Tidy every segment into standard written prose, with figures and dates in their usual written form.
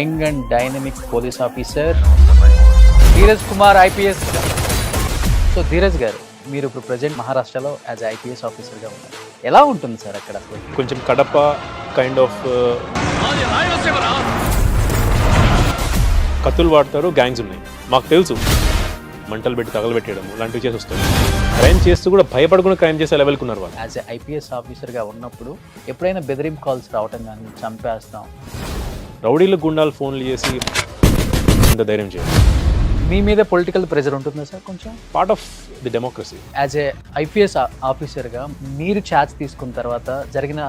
Young and dynamic police officer Dheeraj Kumar IPS. So Dheeraj గారు, మీరు ఇప్పుడు ప్రజెంట్ మహారాష్ట్రలో యాజ్ ఐపీఎస్ ఆఫీసర్గా ఉన్నారు. ఎలా ఉంటుంది సార్ అక్కడ అసలు? కొంచెం కడప కైండ్ ఆఫ్ కత్తులు వాడతారు, గ్యాంగ్స్ ఉన్నాయి మాకు తెలుసు. మంటలు పెట్టి తగలబెట్టడం లాంటివి చేసి వస్తారు. క్రైమ్ చేస్తూ కూడా భయపడకుండా క్రైమ్ చేసే లెవెల్కి ఉన్నారు వాళ్ళు. యాజ్ ఐపీఎస్ ఆఫీసర్గా ఉన్నప్పుడు ఎప్పుడైనా బెదిరింపు కాల్స్ రావటం కానీ, చంపేస్తాం, రౌడీలు గుండాలు ఫోన్లు చేసి ఇంత ధైర్యం చేయాలి. మీ మీద పొలిటికల్ ప్రెజర్ ఉంటుందా సార్? కొంచెం part of the democracy. As a IPS ఆఫీసర్గా మీరు ఛార్జ్ తీసుకున్న తర్వాత జరిగిన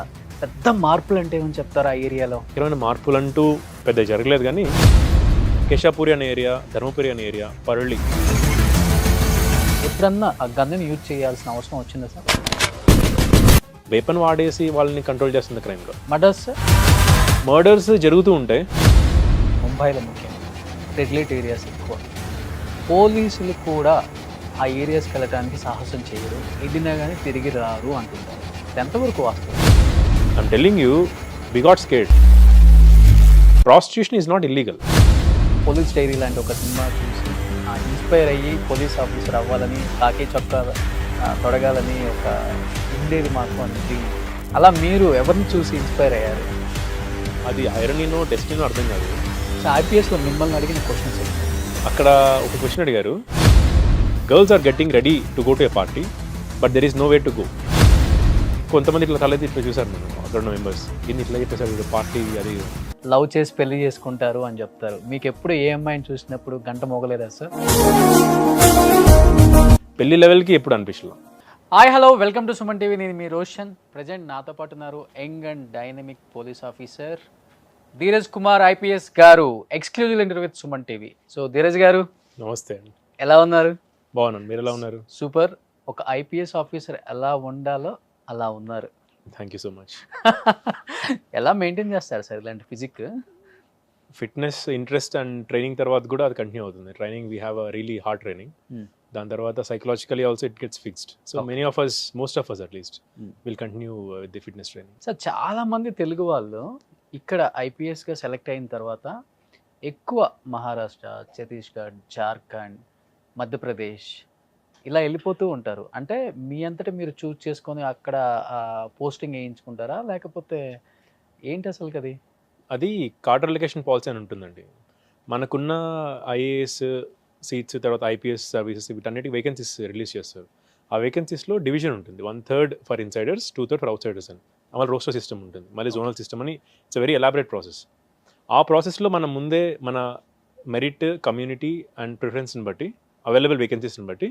పెద్ద మార్పులు అంటే ఏమని చెప్తారా ఆ ఏరియాలో? ఏమైనా మార్పులు అంటూ పెద్ద జరగలేదు, కానీ కేశాపూరి అనే ఏరియా, ధర్మపురి అనే ఏరియా, పరళి ఎప్పుడన్నా ఆ గన్నుని యూజ్ చేయాల్సిన అవసరం వచ్చిందా సార్? వేపన్ వాడేసి వాళ్ళని కంట్రోల్ చేస్తుంది క్రైమ్లో. Murders sir? మర్డర్స్ జరుగుతూ ఉంటాయి ముంబైలో, ముఖ్యంగా రెగ్యులేట్ ఏరియాస్ ఎక్కువ. పోలీసులు కూడా ఆ ఏరియాస్కి వెళ్ళడానికి సాహసం చేయరు, వెళ్ళినా కానీ తిరిగి రారు అంటుంటారు. ఎంతవరకు వాస్తవం? I'm telling you, we got scared. Prostitution is not illegal. Police diary లాంటి ఒక సినిమా చూసి ఇన్స్పైర్ అయ్యి పోలీస్ ఆఫీసర్ అవ్వాలని, కాకి చొక్కా తొడగాలని ఒక ఉండేది మాకు అనేది. అలా మీరు ఎవరిని చూసి ఇన్స్పైర్ అయ్యారు? అది ఐరనీనో డెస్టినో అర్థం కాదు. సో ఐపీఎస్లో మిమ్మల్ని అడిగిన క్వశ్చన్స్ అక్కడ ఒక క్వశ్చన్ అడిగారు, girls are getting ready to go to a party but there is no way to go. కొంతమంది ఇట్లా తలైతే ఇట్లా చూసారు, నేను అక్కడ ఉన్న మెంబర్స్ ఇన్ని ఇట్లా చెప్పేసారు, పార్టీ అది లవ్ చేసి పెళ్లి చేసుకుంటారు అని చెప్తారు. మీకు ఎప్పుడు ఏ అమ్మాయిని చూసినప్పుడు గంట మోగలేదా సార్? పెళ్లి లెవెల్కి ఎప్పుడు అనిపించలేదు. Hi hello, welcome to Suman TV. నేను మీ రోషన్. ప్రజెంట్ నాతో పాటు ఉన్నారు young and dynamic police officer Dheeraj Kumar IPS garu. Exclusive interview with Suman TV. So Dheeraj garu, నమస్తే అండి. ఎలా ఉన్నారు? బాగున్నాను, మీరు ఎలా ఉన్నారు? సూపర్. ఒక ఐపీఎస్ ఆఫీసర్ ఎలా ఉండాలో అలా ఉన్నారు. Thank you so much. ఎలా మెయింటైన్ చేస్తారు సార్ ఇలాంటి physique? Fitness, interest and training తర్వాత కూడా అది కంటిన్యూ అవుతుంది. Training we have a really hard training. దాని తర్వాత psychologically also it gets fixed. So many of us, most of us at least, will continue with the fitness training. Sir, చాలా మంది తెలుగు వాళ్ళు ఇక్కడ ఐపీఎస్గా సెలెక్ట్ అయిన తర్వాత ఎక్కువ మహారాష్ట్ర, ఛత్తీస్గఢ్, జార్ఖండ్, మధ్యప్రదేశ్ ఇలా వెళ్ళిపోతూ ఉంటారు. అంటే మీ అంతటా మీరు చూస్ చేసుకొని అక్కడ పోస్టింగ్ వేయించుకుంటారా, లేకపోతే ఏంటి అసలు అది? అది కార్డర్ అలొకేషన్ పాలసీ అని ఉంటుందండి. మనకున్న ఐఏఎస్ సీట్స్, తర్వాత ఐపీఎస్ సర్వీసెస్, వీటన్నిటికి వేకెన్సీస్ రిలీజ్ చేస్తారు. ఆ వేకెన్సీస్లో డివిజన్ ఉంటుంది. 1/3 for insiders, 2/3 for out Zydus అని. అమలు రోస్టర్ సిస్టమ్ ఉంటుంది, మళ్ళీ జోనల్ సిస్టమ్ అని. It's very elaborate process. ఆ ప్రాసెస్లో మనం ముందే మన మెరిట్, కమ్యూనిటీ అండ్ ప్రిఫరెన్స్ని బట్టి, అవైలబుల్ వేకెన్సీస్ని బట్టి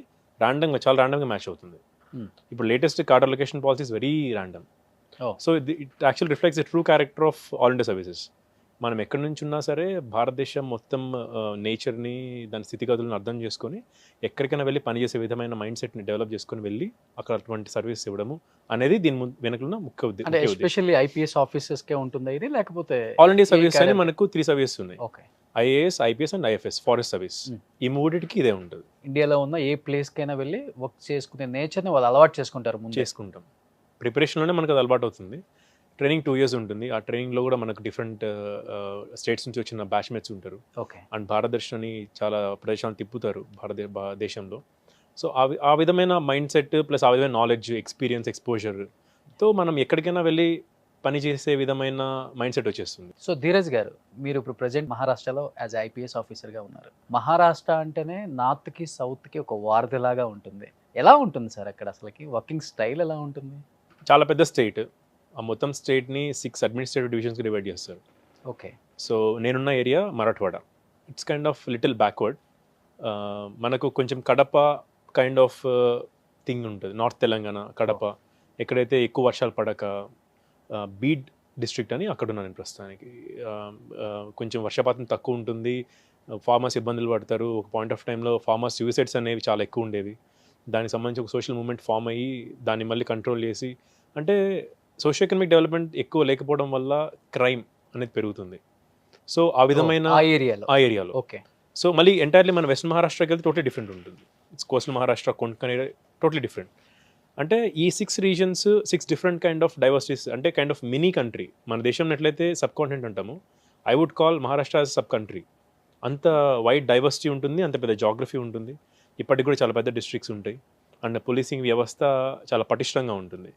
చాలా ర్యాండమ్గా మ్యాచ్ అవుతుంది. ఇప్పుడు latest cadre allocation policy is very random. So it actual reflects the true character of all India services. మనం ఎక్కడి నుంచి ఉన్నా సరే భారతదేశం మొత్తం నేచర్ని, దాని స్థితిగతులను అర్థం చేసుకొని ఎక్కడికైనా వెళ్ళి పనిచేసే విధమైన మైండ్ సెట్ని డెవలప్ చేసుకొని వెళ్ళి అక్కడ అటువంటి సర్వీస్ ఇవ్వడము అనేది దీని వెనకలున్న ముఖ్య ఉద్దేశం. ఎస్పెషల్లీ ఐపీఎస్ ఆఫీసర్స్కే ఉంటుందా ఇది, లేకపోతే ఆల్ ఇండియా సర్వీస్ అని మనకు 3 సర్వీసెస్ ఉన్నాయి. Okay. IAS, IPS and IFS, forest service. ఈ మూడింటికి ఇదే ఉంటుంది. ఇండియాలో ఉన్న ఏ ప్లేస్కైనా వెళ్ళి వర్క్ చేసుకునే నేచర్ని వాళ్ళు అలవాటు చేసుకుంటారు, ముందు చేసుకుంటాం. ప్రిపరేషన్లోనే మనకు అది అలవాటు అవుతుంది. ట్రైనింగ్ 2 years ఉంటుంది. ఆ ట్రైనింగ్లో కూడా మనకు డిఫరెంట్ స్టేట్స్ నుంచి వచ్చిన బ్యాచ్మేట్స్ ఉంటారు. ఓకే. అండ్ భారతదర్శిని చాలా ప్రదేశాలను తిప్పుతారు భారతదేశంలో. సో ఆ విధమైన మైండ్ సెట్ ప్లస్ ఆ విధమైన నాలెడ్జ్, ఎక్స్పీరియన్స్, ఎక్స్పోజర్తో మనం ఎక్కడికైనా వెళ్ళి పని చేసే విధమైన మైండ్ సెట్ వచ్చేస్తుంది. సో ధీరజ్ గారు, మీరు ఇప్పుడు ప్రజెంట్ మహారాష్ట్రలో యాజ్ ఐపీఎస్ ఆఫీసర్గా ఉన్నారు. మహారాష్ట్ర అంటేనే నార్త్కి సౌత్కి ఒక వారధిలాగా ఉంటుంది. ఎలా ఉంటుంది సార్ అక్కడ అసలుకి? వర్కింగ్ స్టైల్ ఎలా ఉంటుంది? చాలా పెద్ద స్టేట్. ఆ మొత్తం స్టేట్ని 6 అడ్మినిస్ట్రేటివ్ డివిజన్స్కి డివైడ్ చేస్తారు. ఓకే. సో నేనున్న area Marathwada. It's kind of little backward. మనకు కొంచెం కడప కైండ్ ఆఫ్ థింగ్ ఉంటుంది. నార్త్ తెలంగాణ కడప, ఎక్కడైతే ఎక్కువ వర్షాలు పడక, బీడ్ డిస్ట్రిక్ట్ అని అక్కడ ఉన్నాను నేను ప్రస్తుతానికి. కొంచెం వర్షపాతం తక్కువ ఉంటుంది, ఫార్మర్స్ ఇబ్బందులు పడతారు. ఒక పాయింట్ ఆఫ్ టైంలో ఫార్మర్స్ సూసైడ్స్ అనేవి చాలా ఎక్కువ ఉండేవి. దానికి సంబంధించి ఒక సోషల్ మూవ్మెంట్ ఫామ్ అయ్యి దాన్ని మళ్ళీ కంట్రోల్ చేసి, అంటే సోషియో ఎకనామిక్ డెవలప్మెంట్ ఎక్కువ లేకపోవడం వల్ల క్రైమ్ అనేది పెరుగుతుంది. సో ఆ విధమైన ఆ ఏరియాలో ఓకే. సో మళ్ళీ ఎంటైర్లీ మన వెస్ట్ మహారాష్ట్రకి వెళ్తే టోటలీ డిఫరెంట్ ఉంటుంది. It's coastal Maharashtra, Konkan totally different. అంటే ఈ 6 regions, 6 different kind of diversities, అంటే కైండ్ ఆఫ్ మినీ కంట్రీ. మన దేశం ఎట్లయితే సబ్ కాంటినెంట్ అంటాము, I would call Maharashtra as sub country. అంత వైడ్ డైవర్సిటీ ఉంటుంది, అంత పెద్ద జాగ్రఫీ ఉంటుంది, ఇప్పటికి కూడా చాలా పెద్ద డిస్ట్రిక్ట్స్ ఉంటాయి, అండ్ పోలీసింగ్ వ్యవస్థ చాలా పటిష్టంగా ఉంటుంది.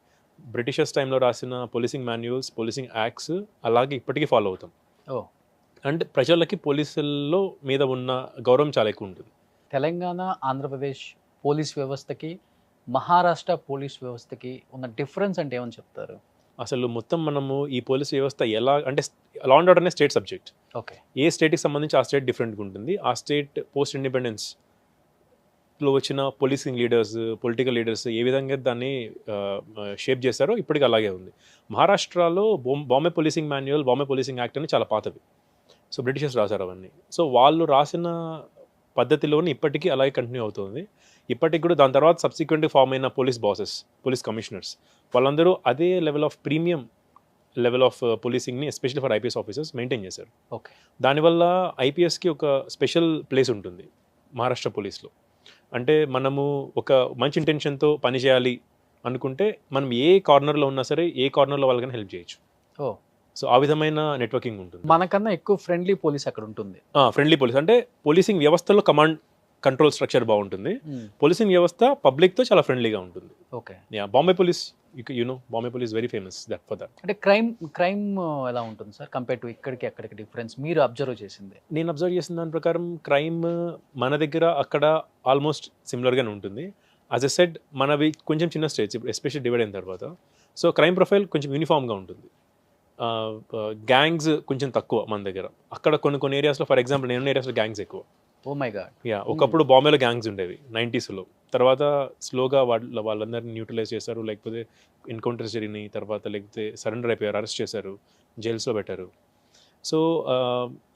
బ్రిటిషర్స్ టైంలో రాసిన పోలీసింగ్ మాన్యువల్స్, పోలీసింగ్ యాక్ట్స్ అలాగే ఇప్పటికీ ఫాలో అవుతాం. ఓ అండ్ ప్రజలకి పోలీసుల్లో మీద ఉన్న గౌరవం చాలా ఎక్కువ ఉంటుంది. తెలంగాణ, ఆంధ్రప్రదేశ్ పోలీస్ వ్యవస్థకి, మహారాష్ట్ర పోలీస్ వ్యవస్థకి ఉన్న డిఫరెన్స్ అంటే ఏమని చెప్తారు? అసలు మొత్తం మనము ఈ పోలీస్ వ్యవస్థ ఎలా అంటే, లా అండ్ ఆర్డర్ అనే స్టేట్ సబ్జెక్ట్. ఓకే. ఏ స్టేట్కి సంబంధించి ఆ స్టేట్ డిఫరెంట్గా ఉంటుంది. ఆ స్టేట్ పోస్ట్ ఇండిపెండెన్స్లో వచ్చిన పోలీసింగ్ లీడర్స్, పొలిటికల్ లీడర్స్ ఏ విధంగా దాన్ని షేప్ చేశారో ఇప్పటికీ అలాగే ఉంది. మహారాష్ట్రలో Bombay policing manual, Bombay policing act అని చాలా పాతవి. సో బ్రిటిషర్స్ రాశారు అవన్నీ. సో వాళ్ళు రాసిన పద్ధతిలోనే ఇప్పటికీ అలాగే కంటిన్యూ అవుతుంది. ఇప్పటికి కూడా దాని తర్వాత సబ్సిక్వెంట్గా ఫామ్ అయిన పోలీస్ బాసెస్, పోలీస్ కమిషనర్స్, వాళ్ళందరూ అదే level of premium level of పోలీసింగ్ని especially for IPS officers maintain చేశారు. ఓకే. దానివల్ల ఐపీఎస్కి ఒక స్పెషల్ ప్లేస్ ఉంటుంది మహారాష్ట్ర పోలీస్లో. అంటే మనము ఒక మంచి ఇంటెన్షన్తో పనిచేయాలి అనుకుంటే మనం ఏ కార్నర్లో ఉన్నా సరే, ఏ కార్నర్లో వాళ్ళకైనా హెల్ప్ చేయొచ్చు. ఓ సో ఆ విధమైన నెట్వర్కింగ్ ఉంటుంది. మనకన్నా ఎక్కువ ఫ్రెండ్లీ పోలీస్ అక్కడ ఉంటుంది. ఫ్రెండ్లీ పోలీస్ అంటే పోలీసింగ్ వ్యవస్థలో కమాండ్ కంట్రోల్ స్ట్రక్చర్ బాగుంటుంది. పోలీసింగ్ వ్యవస్థ పబ్లిక్తో చాలా ఫ్రెండ్లీగా ఉంటుంది. Okay. Bombay police, Bombay police very famous that for that. అంటే క్రైమ్ ఎలా ఉంటుంది సార్ కంపేర్ టు ఇక్కడికి అక్కడికి డిఫరెన్స్ మీరు అబ్జర్వ్ చేసింది? నేను అబ్జర్వ్ చేసిన దాని ప్రకారం క్రైమ్ మన దగ్గర అక్కడ ఆల్మోస్ట్ సిమిలర్గానే ఉంటుంది. యాజ్ ఎ సెడ్ మనవి కొంచెం చిన్న స్టేట్స్, ఎస్పెషల్లీ డివైడ్ అయిన తర్వాత. సో క్రైమ్ ప్రొఫైల్ కొంచెం యూనిఫామ్గా ఉంటుంది. గ్యాంగ్స్ కొంచెం తక్కువ మన దగ్గర. అక్కడ కొన్ని ఏరియాస్లో, ఫర్ ఎగ్జాంపుల్ నేను ఏరియాస్లో గ్యాంగ్స్ ఎక్కువ. Oh my God. ఒకప్పుడు బాంబేలో గ్యాంగ్స్ ఉండేవి 90sలో. తర్వాత స్లోగా వాళ్ళందరినీ న్యూట్రలైజ్ చేశారు, లేకపోతే ఎన్కౌంటర్స్ జరిగినాయి, తర్వాత లేకపోతే సరెండర్ అయిపోయారు, అరెస్ట్ చేశారు, జైల్స్లో పెట్టారు. సో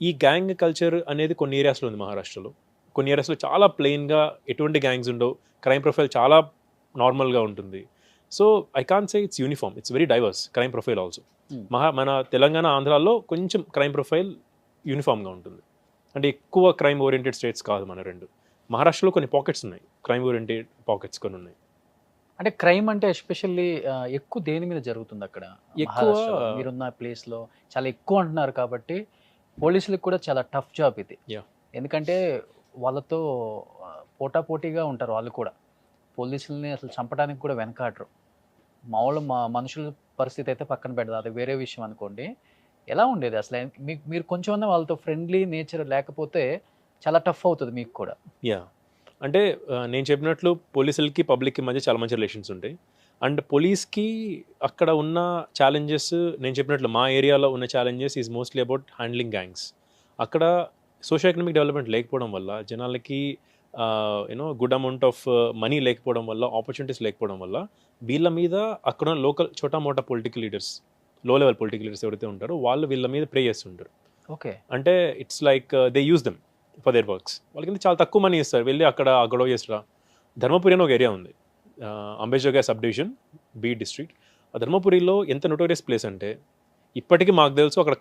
ఈ గ్యాంగ్ కల్చర్ అనేది కొన్ని ఏరియాస్లో ఉంది మహారాష్ట్రలో. కొన్ని ఏరియాస్లో చాలా ప్లెయిన్గా ఎటువంటి గ్యాంగ్స్ ఉండవు, క్రైమ్ ప్రొఫైల్ చాలా నార్మల్గా ఉంటుంది. So I can say it's uniform, it's very diverse crime profile also. మన తెలంగాణ, ఆంధ్రాలో కొంచెం క్రైమ్ ప్రొఫైల్ యూనిఫామ్గా ఉంటుంది. అంటే ఎక్కువ క్రైమ్ ఓరియంటెడ్ స్టేట్స్ కాదు మన రెండు. మహారాష్ట్రలో కొన్ని పాకెట్స్ ఉన్నాయి, క్రైమ్ ఓరియంటెడ్ పాకెట్స్ కొన్ని ఉన్నాయి. అంటే క్రైమ్ అంటే ఎస్పెషల్లీ ఎక్కువ దేని మీద జరుగుతుంది అక్కడ? ఎక్కువ మీరున్న ప్లేస్లో చాలా ఎక్కువ అంటున్నారు కాబట్టి పోలీసులకు కూడా చాలా టఫ్ జాబ్ ఇది. ఎందుకంటే వాళ్ళతో పోటాపోటీగా ఉంటారు వాళ్ళు కూడా. పోలీసుల్ని అసలు చంపడానికి కూడా వెనకాడరు. మనుషుల పరిస్థితి అయితే పక్కన పెడదు, అది వేరే విషయం అనుకోండి. ఎలా ఉండేది అసలు? మీరు కొంచెం వాళ్ళతో ఫ్రెండ్లీ నేచర్ లేకపోతే చాలా టఫ్ అవుతుంది మీకు కూడా. అంటే నేను చెప్పినట్లు పోలీసులకి పబ్లిక్కి మధ్య చాలా మంచి రిలేషన్స్ ఉంటాయి. అండ్ పోలీస్కి అక్కడ ఉన్న ఛాలెంజెస్, నేను చెప్పినట్లు మా ఏరియాలో ఉన్న challenges is mostly about handling gangs. అక్కడ సోషో ఎకనామిక్ డెవలప్మెంట్ లేకపోవడం వల్ల, జనాలకి గుడ్ అమౌంట్ ఆఫ్ మనీ లేకపోవడం వల్ల, ఆపర్చునిటీస్ లేకపోవడం వల్ల వీళ్ళ మీద అక్కడ లోకల్ చోటా మోటా పొలిటికల్ లీడర్స్, లో లెవెల్ పొలిటికల్ లీడర్స్ ఎవరైతే ఉంటారో వాళ్ళు వీళ్ళ మీద ప్రే చేస్తుంటారు. ఓకే. అంటే it's like they use them for their works. వాళ్ళకి చాలా తక్కువ మనీ ఇస్తారు, వెళ్ళి అక్కడ గొడవ చేస్తారా. ధర్మపురి అని ఒక ఏరియా ఉంది, Ambedkar subdivision, be district. ఆ ధర్మపురిలో ఎంత నోటోరియస్ ప్లేస్ అంటే ఇప్పటికీ మాకు తెలుసు, అక్కడ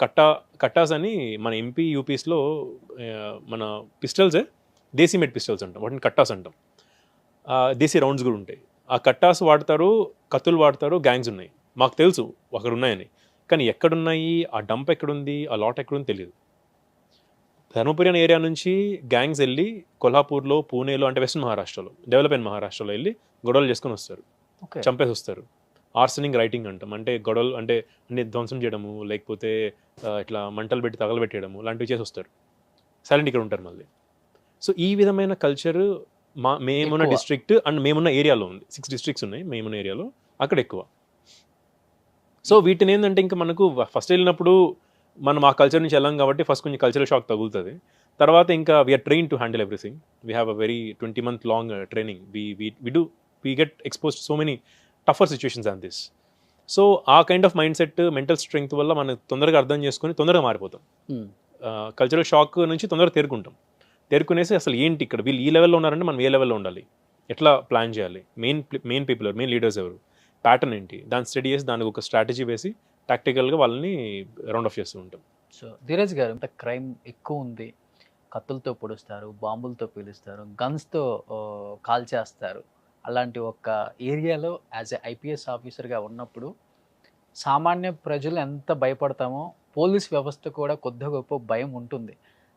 కట్టాస్ అని మన ఎంపీ యూపీస్లో మన పిస్టల్సే దేశీ మేడ్ పిస్టల్స్ అంటాం, వాటిని కట్టాస్ అంటాం. దేశీ రౌండ్స్ కూడా ఉంటాయి. ఆ కట్టాస్ వాడతారు, కత్తులు వాడతారు, గ్యాంగ్స్ ఉన్నాయి, మాకు తెలుసు అక్కడ ఉన్నాయని. కానీ ఎక్కడున్నాయి, ఆ డంప్ ఎక్కడుంది, ఆ లాట్ ఎక్కడుంది తెలియదు. ధర్మపురి అనే ఏరియా నుంచి గ్యాంగ్స్ వెళ్ళి కొల్హాపూర్లో, పూణేలో, అంటే వెస్ట్ మహారాష్ట్రలో, డెవలప్ అయిన మహారాష్ట్రలో వెళ్ళి గొడవలు చేసుకొని వస్తారు, చంపేసి వస్తారు. ఆర్సనింగ్ రైటింగ్ అంటాం, అంటే గొడవలు అంటే అన్ని ధ్వంసం చేయడము, లేకపోతే ఇట్లా మంటలు పెట్టి తగలబెట్టేయడము, లాంటివి చేసి వస్తారు. సైలెంట్ ఇక్కడ ఉంటారు మళ్ళీ. సో ఈ విధమైన కల్చర్ మేమున్న డిస్ట్రిక్ట్ అండ్ మేమున్న ఏరియాలో ఉంది. 6 districts ఉన్నాయి మేమున్న ఏరియాలో, అక్కడ ఎక్కువ. సో వీటిని ఏంటంటే ఇంకా మనకు ఫస్ట్ వెళ్ళినప్పుడు మనం ఆ కల్చర్ నుంచి వెళ్ళాం కాబట్టి ఫస్ట్ కొంచెం కల్చరల్ షాక్ తగులుతుంది. తర్వాత ఇంకా we're train to handle everything. We have a very 20 month long training. We get expose to so many tougher situations on this. So a kind of mindset, mental strength వల్ల మనం తొందరగా అర్థం చేసుకొని తొందరగా మారిపోతాం. Cultural shock నుంచి తొందరగా తేరుకునేసి అసలు ఏంటి ఇక్కడ వీళ్ళు ఈ లెవెల్లో ఉన్నారంటే మనం ఏ లెవెల్లో ఉండాలి, ఎట్లా ప్లాన్ చేయాలి, మెయిన్ పీపుల్ ఎవరు, మెయిన్ లీడర్స్ ఎవరు, ప్యాటర్న్ ఏంటి, దాన్ని స్టడీ చేసి దానికి ఒక స్ట్రాటజీ వేసి టాక్టికల్గా వాళ్ళని రౌండ్ ఆఫ్ చేస్తూ ఉంటాం. సో ధీరజ్ గారు, ఇంత క్రైమ్ ఎక్కువ ఉంది, కత్తులతో పొడుస్తారు, బాంబులతో పీలుస్తారు, గన్స్తో కాల్ చేస్తారు, అలాంటి ఒక ఏరియాలో యాజ్ ఎ ఐపీఎస్ ఆఫీసర్గా ఉన్నప్పుడు సామాన్య ప్రజలు ఎంత భయపడతామో పోలీస్ వ్యవస్థ కూడా కొద్దిగా గొప్ప భయం ఉంటుంది.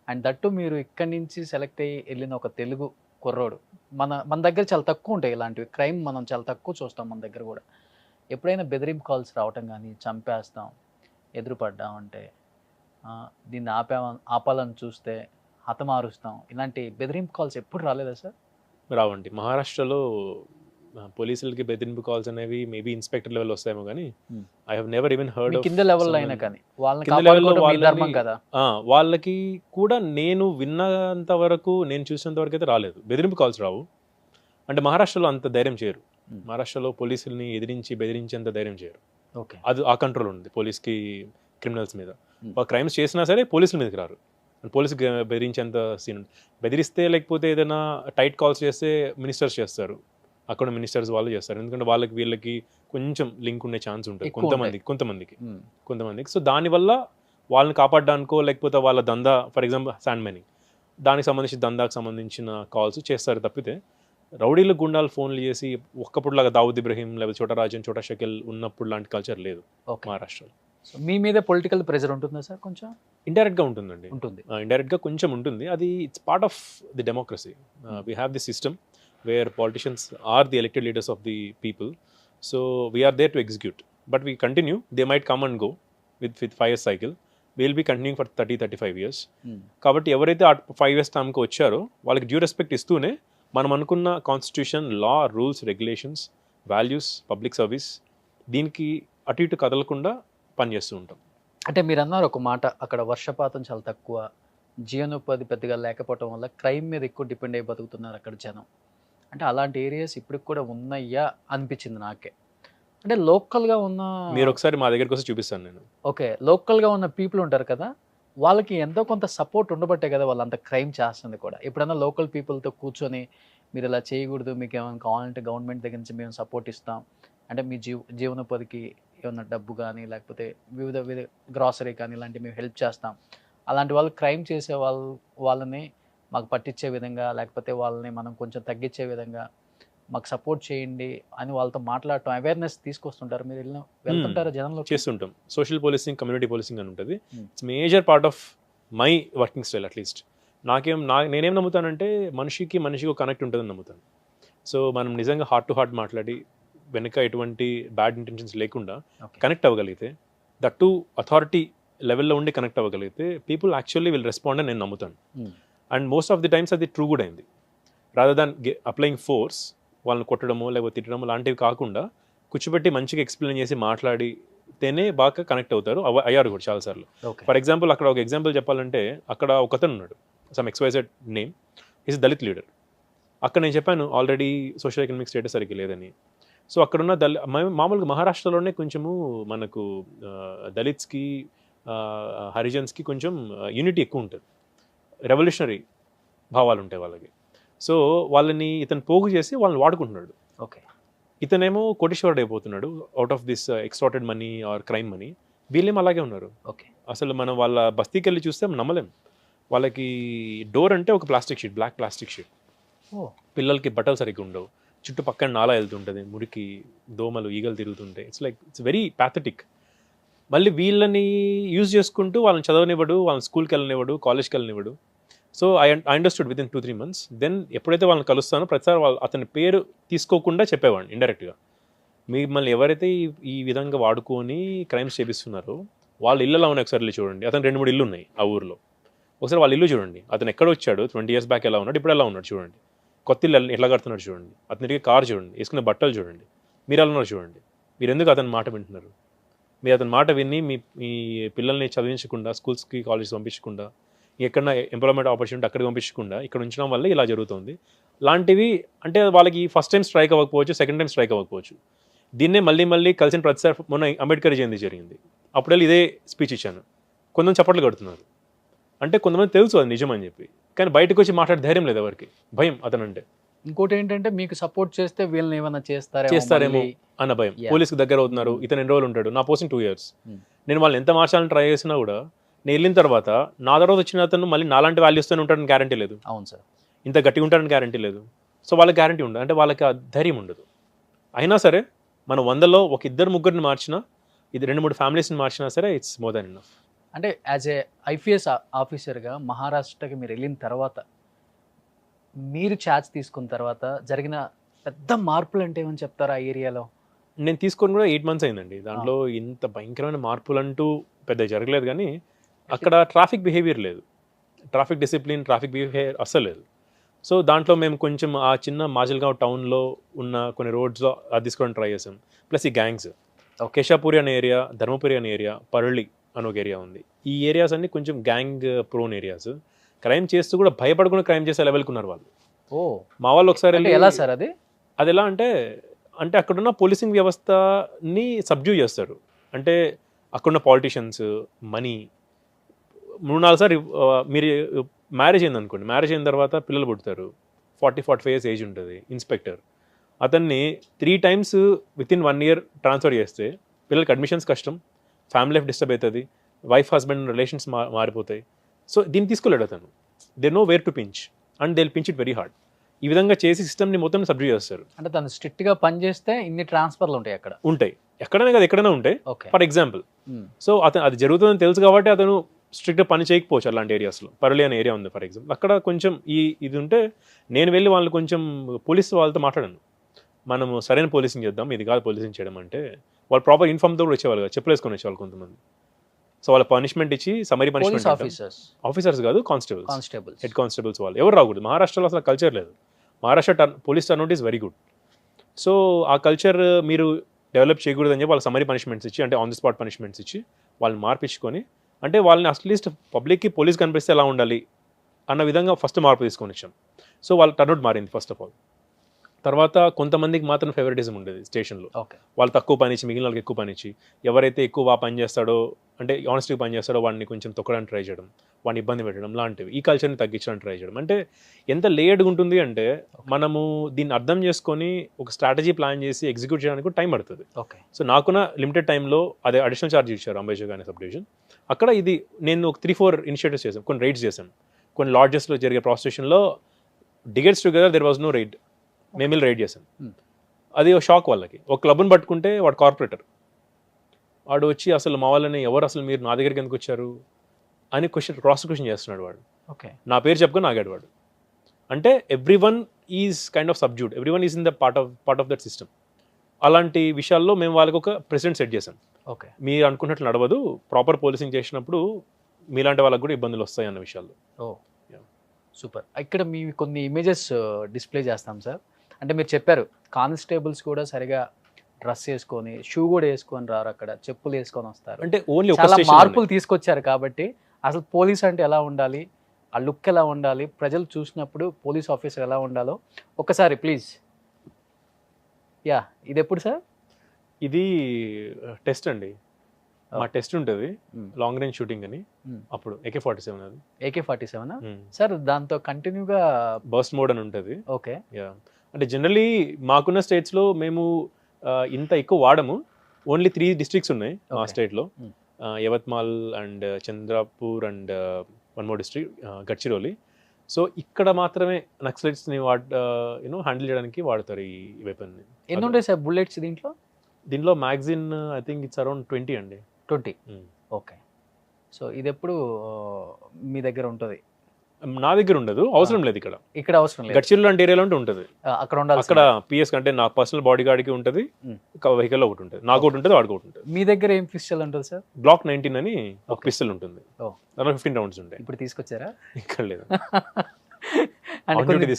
అండ్ దట్టు మీరు ఇక్కడి నుంచి సెలెక్ట్ అయ్యి వెళ్ళిన ఒక తెలుగు కుర్రోడు. మన దగ్గర చాలా తక్కువ ఉంటాయి ఇలాంటివి. క్రైమ్ మనం చాలా తక్కువ చూస్తాం మన దగ్గర కూడా. ఎప్పుడైనా బెదిరింపు కాల్స్ రావటం కానీ, చంపేస్తాం, ఎదురుపడ్డాం అంటే, దీన్ని ఆపాలని చూస్తే హతమారుస్తాం, ఇలాంటి బెదిరింపు కాల్స్ ఎప్పుడు రాలేదా సార్? రావండి. మహారాష్ట్రలో పోలీసులకి బెదిరింపు కాల్స్ అనేవి మేబీ ఇన్స్పెక్టర్ లెవెల్ వస్తాయేమో కానీ I have never even heard కింద లెవెల్లో అయినా కానీ వాళ్ళని కింద లెవెల్లో కాపాడుకోవడం మీ ధర్మం కదా. వాళ్ళకి కూడా నేను విన్నంత వరకు, నేను చూసినంత వరకు అయితే రాలేదు. బెదిరింపు కాల్స్ రావు. అంటే మహారాష్ట్రలో అంత ధైర్యం చేయరు. మహారాష్ట్రలో పోలీసుల్ని బెదిరించేంత ధైర్యం చేయరు. ఓకే, అది ఆ కంట్రోల్ ఉంది పోలీస్కి క్రిమినల్స్ మీద. వాళ్ళు క్రైమ్స్ చేసినా సరే పోలీసుల మీదకి రారు. పోలీసు బెదిరించేంత సీన్ ఉంది. బెదిరిస్తే లేకపోతే ఏదైనా టైట్ కాల్స్ చేస్తే మినిస్టర్స్ చేస్తారు, అక్కడ మినిస్టర్స్ వాళ్ళు చేస్తారు. ఎందుకంటే వీళ్ళకి కొంచెం లింక్ ఉండే ఛాన్స్ ఉంటుంది కొంతమందికి. సో దానివల్ల వాళ్ళని కాపాడడానికో లేకపోతే వాళ్ళ దందా, ఫర్ ఎగ్జాంపుల్ శాండ్ మైనింగ్, దానికి సంబంధించి దందాకు సంబంధించిన కాల్స్ చేస్తారు తప్పితే రౌడీలు గుండాలు ఫోన్లు చేసి ఒక్కప్పుడులాగా దావుద్ ఇబ్రహీం లేకపోతే చోటా రాజన్, చోటా షకీల్ ఉన్నప్పుడు లాంటి కల్చర్ లేదు మహారాష్ట్రలో. సో మీ మీద పొలిటికల్ ప్రెషర్ ఉంటుందా సార్? కొంచెం ఇండైరెక్ట్గా ఉంటుందండి. ఉంటుంది, ఇండైరెక్ట్గా కొంచెం ఉంటుంది. అది it's part of the democracy. We have the system where politicians are the elected leaders of the people. So we are there to execute. But we continue. They might come and go with 5 years cycle. We'll be continuing for 30-35 years. కాబట్టి ఎవరైతే 5 years టర్మ్కి వచ్చారో వాళ్ళకి due respect ఇస్తూనే మనం అనుకున్న constitution, law, rules, regulations, values, public service దీనికి అటు ఇటు కదలకుండా పనిచేస్తూ ఉంటాం. అంటే మీరు అన్నారు ఒక మాట, అక్కడ వర్షపాతం చాలా తక్కువ, జీవనోపాధి పెద్దగా లేకపోవడం వల్ల క్రైమ్ మీద ఎక్కువ డిపెండ్ అయ్యి బతుకుతున్నారు అక్కడ జనం. అంటే అలాంటి ఏరియాస్ ఇప్పటికి కూడా ఉన్నాయా అనిపించింది నాకే. అంటే లోకల్గా ఉన్న, మీరు ఒకసారి మా దగ్గరికి వస్తే చూపిస్తాను నేను. ఓకే, లోకల్గా ఉన్న పీపుల్ ఉంటారు కదా, వాళ్ళకి ఎంతో కొంత సపోర్ట్ ఉండబట్టే కదా వాళ్ళు అంత క్రైమ్ చేస్తుంది కూడా. ఎప్పుడైనా లోకల్ పీపుల్తో కూర్చొని మీరు ఇలా చేయకూడదు, మీకు ఏమైనా కావాలంటే గవర్నమెంట్ దగ్గర నుంచి మేము సపోర్ట్ ఇస్తాం, అంటే మీ జీవనోపాధికి ఏమన్నా డబ్బు కానీ లేకపోతే వివిధ గ్రాసరీ కానీ ఇలాంటివి మేము హెల్ప్ చేస్తాం, అలాంటి వాళ్ళు క్రైమ్ చేసే వాళ్ళని మాకు పట్టించే విధంగా లేకపోతే వాళ్ళని మనం కొంచెం తగ్గించే విధంగా మాకు సపోర్ట్ చేయండి అని వాళ్ళతో మాట్లాడటం, అవేర్నెస్ తీసుకొస్తుంటారు. మీరు వెళ్తుంటారా జనంలో? చేస్తుంటాం. సోషల్ పోలీసింగ్, కమ్యూనిటీ పోలీసింగ్ అని ఉంటుంది. It's major part of my working style. At least నేనేం నమ్ముతానంటే మనిషికి ఒక కనెక్ట్ ఉంటుందని నమ్ముతాను. సో మనం నిజంగా హార్ట్ టు హార్ట్ మాట్లాడి వెనుక ఎటువంటి బ్యాడ్ ఇంటెన్షన్స్ లేకుండా కనెక్ట్ అవ్వగలిగితే, దట్ టు అథారిటీ లెవెల్లో ఉండి కనెక్ట్ అవ్వగలిగితే పీపుల్ యాక్చువల్లీ విల్ రెస్పాండ్ అని నేను నమ్ముతాను. And most of the times అది ట్రూ కూడా అయింది. రాదర్ దాన్ అప్లయింగ్ ఫోర్స్, వాళ్ళని కొట్టడమో లేకపోతే తిట్టడమో లాంటివి కాకుండా కూర్చోబెట్టి మంచిగా ఎక్స్ప్లెయిన్ చేసి మాట్లాడితేనే బాగా కనెక్ట్ అవుతారు. అయ్యారు కూడా చాలాసార్లు. ఫర్ ఎగ్జాంపుల్ అక్కడ ఒక ఎగ్జాంపుల్ చెప్పాలంటే, అక్కడ ఒకతను ఉన్నాడు, some XYZ name, is Dalit leader. అక్కడ నేను చెప్పాను ఆల్రెడీ సోషల్ ఎకనామిక్ స్టేటస్ సరిగ్గా లేదని. సో అక్కడున్న మామూలుగా మహారాష్ట్రలోనే కొంచెము మనకు దళిత్స్కి, హరిజన్స్కి కొంచెం యూనిటీ ఎక్కువ ఉంటుంది, రెవల్యూషనరీ భావాలు ఉంటాయి వాళ్ళకి. సో వాళ్ళని ఇతను పోగు చేసి వాళ్ళని వాడుకుంటున్నాడు. ఓకే, ఇతనేమో కోటీశ్వరుడు అయిపోతున్నాడు out of this ఎక్స్ట్రాటెడ్ money are crime money. వీళ్ళేమో అలాగే ఉన్నారు. ఓకే, అసలు మనం వాళ్ళ బస్తీకి వెళ్ళి చూస్తే నమ్మలేం. వాళ్ళకి డోర్ అంటే ఒక plastic sheet, black plastic sheet. పిల్లలకి బట్టలు సరిగ్గా ఉండవు, చుట్టుపక్కల నాలా వెళ్తుంటుంది, మురికి, దోమలు, ఈగలు తిరుగుతుంటాయి. It's very pathetic. మళ్ళీ వీళ్ళని యూజ్ చేసుకుంటూ వాళ్ళని చదవనివ్వడు, వాళ్ళని స్కూల్కి వెళ్ళనివ్వడు, కాలేజ్కి వెళ్ళనివ్వడు. So I understood within 2-3 months. Then ఎప్పుడైతే వాళ్ళని కలుస్తానో ప్రతిసారి అతని పేరు తీసుకోకుండా చెప్పేవాడిని ఇండైరెక్ట్గా, మిమ్మల్ని ఎవరైతే ఈ విధంగా వాడుకొని క్రైమ్స్ చేపిస్తున్నారో వాళ్ళ ఇళ్ళలో ఉన్నాయి, ఒకసారి వెళ్ళి చూడండి. అతను 2-3 ఇల్లు ఉన్నాయి ఆ ఊర్లో, ఒకసారి వాళ్ళ ఇల్లు చూడండి. అతను ఎక్కడ వచ్చాడు 20 years బ్యాక్ ఎలా ఉన్నాడు, ఇప్పుడు ఎలా ఉన్నాడు చూడండి. కొత్త ఇల్లు ఎట్లా కడుతున్నాడు చూడండి, అతనికి కారు చూడండి, వేసుకునే బట్టలు చూడండి, మీరు ఎలా ఉన్నారు చూడండి. మీరు ఎందుకు అతని మాట వింటున్నారు? మీరు అతని మాట విని మీ పిల్లల్ని చదివించకుండా, స్కూల్స్కి కాలేజ్కి పంపించకుండా, ఎక్కడన్నా ఎంప్లాయ్మెంట్ ఆపర్చునిటీ అక్కడికి పంపించకుండా ఇక్కడ ఉంచడం వల్ల ఇలా జరుగుతుంది. లాంటివి అంటే వాళ్ళకి ఫస్ట్ టైం స్ట్రైక్ అవ్వకపోవచ్చు, సెకండ్ టైం స్ట్రైక్ అవ్వకపోవచ్చు. దీన్నే మళ్ళీ కలిసిన ప్రతిసారి మొన్న అంబేద్కర్ జయంతి జరిగింది, అప్పుడు ఇదే స్పీచ్ ఇచ్చాను. కొంతమంది చప్పట్లు కడుతున్నారు, అంటే కొంతమంది తెలుసు అది నిజం అని చెప్పి, కానీ బయటకు వచ్చి మాట్లాడే ధైర్యం లేదు ఎవరికి, భయం అతనంటే. ఇంకోటి ఏంటంటే మీకు సపోర్ట్ చేస్తే వీళ్ళని ఏమైనా చేస్తారేమో అన్న భయం. పోలీసుకి దగ్గర అవుతున్నారు, ఇతను ఎన్ని రోజులు ఉంటాడు, నా పోస్టింగ్ 2 years. నేను వాళ్ళని ఎంత మార్చాలని ట్రై చేసినా కూడా నేను వెళ్ళిన తర్వాత నా తర్వాత వచ్చిన అతను మళ్ళీ నాలాంటి వాల్యూస్తోనే ఉంటాడని గ్యారంటీ లేదు. అవును సార్, ఇంత గట్టిగా ఉంటాడని గ్యారంటీ లేదు. సో వాళ్ళకి గ్యారంటీ ఉండదు, అంటే వాళ్ళకి ధైర్యం ఉండదు. అయినా సరే మనం 100లో 1-2-3 మార్చినా, ఇది 2-3 ఫ్యామిలీస్ని మార్చినా సరే ఇట్స్ మోర్ దాన్ ఎనఫ్. అంటే యాజ్ ఏ ఐపీఎస్ ఆఫీసర్గా మహారాష్ట్రకి మీరు వెళ్ళిన తర్వాత మీరు ఛార్జ్ తీసుకున్న తర్వాత జరిగిన పెద్ద మార్పులు అంటే ఏమని చెప్తారా ఆ ఏరియాలో? నేను తీసుకొని కూడా 8 మంత్స్ అయిందండి. దాంట్లో ఇంత భయంకరమైన మార్పులు అంటూ పెద్ద జరగలేదు కానీ అక్కడ ట్రాఫిక్ బిహేవియర్ లేదు. ట్రాఫిక్ డిసిప్లిన్, ట్రాఫిక్ బిహేవియర్ అస్సలు లేదు. సో దాంట్లో మేము కొంచెం ఆ చిన్న మాజల్గావ్ టౌన్లో ఉన్న కొన్ని రోడ్స్లో అది తీసుకోవడానికి ట్రై చేసాం. ప్లస్ ఈ గ్యాంగ్స్ కేశాపురి అనే ఏరియా, ధర్మపురి అనే ఏరియా, పరళి అని ఒక ఏరియా ఉంది. ఈ ఏరియాస్ అన్ని కొంచెం గ్యాంగ్ ప్రోన్ ఏరియాస్. క్రైమ్ చేస్తూ కూడా భయపడకుండా క్రైమ్ చేసే లెవెల్కి ఉన్నారు వాళ్ళు. ఓ మా వాళ్ళు ఒకసారి అంటే ఎలా సార్ అది? అది ఎలా అంటే అక్కడున్న పోలీసింగ్ వ్యవస్థని సబ్డ్యూ చేస్తారు. అంటే అక్కడున్న పాలిటిషియన్స్, మనీ 3-4 సార్లు మీరు మ్యారేజ్ అయింది అనుకోండి, మ్యారేజ్ అయిన తర్వాత పిల్లలు పుడతారు, 40-45 ఇయర్స్ ఏజ్ ఉంటుంది, ఇన్స్పెక్టర్ అతన్ని 3 times with in 1 year transfer చేస్తే పిల్లలకి అడ్మిషన్స్ కష్టం, ఫ్యామిలీ లైఫ్ డిస్టర్బ్ అవుతుంది, వైఫ్ హస్బెండ్ రిలేషన్స్ మారిపోతాయి. సో దీన్ని తీసుకోలేడు అతను. They know where to pinch and they will pinch it very hard. ఈ విధంగా చేసి సిస్టమ్ని మొత్తం సబ్డ్యూ చేస్తారు. అంటే తను స్ట్రిక్ట్గా పని చేస్తే ఇన్ని ట్రాన్స్ఫర్లు ఉంటాయి అక్కడ? ఉంటాయి, ఎక్కడైనా కదా, ఎక్కడైనా ఉంటాయి. ఓకే, ఫర్ ఎగ్జాంపుల్ సో అతను అది జరుగుతుందని తెలుసు కాబట్టి అతను స్ట్రిక్ట్గా పని చేయకపోవచ్చు అలాంటి ఏరియాస్లో. పరళి అనే ఏరియా ఉంది ఫర్ ఎగ్జాంపుల్, అక్కడ కొంచెం ఇది ఉంటే నేను వెళ్ళి వాళ్ళు కొంచెం పోలీస్ వాళ్ళతో మాట్లాడాను, మనము సరైన పోలీసింగ్ చేద్దాం, ఇది కాదు పోలీసింగ్ చేయడం అంటే. వాళ్ళు ప్రాపర్ ఇన్ఫామ్తో కూడా వచ్చేవాళ్ళు కదా, చెప్పులు వేసుకొని వచ్చేవాళ్ళు కొంతమంది. సో వాళ్ళ పనిష్మెంట్ ఇచ్చి సమరీ పనిష్మెంట్, ఆఫీసర్స్ కాదు, కానిస్టేబుల్స్, హెడ్ కానిస్టేబుల్స్ వాళ్ళు ఎవరు రాకూడదు. మహారాష్ట్రలో అసలు కల్చర్ లేదు. Maharashtra police turn out is very good. So ఆ కల్చర్ మీరు డెవలప్ చేయకూడదని చెప్పి వాళ్ళకి సమరీ పనిష్మెంట్స్ ఇచ్చి, అంటే ఆన్ ది స్పాట్ పనిష్మెంట్స్ ఇచ్చి వాళ్ళని మార్పించుకొని, అంటే వాళ్ళని అట్లీస్ట్ పబ్లిక్కి పోలీస్ కనిపిస్తే ఎలా ఉండాలి అన్న విధంగా ఫస్ట్ మార్పు తీసుకొని వచ్చాం. సో వాళ్ళ టర్న్అవుట్ మారింది ఫస్ట్ ఆఫ్ ఆల్. తర్వాత కొంతమందికి మాత్రం ఫేవరెటిజం ఉండేది స్టేషన్లో. వాళ్ళు తక్కువ పని ఇచ్చి మిగిలిన వాళ్ళకి ఎక్కువ పని ఇచ్చి, ఎవరైతే ఎక్కువ పని చేస్తాడో, అంటే ఆనెస్ట్గా పని చేస్తాడో వాడిని కొంచెం తొక్కడానికి ట్రై చేయడం, వాడిని ఇబ్బంది పెట్టడం లాంటివి. ఈ కల్చర్ని తగ్గించడానికి ట్రై చేయడం. అంటే ఎంత లేయర్డ్గా ఉంటుంది అంటే మనము దీన్ని అర్థం చేసుకొని ఒక స్ట్రాటజీ ప్లాన్ చేసి ఎగ్జిక్యూట్ చేయడానికి టైం పడుతుంది. సో నాకున్న లిమిటెడ్ టైంలో అదే అడిషనల్ ఛార్జ్ ఇచ్చారు అంబేద్కర్ గారి సబ్ డివిజన్. అక్కడ ఇది నేను ఒక 3-4 ఇనిషియేటివ్స్ చేశాను, కొన్ని రైడ్స్ చేశాను. కొన్ని లాడ్జెస్లో జరిగే ప్రాస్టిట్యూషన్లో డిగెట్స్ together there was no raid, మేము వెళ్ళి రైడ్ చేశాం. అది ఒక షాక్ వాళ్ళకి. ఒక క్లబ్ని పట్టుకుంటే వాడు కార్పొరేటర్, వాడు వచ్చి అసలు మా వాళ్ళని ఎవరు, అసలు మీరు నా దగ్గరికి ఎందుకు వచ్చారు అని క్రాస్ క్వశ్చన్ చేస్తున్నాడు వాడు. ఓకే, నా పేరు చెప్పుకొని ఆగాడు వాడు. అంటే every one is kind of subdued, every one is in the part of that system. అలాంటి విషయాల్లో మేము వాళ్ళకి ఒక ప్రెసిడెంట్ సెట్ చేశాం. ఓకే, మీరు అనుకున్నట్లు నడవదు, ప్రాపర్ పోలీసింగ్ చేసినప్పుడు మీలాంటి వాళ్ళకి కూడా ఇబ్బందులు వస్తాయి అన్న విషయాల్లో. ఓ సూపర్. ఇక్కడ మీ కొన్ని ఇమేజెస్ డిస్ప్లే చేస్తాం సార్. అంటే మీరు చెప్పారు కానిస్టేబుల్స్ కూడా సరిగా డ్రెస్ వేసుకొని, షూ కూడా వేసుకొని రారు, అక్కడ చెప్పులు వేసుకొని వస్తారు. అంటే ఓన్లీ చాలా మార్పులు తీసుకొచ్చారు. కాబట్టి అసలు పోలీస్ అంటే ఎలా ఉండాలి, ఆ లుక్ ఎలా ఉండాలి, ప్రజలు చూసినప్పుడు పోలీస్ ఆఫీసర్ ఎలా ఉండాలో ఒకసారి ప్లీజ్. యా, ఇది ఎప్పుడు సార్? ఇది టెస్ట్ అండి, మా టెస్ట్ ఉంటుంది లాంగ్ రేంజ్ షూటింగ్ అని. అప్పుడు AK-47 అది. AK-47 sir? దాంతో కంటిన్యూగా బర్స్ట్ మోడ్ అని ఉంటుంది. Okay, yeah. అంటే జనరలీ మాకున్న స్టేట్స్లో మేము ఇంత ఎక్కువ వాడము. ఓన్లీ 3 districts ఉన్నాయి మా స్టేట్లో, Yavatmal and Chandrapur and one more district Gadchiroli. So ఇక్కడ మాత్రమే నక్సలైట్స్ని హ్యాండిల్ చేయడానికి వాడతారు ఈ వెపన్. ఎన్ని ఉంటాయి సార్ బుల్లెట్స్ దీంట్లో? దీనిలో magazine I think it's around 20 అండి. 20. ఓకే. సో ఇది ఎప్పుడు మీ దగ్గర ఉంటుంది? నా దగ్గర ఉండదు, అవసరం లేదు. ఇక్కడ అవసరం లేదు. గడ్చిరోలి లాంటి ఏరియాలో ఉంటుంది. అక్కడ ఉండాలి. అక్కడ PS అంటే నా పర్సనల్ బాడీ గార్డ్కి ఉంటుంది, వెహికల్ ఒకటి ఉంటుంది, నాకు ఒకటి ఉంటుంది, వాడికి ఒకటి ఉంటుంది. మీ దగ్గర ఏం పిస్టల్ ఉంటుంది సార్? Glock 19 అని ఒక పిస్టల్ ఉంటుంది. దాంట్లో 15 rounds ఉంటాయి. ఇప్పుడు తీసుకొచ్చారా? ఇక్కడ లేదు.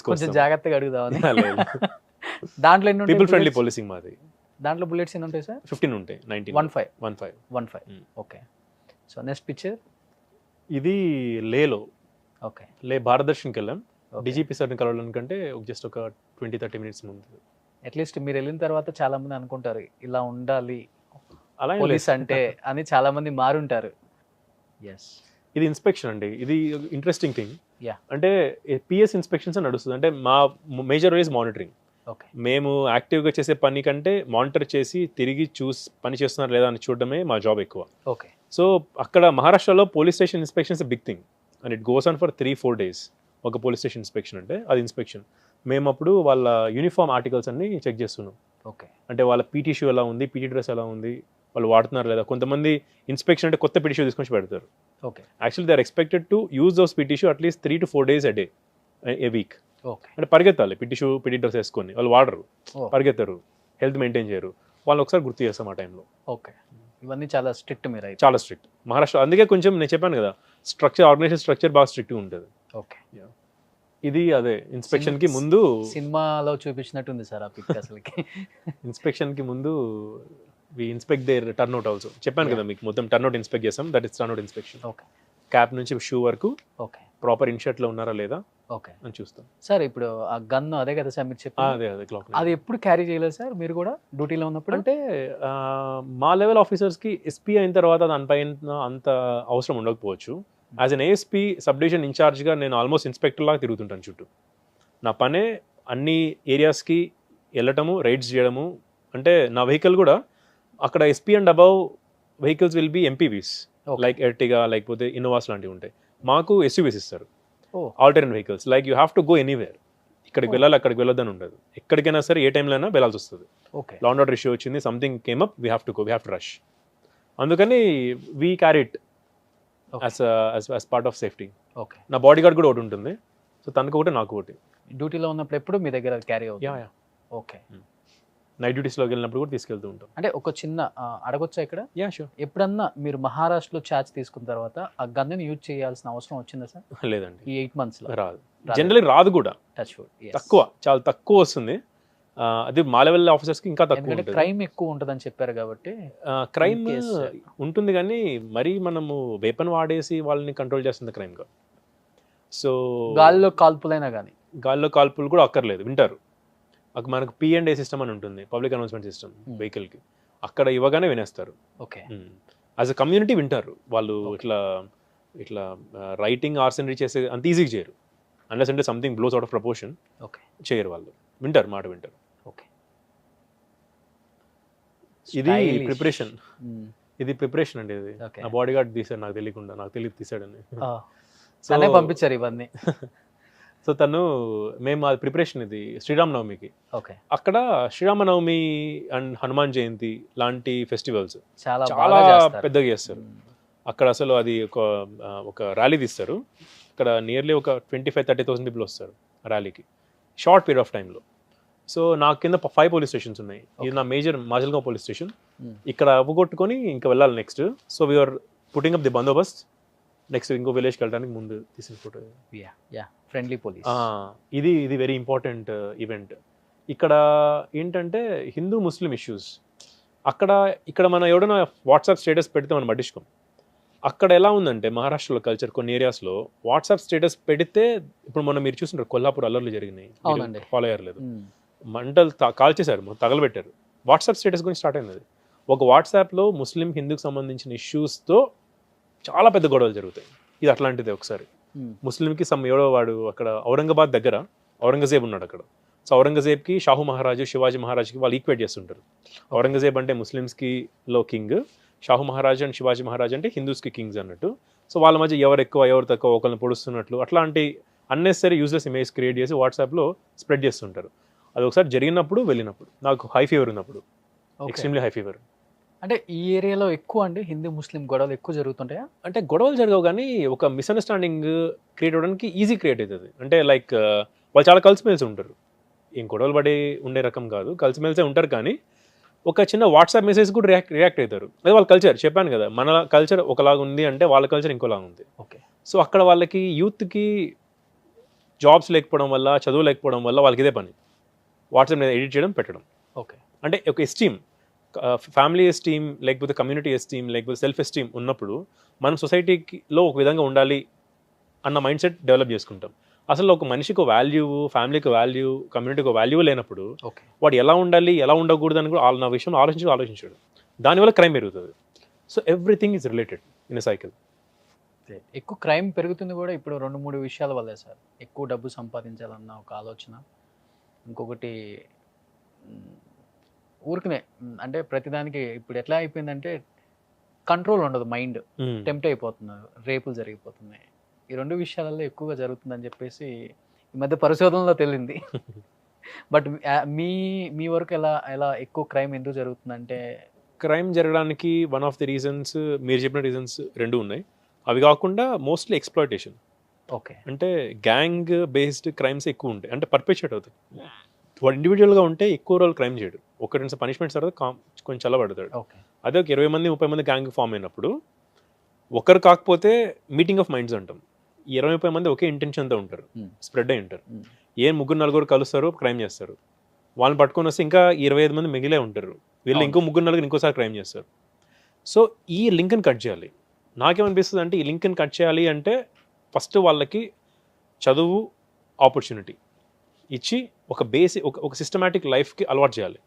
కొంచెం జాగ్రత్తగా అడుగుదామని. దాంట్లో ఎన్ని ఉంటాయి? పీపుల్ ఫ్రెండ్లీ పోలీసింగ్ మాది. దాంట్లో బుల్లెట్స్ ఎన్ని ఉంటాయి సార్? 15 ఉంటాయి. 15. ఓకే. సో నెక్స్ట్ పిక్చర్ ఇది లేలో. ఓకే, లే భారతదర్శన్కి వెళ్ళాం. DGP సార్ని కలవడానికంటే జస్ట్ ఒక 20-30 minutes ముందు. అట్లీస్ట్ మీరు వెళ్ళిన తర్వాత చాలా మంది అనుకుంటారు ఇలా ఉండాలి అలా పోలీస్ అంటే అని, చాలా మంది మారుంటారు. ఎస్, ఇది ఇన్స్పెక్షన్ అండి. ఇది ఇంట్రెస్టింగ్ థింగ్. యా, అంటే PS ఇన్స్పెక్షన్స్ నడుస్తుంది. అంటే మా major role is monitoring. Okay, మేము యాక్టివ్గా చేసే పని కంటే మానిటర్ చేసి తిరిగి పని చేస్తున్నారు లేదా అని చూడడమే మా జాబ్ ఎక్కువ. ఓకే. సో అక్కడ మహారాష్ట్రలో police station inspections big thing and it goes on for 3-4 days. ఒక పోలీస్ స్టేషన్ ఇన్స్పెక్షన్ అంటే అది ఇన్స్పెక్షన్. మేము అప్పుడు వాళ్ళ యూనిఫామ్ ఆర్టికల్స్ అన్ని చెక్ చేస్తున్నాం. ఓకే, అంటే వాళ్ళ PT షూ ఎలా ఉంది, PT డ్రెస్ ఎలా ఉంది, వాళ్ళు వాడుతున్నారు లేదా. కొంతమంది ఇన్స్పెక్షన్ అంటే కొత్త పిటిషూ తీసుకొని పెడతారు. Okay. Actually they are expected to use those PT shoe at least 3 to 4 days a day a week. Okay. అంటే పరిగెత్తాలి పిటి డ్రెస్ వేసుకొని. వాళ్ళు వాడరు, ఓ. పరిగెత్తరు, హెల్త్ మెయింటైన్ చేయరు. వాళ్ళు ఒకసారి గుర్తు చేస్తాం ఆ టైంలో. ఓకే. ఇవన్నీ చాలా స్ట్రిక్ట్ మీరు అయితే. చాలా స్ట్రిక్ట్ మహారాష్ట్ర. అందుకే కొంచెం నేను చెప్పాను కదా, ఆర్గనైజేషన్ స్ట్రక్చర్ బాగా స్ట్రిక్ట్గా ఉంటుంది. ఓకే. ఇది అదే ఇన్స్పెక్షన్కి ముందు, సినిమాలో చూపించినట్టుంది సార్ ఆ పిక్ అసలుకి. ఇన్స్పెక్షన్కి ముందు we inspect their turnout also. చెప్పాను కదా మీకు, మొత్తం టర్న్అవుట్ ఇన్స్పెక్ట్ చేస్తాం. That is turnout inspection. Okay. Cap నుంచి షూ వరకు ఓకే. ప్రాపర్ ఇన్షర్ట్లో ఉన్నారా లేదా ఓకే అని చూస్తాం. సార్ ఇప్పుడు ఆ గన్ అదే కదా సార్ మీరు చెప్పారు, అదే అదే క్లాక్. అది ఎప్పుడు క్యారీ చేయలేదు సార్ మీరు కూడా డ్యూటీలో ఉన్నప్పుడు? అంటే మా లెవెల్ ఆఫీసర్స్కి ఎస్పీ అయిన తర్వాత దానిపైన అంత అవసరం ఉండకపోవచ్చు. As an ASP sub division ఇన్ఛార్జ్గా నేను ఆల్మోస్ట్ ఇన్స్పెక్టర్ లాగా తిరుగుతుంటాను చుట్టూ. నా పనే అన్ని ఏరియాస్కి వెళ్ళటము, రైడ్స్ చేయడము. అంటే నా వెహికల్ కూడా అక్కడ SP and above vehicles will be MPVs, like Ertiga లేకపోతే ఇన్నోవాస్ లాంటివి ఉంటాయి. మాకు ఎస్యూవీస్ ఇస్తారు, alternate vehicles. Like you have to go anywhere. ఇక్కడికి వెళ్ళాలి అక్కడికి వెళ్ళొద్దని ఉండదు. ఎక్కడికైనా సరే ఏ టైంలో అయినా వెళ్ళాల్సి వస్తుంది. Okay. Law and order issue వచ్చింది, something came up, we have to go, we have to rush. అందుకని we carry it as part of safety. Okay. నా బాడీ గార్డ్ కూడా ఒకటి ఉంటుంది, సో తనకు ఒకటి నాకు ఒకటి. డ్యూటీలో ఉన్నప్పుడు ఎప్పుడు మీ దగ్గర క్యారీ అవుతుంది? యా. ఓకే. నైట్ డ్యూటీస్లోకి వెళ్ళినప్పుడు కూడా తీసుకెళ్తూ ఉంటాం. అంటే ఒక చిన్న అడగొచ్చా ఇక్కడ? Yeah sure. ఎప్పుడన్నా మీరు మహారాష్ట్రలో ఛార్జ్ తీసుకున్న తర్వాత ఆ గన్నుని యూజ్ చేయాల్సిన అవసరం వచ్చిందా సార్ లేదండి, ఈ 8 months లో? రాదు. జనరలీ రాదు కూడా, టచ్ వుడ్. తక్కువ, చాలా తక్కువ వస్తుంది. అది మా లెవెల్ ఆఫీసర్స్కి ఇంకా తక్కువ ఎందుకంటే ఉంటుంది. క్రైమ్ ఎక్కువ ఉంటుందని చెప్పారు కాబట్టి. క్రైమ్ in case, ఉంటుంది కానీ మరీ మనము వేపన్ వాడేసి వాళ్ళని కంట్రోల్ చేస్తుంది క్రైమ్ గా. సో గాలిలో కాల్పులైనా కానీ గాల్లో కాల్పులు కూడా అక్కర్లేదు, వింటారు. మనకు P&A సిస్టమ్ అని ఉంటుంది, పబ్లిక్ అనౌన్స్మెంట్ సిస్టమ్ వెహికల్కి. అక్కడ ఇవ్వగానే వినేస్తారు. ఓకే. యాజ్ అ కమ్యూనిటీ వింటారు వాళ్ళు. ఇట్లా ఇట్లా రైటింగ్ ఆర్సనరీ చేసే అంత ఈజీగా చేయరు, అన్లెస్ అంటే something blows out of proportion. Okay. చేయరు వాళ్ళు, వింటారు, మాట వింటారు. ఓకే. ఇది Stylish. ప్రిపరేషన్, ఇది ప్రిపరేషన్ అండి. ఇది Okay. నా బాడీ గార్డ్ తీసాడు, నాకు తెలియకుండా, నాకు తెలియదు తీసాడని. తనే పంపించారు ఇవన్నీ. సో తను, మేము అది ప్రిపరేషన్, ఇది శ్రీరామనవమికి. ఓకే. అక్కడ శ్రీరామనవమి అండ్ హనుమాన్ జయంతి లాంటి ఫెస్టివల్స్ చాలా చాలా బాగా చేస్తారు. పెద్దగా చేస్తారు. అక్కడ అసలు అది ఒక ర్యాలీ తీస్తారు. ఇక్కడ నియర్లీ ఒక 25,000-30,000 పీపుల్ వస్తారు ర్యాలీకి, షార్ట్ పీరియడ్ ఆఫ్ టైంలో. సో నాకు కింద 5 పోలీస్ స్టేషన్స్ ఉన్నాయి. ఇది నా మేజర్ మాజల్గావ్ పోలీస్ స్టేషన్. ఇక్కడ అవ్వగొట్టుకొని ఇంకా వెళ్ళాలి next. So we are putting up the bandobast. Next ఇంకో విలేజ్కి వెళ్ళడానికి ముందు తీసిన ఫోటో. Friendly police. ఇది వెరీ ఇంపార్టెంట్ ఈవెంట్. ఇక్కడ ఏంటంటే హిందూ ముస్లిం ఇష్యూస్. ఇక్కడ మనం ఎవడైనా వాట్సాప్ స్టేటస్ పెడితే మనం పట్టించుకోం. అక్కడ ఎలా ఉందంటే మహారాష్ట్రలో కల్చర్, కొన్ని ఏరియాస్లో వాట్సాప్ స్టేటస్ పెడితే, ఇప్పుడు మనం మీరు చూస్తుంటారు కొల్లాపూర్ అల్లర్లు జరిగినాయి, అవునండి. ఫాలో అయ్యలేదు, మంటలు కాల్చేశారు, తగలబెట్టారు. వాట్సాప్ స్టేటస్ గురించి స్టార్ట్ అయింది. ఒక వాట్సాప్లో ముస్లిం హిందూకి సంబంధించిన ఇష్యూస్తో చాలా పెద్ద గొడవలు జరుగుతాయి. ఇది అట్లాంటిదే. ఒకసారి ముస్లింకి ఎవడో వాడు అక్కడ ఔరంగాబాద్ దగ్గర ఔరంగజేబ్ ఉన్నాడు అక్కడ. సో ఔరంగజేబ్కి షాహు మహారాజు, శివాజీ మహారాజ్కి వాళ్ళు ఈక్వేట్ చేస్తుంటారు. ఔరంగజేబ్ అంటే ముస్లిమ్స్కి కింగ్, షాహు మహారాజు అండ్ శివాజీ మహారాజ్ అంటే హిందూస్కి కింగ్స్ అన్నట్టు. సో వాళ్ళ మధ్య ఎవరు ఎక్కువ ఎవరు తక్కువ ఒకరిని పొడుస్తున్నట్లు అట్లాంటి అన్నెసరీ యూజ్లెస్ ఇమేజ్ క్రియేట్ చేసి వాట్సాప్లో స్ప్రెడ్ చేస్తుంటారు. అది ఒకసారి జరిగినప్పుడు, వెళ్ళినప్పుడు నాకు హై ఫీవర్ ఉన్నప్పుడు, ఎక్స్ట్రీమ్లీ హై ఫీవర్. అంటే ఈ ఏరియాలో ఎక్కువ అండి హిందూ ముస్లిం గొడవలు ఎక్కువ జరుగుతుంటాయా? అంటే గొడవలు జరగవు కానీ ఒక మిస్అండర్స్టాండింగ్ క్రియేట్ అవ్వడానికి ఈజీ క్రియేట్ అవుతుంది. అంటే లైక్ వాళ్ళు చాలా కలిసిమెలిసి ఉంటారు, ఏం గొడవలు పడి ఉండే రకం కాదు, కలిసిమెలిసే ఉంటారు. కానీ ఒక చిన్న వాట్సాప్ మెసేజ్ కూడా రియాక్ట్ అవుతారు. అదే వాళ్ళ కల్చర్. చెప్పాను కదా, మన కల్చర్ ఒకలాగా ఉంది అంటే వాళ్ళ కల్చర్ ఇంకోలాగా ఉంది. ఓకే. సో అక్కడ వాళ్ళకి యూత్కి జాబ్స్ లేకపోవడం వల్ల, చదువు లేకపోవడం వల్ల వాళ్ళకి ఇదే పని, వాట్సాప్ మీద ఎడిట్ చేయడం, పెట్టడం. ఓకే. అంటే ఒక ఎస్టీమ్, ఫ్యామిలీ ఎస్టీమ్ లేకపోతే కమ్యూనిటీ ఎస్టీమ్ లేకపోతే సెల్ఫ్ ఎస్టీమ్ ఉన్నప్పుడు మనం సొసైటీలో ఒక విధంగా ఉండాలి అన్న మైండ్ సెట్ డెవలప్ చేసుకుంటాం. అసలు ఒక మనిషికి వాల్యూ, ఫ్యామిలీకి వాల్యూ, కమ్యూనిటీకి వాల్యూ లేనప్పుడు వాడు ఎలా ఉండాలి, ఎలా ఉండకూడదు అని కూడా నా విషయంలో ఆలోచించాడు. దానివల్ల క్రైమ్ పెరుగుతుంది. So everything is related in a cycle. ఎక్కువ క్రైమ్ పెరుగుతుంది కూడా ఇప్పుడు 2-3 విషయాల వల్లే సార్. ఎక్కువ డబ్బు సంపాదించాలన్న ఒక ఆలోచన, ఇంకొకటి ఊరికనే అంటే ప్రతిదానికి ఇప్పుడు ఎట్లా అయిపోయిందంటే కంట్రోల్ ఉండదు, మైండ్ టెంప్ట్ అయిపోతున్నారు, రేపులు జరిగిపోతున్నాయి. ఈ 2 విషయాలలో ఎక్కువగా జరుగుతుందని చెప్పేసి ఈ మధ్య పరిశోధనలో తెలిసింది. బట్ మీ వరకు ఎలా ఎక్కువ క్రైమ్ ఎందుకు జరుగుతుందంటే క్రైమ్ జరగడానికి వన్ ఆఫ్ ది రీజన్స్ మీరు చెప్పిన రీజన్స్ రెండు ఉన్నాయి. అవి కాకుండా మోస్ట్లీ ఎక్స్‌ప్లాయిటేషన్. ఓకే. అంటే గ్యాంగ్ బేస్డ్ క్రైమ్స్ ఎక్కువ ఉంటాయి. అంటే పర్పెచుయేట్ అవుతాయి. వాడు ఇండివిజువల్‌గా ఉంటే ఎక్కువ రోజులు క్రైమ్ చేయడు. ఒక 2 పనిష్మెంట్స్ తర్వాత కొంచెం చల్లబడతాడు. ఓకే. అదే ఒక 20 మంది 30 మంది గ్యాంగ్ ఫామ్ అయినప్పుడు ఒకరు కాకపోతే మీటింగ్ ఆఫ్ మైండ్స్ అంటాం. ఈ 20, 30 మంది ఒకే ఇంటెన్షన్‌తో ఉంటారు. స్ప్రెడ్ అయి ఉంటారు. ఏ ముగ్గురు నలుగురు కలుస్తారు, క్రైమ్ చేస్తారు. వాళ్ళని పట్టుకొని వస్తే ఇంకా 25 మంది మిగిలే ఉంటారు. వీళ్ళు ఇంకో ముగ్గురు నలుగురు ఇంకోసారి క్రైమ్ చేస్తారు. సో ఈ లింక్ని కట్ చేయాలి. నాకేమనిపిస్తుంది అంటే ఈ లింక్ని కట్ చేయాలి అంటే ఫస్ట్ వాళ్ళకి చదువు ఆపర్చునిటీ ఇచ్చి ఒక బేసిక్ ఒక సిస్టమాటిక్ లైఫ్కి అలవాటు చేయాలి.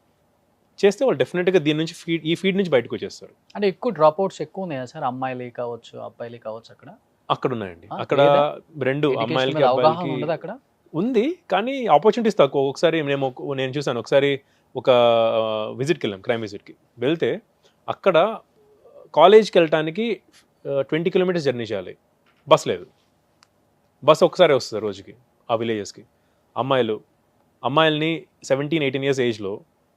చేస్తే వాళ్ళు డెఫినెట్గా దీని నుంచి ఈ ఫీడ్ నుంచి బయటకు వచ్చేస్తారు. అంటే ఎక్కువ డ్రాప్ అవుట్స్ ఎక్కువ ఉన్నాయా సార్? అమ్మాయిలే కావచ్చు, అబ్బాయిలే కావచ్చు అక్కడ? అక్కడ ఉన్నాయండి. అక్కడ లేదా? రెండు ఎడ్యుకేషన్ అమ్మాయిలకి మీద అవగాహన అబ్బాయిలకి ఉండదా అక్కడ? ఉంది. కానీ ఆపర్చునిటీస్ తక్కువ. ఒకసారి నేను చూసాను. ఒకసారి ఒక విజిట్కి వెళ్ళాం, క్రైమ్ విజిట్కి వెళ్తే అక్కడ కాలేజ్కి వెళ్ళటానికి 20 కిలోమీటర్స్ జర్నీ చేయాలి. బస్ లేదు. బస్ ఒకసారి వస్తుంది రోజుకి ఆ విలేజెస్కి. అమ్మాయిల్ని 17-18 ఇయర్స్ ఏజ్లో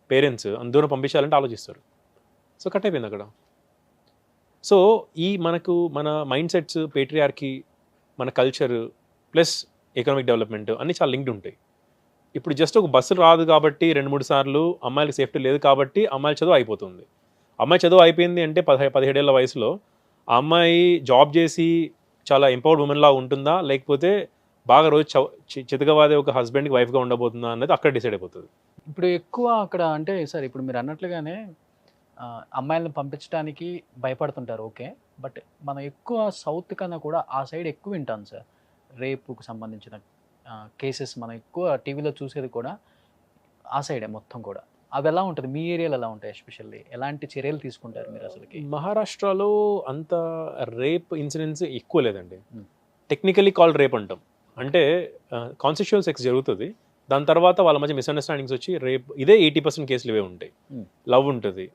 పేరెంట్స్ అంత దూరం పంపించాలంటే ఆలోచిస్తారు. సో కట్ అయిపోయింది అక్కడ. సో మన మైండ్ సెట్స్, పేట్రియార్కీ, మన కల్చర్ ప్లస్ ఎకనామిక్ డెవలప్మెంట్ అన్నీ చాలా లింక్డ్ ఉంటాయి. ఇప్పుడు జస్ట్ ఒక బస్సు రాదు కాబట్టి 2-3 సార్లు అమ్మాయిలకి సేఫ్టీ లేదు కాబట్టి అమ్మాయిల చదువు అయిపోతుంది. అమ్మాయి చదువు అయిపోయింది అంటే 17 ఏళ్ల వయసులో ఆ అమ్మాయి జాబ్ చేసి చాలా ఎంపవర్డ్ ఉమెన్ లా ఉంటుందా, లేకపోతే బాగా రోజు చితకవాదే ఒక హస్బెండ్కి వైఫ్గా ఉండబోతుందా అనేది అక్కడ డిసైడ్ అయిపోతుంది. ఇప్పుడు ఎక్కువ అక్కడ అంటే సార్ ఇప్పుడు మీరు అన్నట్లుగానే అమ్మాయిలను పంపించడానికి భయపడుతుంటారు. ఓకే. బట్ మనం ఎక్కువ సౌత్ కన్నా కూడా ఆ సైడ్ ఎక్కువ వింటాం సార్. రేపుకు సంబంధించిన కేసెస్ మనం ఎక్కువ టీవీలో చూసేది కూడా ఆ సైడే మొత్తం కూడా. అవి ఎలా ఉంటుంది? మీ ఏరియాలో ఎలా ఉంటాయి? ఎస్పెషల్లీ ఎలాంటి చర్యలు తీసుకుంటారు మీరు అసలుకి? మహారాష్ట్రలో అంత రేప్ ఇన్సిడెంట్స్ ఎక్కువ లేదండి. టెక్నికలీ కాల్డ్ రేప్ అంటాం. అంటే కాన్సెప్చువల్ సెక్స్ జరుగుతుంది. దాని తర్వాత వాళ్ళ మధ్య మిస్అండర్స్టాండింగ్స్ వచ్చి రేప్. ఇదే 80% కేసులు ఇవే ఉంటాయి. లవ్ ఉంటుంది,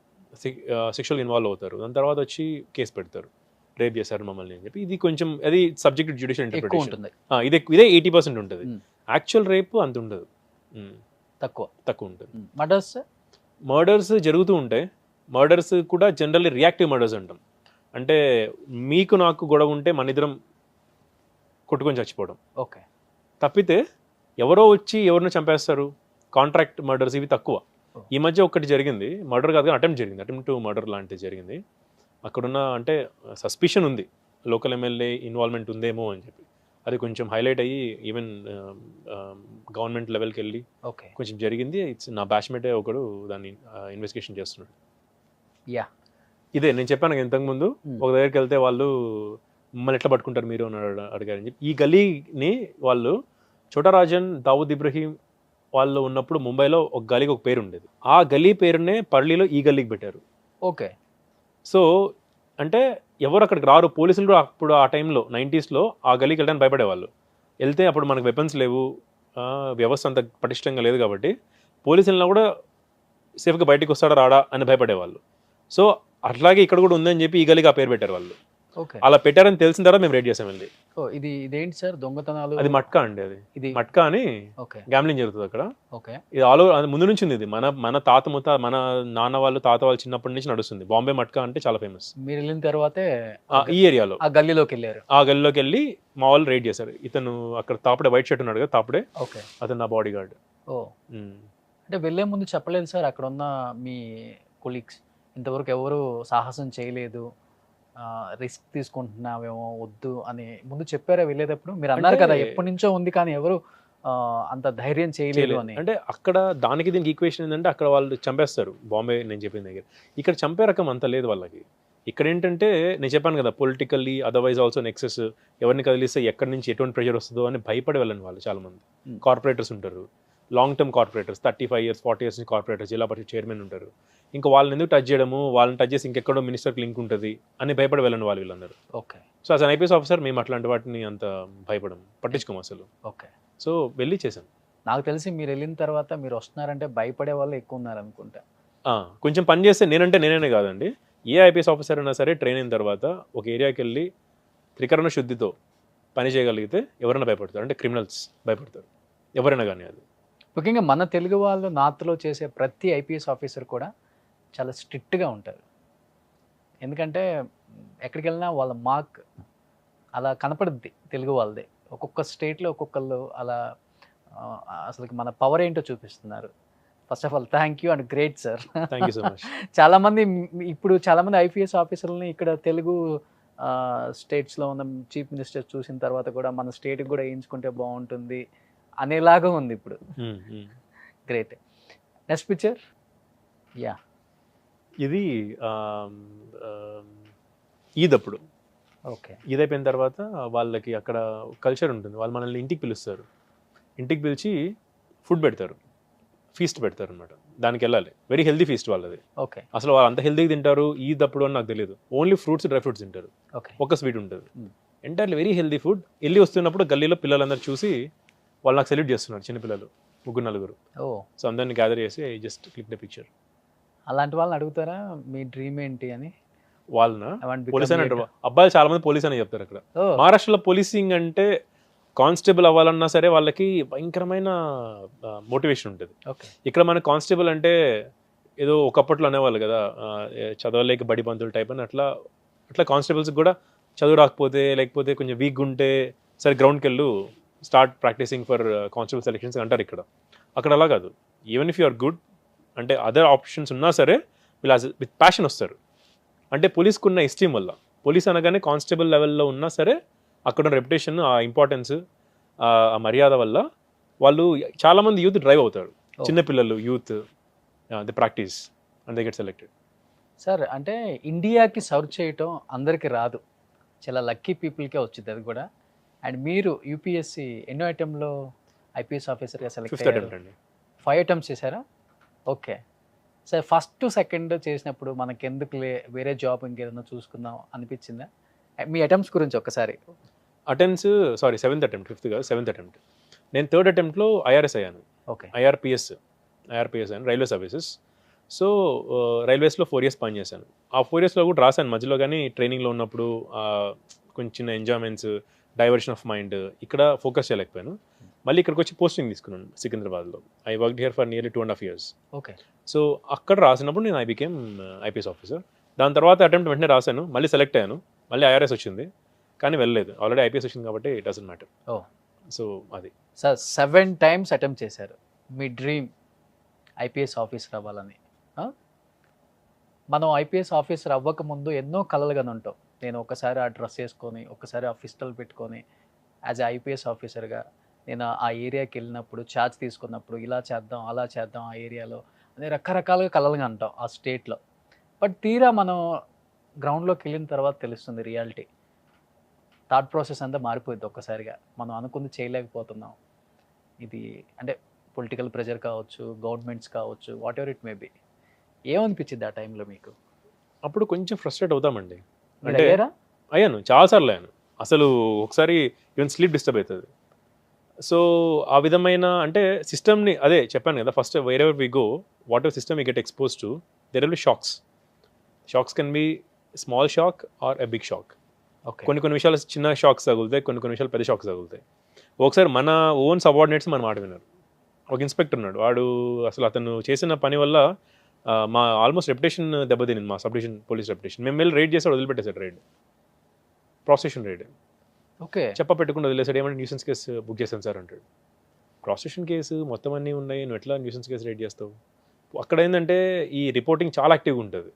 సెక్షువల్ ఇన్వాల్వ్ అవుతారు, దాని తర్వాత వచ్చి కేసు పెడతారు, రేప్ చేశారు మమ్మల్ని అని చెప్పి. ఇది కొంచెం అది సబ్జెక్ట్ జ్యుడిషియల్ ఇంటర్ప్రిటేషన్. ఇదే 80% ఉంటుంది. యాక్చువల్ రేప్ అంత ఉండదు, తక్కువ ఉంటుంది. మర్డర్స్ జరుగుతూ ఉంటాయి. మర్డర్స్ కూడా జనరల్లీ రియాక్టివ్ మర్డర్స్ అంటాం. అంటే మీకు నాకు గొడవ ఉంటే మన ఇద్దరం కొట్టుకొని చచ్చిపోవడం. ఓకే. తప్పితే ఎవరో వచ్చి ఎవరినో చంపేస్తారు, కాంట్రాక్ట్ మర్డర్స్ ఇవి తక్కువ. ఈ మధ్య ఒకటి జరిగింది, మర్డర్ కాదు కానీ అటెంప్ట్ టు మర్డర్ లాంటిది జరిగింది. అక్కడున్న అంటే సస్పిషన్ ఉంది, లోకల్ ఎమ్మెల్యే ఇన్వాల్వ్మెంట్ ఉందేమో అని చెప్పి. అది కొంచెం హైలైట్ అయ్యి ఈవెన్ గవర్నమెంట్ లెవెల్కి వెళ్ళి కొంచెం జరిగింది. నా బ్యాచ్మేటే ఒకడు దాన్ని ఇన్వెస్టిగేషన్ చేస్తున్నాడు. ఇదే నేను చెప్పాను ఇంతకుముందు, ఒక దగ్గరికి వెళ్తే వాళ్ళు మమ్మల్ని ఎట్లా పట్టుకుంటారు మీరు అని అడిగారని చెప్పి. ఈ గలీని వాళ్ళు చోటరాజన్, దావుద్ ఇబ్రహీం వాళ్ళు ఉన్నప్పుడు ముంబైలో ఒక గలీకి ఒక పేరు ఉండేది. ఆ గలీ పేరునే పర్లీలో ఈ గల్లీకి పెట్టారు. ఓకే. సో అంటే ఎవరు అక్కడికి రారు. పోలీసులు కూడా అప్పుడు ఆ టైంలో 90sలో ఆ గలీకి వెళ్ళడానికి భయపడేవాళ్ళు. వెళ్తే అప్పుడు మనకు వెపన్స్ లేవు, వ్యవస్థ అంత పటిష్టంగా లేదు కాబట్టి పోలీసులను కూడా సేఫ్గా బయటకు వస్తాడా రాడా అని భయపడేవాళ్ళు. సో అట్లాగే ఇక్కడ కూడా ఉందని చెప్పి ఈ గలీకి ఆ పేరు పెట్టారు వాళ్ళు. అలా పెట్టారని తెలిసిన తర్వాత మేము రేడ్ చేసాం వెళ్ళి. ఇదేంటి సార్ దొంగతనాలు? అది మట్కా అండి. అది మట్కా అని గ్యామ్లింగ్ జరుగుతుంది అక్కడ. ఇది ఆల్ ఓవర్ ముందు నుంచి ఉంది. ఇది మన మన నాన్న వాళ్ళు, తాత వాళ్ళు చిన్నప్పటి నుంచి నడుస్తుంది. బాంబే మట్కా అంటే చాలా ఫేమస్. మీరు వెళ్ళిన తర్వాతే ఈ ఏరియాలో ఆ గల్లీలోకి వెళ్ళారు. ఆ గల్లీలోకి వెళ్ళి మా వాళ్ళు రేడ్ చేశారు. ఇతను అక్కడ తాపడే, వైట్ షర్ట్ ఉన్నాడు కదా తాపడే, అతను నా బాడీ గార్డ్. అంటే వెళ్ళే ముందు చెప్పలేదు సార్ అక్కడ ఉన్న మీ కొలీగ్స్ ఇంతవరకు ఎవరు సాహసం చేయలేదు, రిస్క్ తీసుకుంటున్నావేమో వద్దు అని ముందు చెప్పారా వెళ్ళేటప్పుడు? మీరు అన్నారు కదా ఎప్పటి నుంచో ఉంది కానీ ఎవరు అంత ధైర్యం చేయలేదు అని. అంటే అక్కడ దానికి దీనికి ఈక్వేషన్ ఏంటంటే అక్కడ వాళ్ళు చంపేస్తారు బాంబే నేను చెప్పిన దగ్గర. ఇక్కడ చంపే రకం అంత లేదు వాళ్ళకి. ఇక్కడ ఏంటంటే నేను చెప్పాను కదా పొలిటికల్లీ అదర్వైజ్ ఆల్సో నెక్సెస్, ఎవరిని కదిలిస్తే ఎక్కడి నుంచి ఎటువంటి ప్రెషర్ వస్తుందో అని భయపడి వెళ్ళని వాళ్ళు చాలామంది. కార్పొరేటర్స్ ఉంటారు, long term corporators, 35 years 40 years నుంచి కార్పొరేటర్స్, జిల్లా పరిషత్ చైర్మన్ ఉంటారు. ఇంకా వాళ్ళని ఎందుకు టచ్ చేయడము, వాళ్ళని టచ్ చేసి ఇంకెక్కడో మినిస్టర్కి లింక్ ఉంటుంది అని భయపడి వెళ్ళండి వాళ్ళు వీళ్ళందరూ. Okay. So as an IPS officer మేము అట్లాంటి వాటిని అంత భయపడము, పట్టించుకోము అసలు. ఓకే. సో వెళ్ళి చేశాను. నాకు తెలిసి మీరు వెళ్ళిన తర్వాత మీరు వస్తున్నారంటే భయపడే వాళ్ళు ఎక్కువ ఉన్నారు అనుకుంటా. కొంచెం పని చేస్తే నేనే కాదండి, ఏ ఐపీఎస్ ఆఫీసర్ అయినా సరే ట్రైన్ అయిన తర్వాత ఒక ఏరియాకి వెళ్ళి త్రికరణ శుద్ధితో పని చేయగలిగితే ఎవరైనా భయపడతారు. అంటే క్రిమినల్స్ భయపడతారు ఎవరైనా కానీ. అది ముఖ్యంగా మన తెలుగు వాళ్ళు నార్త్లో చేసే ప్రతి ఐపీఎస్ ఆఫీసర్ కూడా చాలా స్ట్రిక్ట్గా ఉంటారు. ఎందుకంటే ఎక్కడికి వెళ్ళినా వాళ్ళ మార్క్ అలా కనపడుద్ది తెలుగు వాళ్ళది. ఒక్కొక్క స్టేట్‌లో ఒక్కొక్కళ్ళు అలా అసలుకి మన పవర్ ఏంటో చూపిస్తున్నారు. First of all thank you and great sir. Thank you so much. చాలామంది ఇప్పుడు చాలామంది ఐపీఎస్ ఆఫీసర్లని ఇక్కడ తెలుగు స్టేట్స్‌లో ఉన్న చీఫ్ మినిస్టర్ చూసిన తర్వాత కూడా మన స్టేట్‌కి కూడా వేయించుకుంటే బాగుంటుంది అనేలాగా ఉంది ఇప్పుడు. గ్రేట్. Next picture. యా. ఇది ఈద్ అప్పుడు. ఓకే. ఈద్ అయిపోయిన తర్వాత వాళ్ళకి అక్కడ కల్చర్ ఉంటుంది. వాళ్ళు మనల్ని ఇంటికి పిలుస్తారు. ఇంటికి పిలిచి ఫుడ్ పెడతారు, ఫీస్ట్ పెడతారు అనమాట. దానికి వెళ్ళాలి. వెరీ హెల్దీ ఫీస్ట్ వాళ్ళది. ఓకే. అసలు వాళ్ళు అంత హెల్దీగా తింటారు ఈద్ అప్పుడు అని నాకు తెలియదు. ఓన్లీ ఫ్రూట్స్, డ్రై ఫ్రూట్స్ తింటారు. ఓకే. ఒక స్వీట్ ఉంటుంది. Entirely very healthy food. వెళ్ళి వస్తున్నప్పుడు గల్లీలో పిల్లలందరూ చూసి వాళ్ళు నాకు సెల్యూట్ చేస్తున్నారు, చిన్నపిల్లలు 3-4. ఓ. సో అందరిని గ్యాదర్ చేసి I just click the picture. అలాంటి వాళ్ళని అడుగుతారా మీ డ్రీమ్ ఏంటి అని? వాళ్ళన I want to police become అని అంటారు. అబ్బాయిలు చాలా మంది పోలీస్ అని చెప్తారు అక్కడ. ఓ. మహారాష్ట్రలో పోలీసింగ్ అంటే కానిస్టేబుల్ అవ్వాలన్నా సరే వాళ్ళకి భయంకరమైన మోటివేషన్ ఉంటుంది. ఓకే. ఇక్కడ మన కానిస్టేబుల్ అంటే ఏదో ఒకప్పట్లో అనేవాళ్ళు కదా, చదవలేక బడి పంతులు టైప్ అని. అట్లా అట్లా కానిస్టేబుల్స్ కూడా చదువు రాకపోతే లేకపోతే కొంచెం వీక్గా ఉంటే సరే గ్రౌండ్కి వెళ్ళు, start practising for constable selections అంటారు ఇక్కడ. అక్కడ అలా కాదు. Even if you are good అంటే అదర్ ఆప్షన్స్ ఉన్నా సరే వీళ్ళు విత్ ప్యాషన్ వస్తారు. అంటే పోలీస్కి ఉన్న ఎస్టీమ్ వల్ల, పోలీస్ అనగానే కానిస్టేబుల్ లెవెల్లో ఉన్నా సరే అక్కడ రెప్యుటేషన్, ఆ ఇంపార్టెన్స్, ఆ మర్యాద వల్ల వాళ్ళు చాలామంది యూత్ డ్రైవ్ అవుతారు. చిన్నపిల్లలు youth the practice and they get selected. Sir అంటే ఇండియాకి సర్వ్ చేయటం అందరికీ రాదు, చాలా లక్కీ పీపుల్కే వచ్చింది అది కూడా. అండ్ మీరు యూపీఎస్సి ఎన్నో ఐటెంలో ఐపీఎస్ ఆఫీసర్గా సెలెక్ట్ 5th అయ్యారు? attempt అండి. 5 అటెంప్ట్స్ చేశారా? ఓకే. సార్ ఫస్ట్ సెకండ్ చేసినప్పుడు మనకెందుకులే వేరే జాబ్ ఇంకేదైనా చూసుకుందాం అనిపించిందా? మీ అటెంప్ట్స్ గురించి ఒక్కసారి. అటెంప్ట్స్ 7th attempt, 5th కాదు 7th attempt. నేను 3rd అటెంప్ట్లో ఐఆర్ఎస్ అయ్యాను. ఓకే. ఐఆర్పిఎస్ అని రైల్వే సర్వీసెస్. సో రైల్వేస్లో 4 years పనిచేశాను. ఆ 4 yearsలో కూడా రాశాను మధ్యలో, కానీ ట్రైనింగ్లో ఉన్నప్పుడు కొంచెం చిన్న ఎంజాయ్మెంట్స్, డైవర్షన్ ఆఫ్ మైండ్, ఇక్కడ ఫోకస్ చేయలేకపోయాను. మళ్ళీ ఇక్కడికి వచ్చి పోస్టింగ్ తీసుకున్నాను సికింద్రాబాద్లో. I work here for nearly 2.5 years. Okay. So అక్కడ రాసినప్పుడు నేను ఐ బికేమ్ ఐపీఎస్ ఆఫీసర్. దాని తర్వాత అటెంప్ట్ వెంటనే రాశాను, మళ్ళీ సెలెక్ట్ అయ్యాను, మళ్ళీ ఐఆర్ఎస్ వచ్చింది, కానీ వెళ్ళలేదు. ఆల్రెడీ ఐపీఎస్ వచ్చింది కాబట్టి it doesn't matter. Oh. So అది సార్ 7 times అటెంప్ట్ చేశారు. మీ డ్రీమ్ ఐపీఎస్ ఆఫీసర్ అవ్వాలని. మనం ఐపీఎస్ ఆఫీసర్ అవ్వకముందు ఎన్నో కలలుగానే ఉంటాం. నేను ఒకసారి ఆ డ్రెస్ వేసుకొని, ఒకసారి ఆ పిస్టల్ పెట్టుకొని యాజ్ ఏ ఐపీఎస్ ఆఫీసర్గా నేను ఆ ఏరియాకి వెళ్ళినప్పుడు, ఛార్జ్ తీసుకున్నప్పుడు ఇలా చేద్దాం అలా చేద్దాం ఆ ఏరియాలో అని రకరకాలుగా కలలుగా అంటాం ఆ స్టేట్లో. బట్ తీరా మనం గ్రౌండ్లోకి వెళ్ళిన తర్వాత తెలుస్తుంది రియాలిటీ. థాట్ ప్రాసెస్ అంతా మారిపోయింది ఒక్కసారిగా. మనం అనుకుంది చేయలేకపోతున్నాం. ఇది అంటే పొలిటికల్ ప్రెషర్ కావచ్చు, గవర్నమెంట్స్ కావచ్చు, what ever it may be. ఏమనిపించింది ఆ టైంలో మీకు? అప్పుడు కొంచెం ఫ్రస్ట్రేట్ అవుతామండి. మీరు అంటే అయ్యారా? అయ్యాను, చాలాసార్లు అయ్యాను. అసలు ఒకసారి ఈవెన్ స్లీప్ డిస్టర్బ్ అవుతుంది. సో ఆ విధమైన అంటే సిస్టమ్ని, అదే చెప్పాను కదా first, wherever we go, whatever system we get expose to, there will be shocks. Shocks can be small shock or a big shock. Okay. కొన్ని విషయాలు చిన్న షాక్స్ తగులుతాయి, కొన్ని విషయాలు పెద్ద షాక్స్ తగులుతాయి. ఒకసారి మన ఓన్ సబార్డినేట్స్ మన మాట విన్నారు. ఒక ఇన్స్పెక్టర్ ఉన్నాడు, వాడు అసలు అతను చేసిన పని వల్ల మా ఆల్మోస్ట్ రెప్యుటేషన్ దెబ్బతినింది, మా సబ్ డివిజన్ పోలీస్ రెప్యుటేషన్. మేము వెళ్ళి రైడ్ చేసాడు, వదిలిపెట్టేశాడు రైడ్, ప్రాసిక్యూషన్ రైడ్. ఓకే. చెప్ప పెట్టుకుండా వదిలేసాడు. ఏమంటే న్యూసెన్స్ కేసు బుక్ చేశాను సార్ అంటాడు. ప్రాసిక్యూషన్ కేసు మొత్తం అన్నీ ఉన్నాయి, నువ్వు ఎట్లా న్యూసెన్స్ కేసు రైడ్ చేస్తావు? అక్కడ ఏంటంటే ఈ రిపోర్టింగ్ చాలా యాక్టివ్గా ఉంటుంది.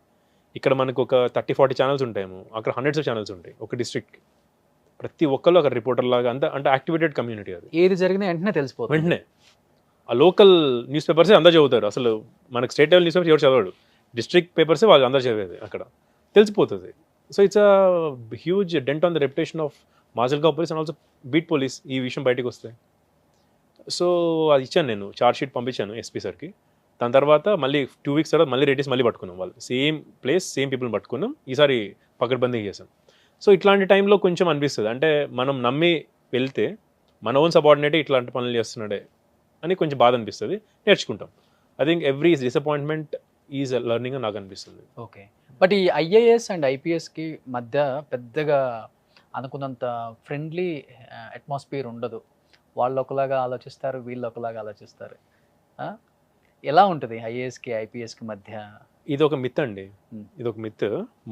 ఇక్కడ మనకు ఒక 30-40 ఛానల్స్ ఉంటాయేమో, అక్కడ హండ్రెడ్స్ ఆఫ్ ఛానల్స్ ఉంటాయి ఒక డిస్ట్రిక్ట్. ప్రతి ఒక్కళ్ళు అక్కడ రిపోర్టర్ లాగా, అంత అంటే యాక్టివేటెడ్ కమ్యూనిటీ అది. ఏది జరిగినా వెంటనే తెలిసిపోతుంది. వెంటనే ఆ లోకల్ న్యూస్ పేపర్సే అందరూ చదువుతారు. అసలు మనకు స్టేట్ లెవెల్ న్యూస్ పేపర్స్ ఎవరు చదవడు, డిస్ట్రిక్ట్ పేపర్సే వాళ్ళు అందరూ చదివేది, అక్కడ తెలిసిపోతుంది. So it's a huge dent on the reputation of Majalgaon police and also beat police ఈ విషయం బయటకు వస్తే. సో అది ఇచ్చాను, నేను ఛార్జ్ షీట్ పంపించాను ఎస్పీ సార్కి. దాని తర్వాత మళ్ళీ 2 weeks తర్వాత మళ్ళీ రెడ్డిస్ మళ్ళీ పట్టుకున్నాం, వాళ్ళు సేమ్ ప్లేస్ సేమ్ పీపుల్ని పట్టుకున్నాం. ఈసారి పకడ్బందీ చేసాం. సో ఇట్లాంటి టైంలో కొంచెం అనిపిస్తుంది, అంటే మనం నమ్మి వెళ్తే మన ఓన్ సబార్డినేట్ ఇట్లాంటి పనులు చేస్తున్నాడే అని కొంచెం బాధ అనిపిస్తుంది. నేర్చుకుంటాం. I think every disappointment is learning అని నాకు అనిపిస్తుంది. ఓకే. బట్ ఈ ఐఏఎస్ అండ్ ఐపీఎస్కి మధ్య పెద్దగా అనుకున్నంత ఫ్రెండ్లీ అట్మాస్ఫియర్ ఉండదు. వాళ్ళు ఒకలాగా ఆలోచిస్తారు, వీళ్ళు ఒకలాగా ఆలోచిస్తారు. ఎలా ఉంటుంది ఐఏఎస్కి ఐపీఎస్కి మధ్య ఇది ఒక మిత్ అండి. Hmm. ఇది ఒక myth.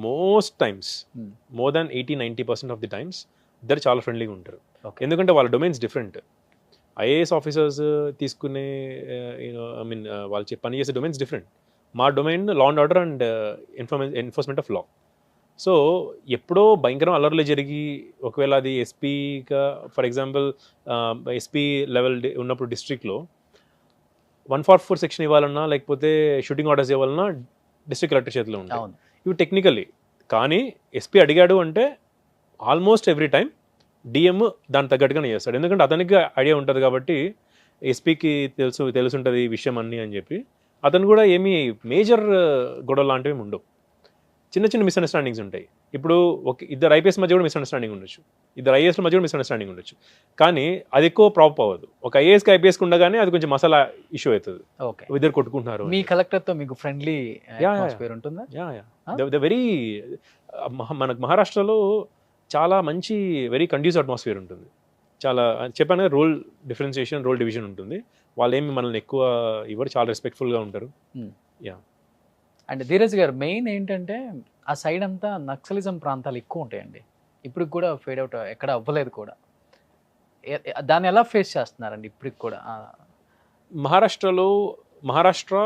Most times Hmm. More than 80-90% of the times ఇద్దరు చాలా ఫ్రెండ్లీగా ఉంటారు. Okay. ఎందుకంటే వాళ్ళ డొమైన్స్ డిఫరెంట్. ఐఏఎస్ ఆఫీసర్స్ తీసుకునే ఐ మీన్ వాళ్ళు పని చేసే డొమైన్స్ డిఫరెంట్. మా domain law and order and enforcement of law. So ఎప్పుడో భయంకరం అల్లర్లు జరిగి ఒకవేళ అది ఎస్పీగా ఫర్ ఎగ్జాంపుల్ ఎస్పీ లెవెల్ ఉన్నప్పుడు డిస్ట్రిక్ట్లో 144 సెక్షన్ ఇవ్వాలన్నా లేకపోతే షూటింగ్ ఆర్డర్స్ ఇవ్వాలన్నా డిస్ట్రిక్ట్ కలెక్టర్ చేతిలో ఉంటాయి. అవును. ఇవి టెక్నికల్లీ. కానీ ఎస్పీ అడిగాడు అంటే ఆల్మోస్ట్ ఎవ్రీ టైం డిఎం దానికి తగ్గట్టుగానే చేస్తాడు. ఎందుకంటే అతనికి ఐడియా ఉంటుంది కాబట్టి ఎస్పీకి తెలుసుంటుంది ఈ విషయం అన్నీ అని చెప్పి అతను కూడా ఏమీ మేజర్ గొడవ లాంటివి ఉండవు. చిన్న చిన్న మిస్అండర్స్టాండింగ్స్ ఉంటాయి. ఇప్పుడు ఇద్దరు ఐపీఎస్ మధ్య కూడా మిస్అండర్స్టాండింగ్ ఉండొచ్చు, ఇద్దరు ఐఏఎస్ల మధ్య కూడా మిస్అండర్స్టాండింగ్ ఉండొచ్చు. కానీ అది ఎక్కువ ప్రాప్ అవ్వదు. ఒక ఐఏఎస్కి ఐపీఎస్కి ఉండగానే అది కొంచెం మసాలా ఇష్యూ అవుతుంది. ఓకే. ఇద్దరు కొట్టుకుంటున్నారు. మీ కలెక్టర్తో మీకు ఫ్రెండ్లీ అట్మాస్ఫియర్ ఉంటుందా? ద వెరీ మనకు మహారాష్ట్రలో చాలా మంచి వెరీ కండ్యూసివ్ అట్మాస్ఫియర్ ఉంటుంది. చాలా చెప్పాను కదా, రోల్ డిఫరెన్సియేషన్, రోల్ డివిజన్ ఉంటుంది. వాళ్ళు ఏమి మనల్ని ఎక్కువ ఇవ్వరు, చాలా రెస్పెక్ట్ఫుల్గా ఉంటారు. అండ్ ధీరజ్ గారు, మెయిన్ ఏంటంటే ఆ సైడ్ అంతా నక్సలిజం ప్రాంతాలు ఎక్కువ ఉంటాయండి. ఇప్పుడు కూడా ఫేడ్ అవుట్ ఎక్కడ అవ్వలేదు కూడా. దాన్ని ఎలా ఫేస్ చేస్తున్నారండి ఇప్పటికి కూడా? మహారాష్ట్ర,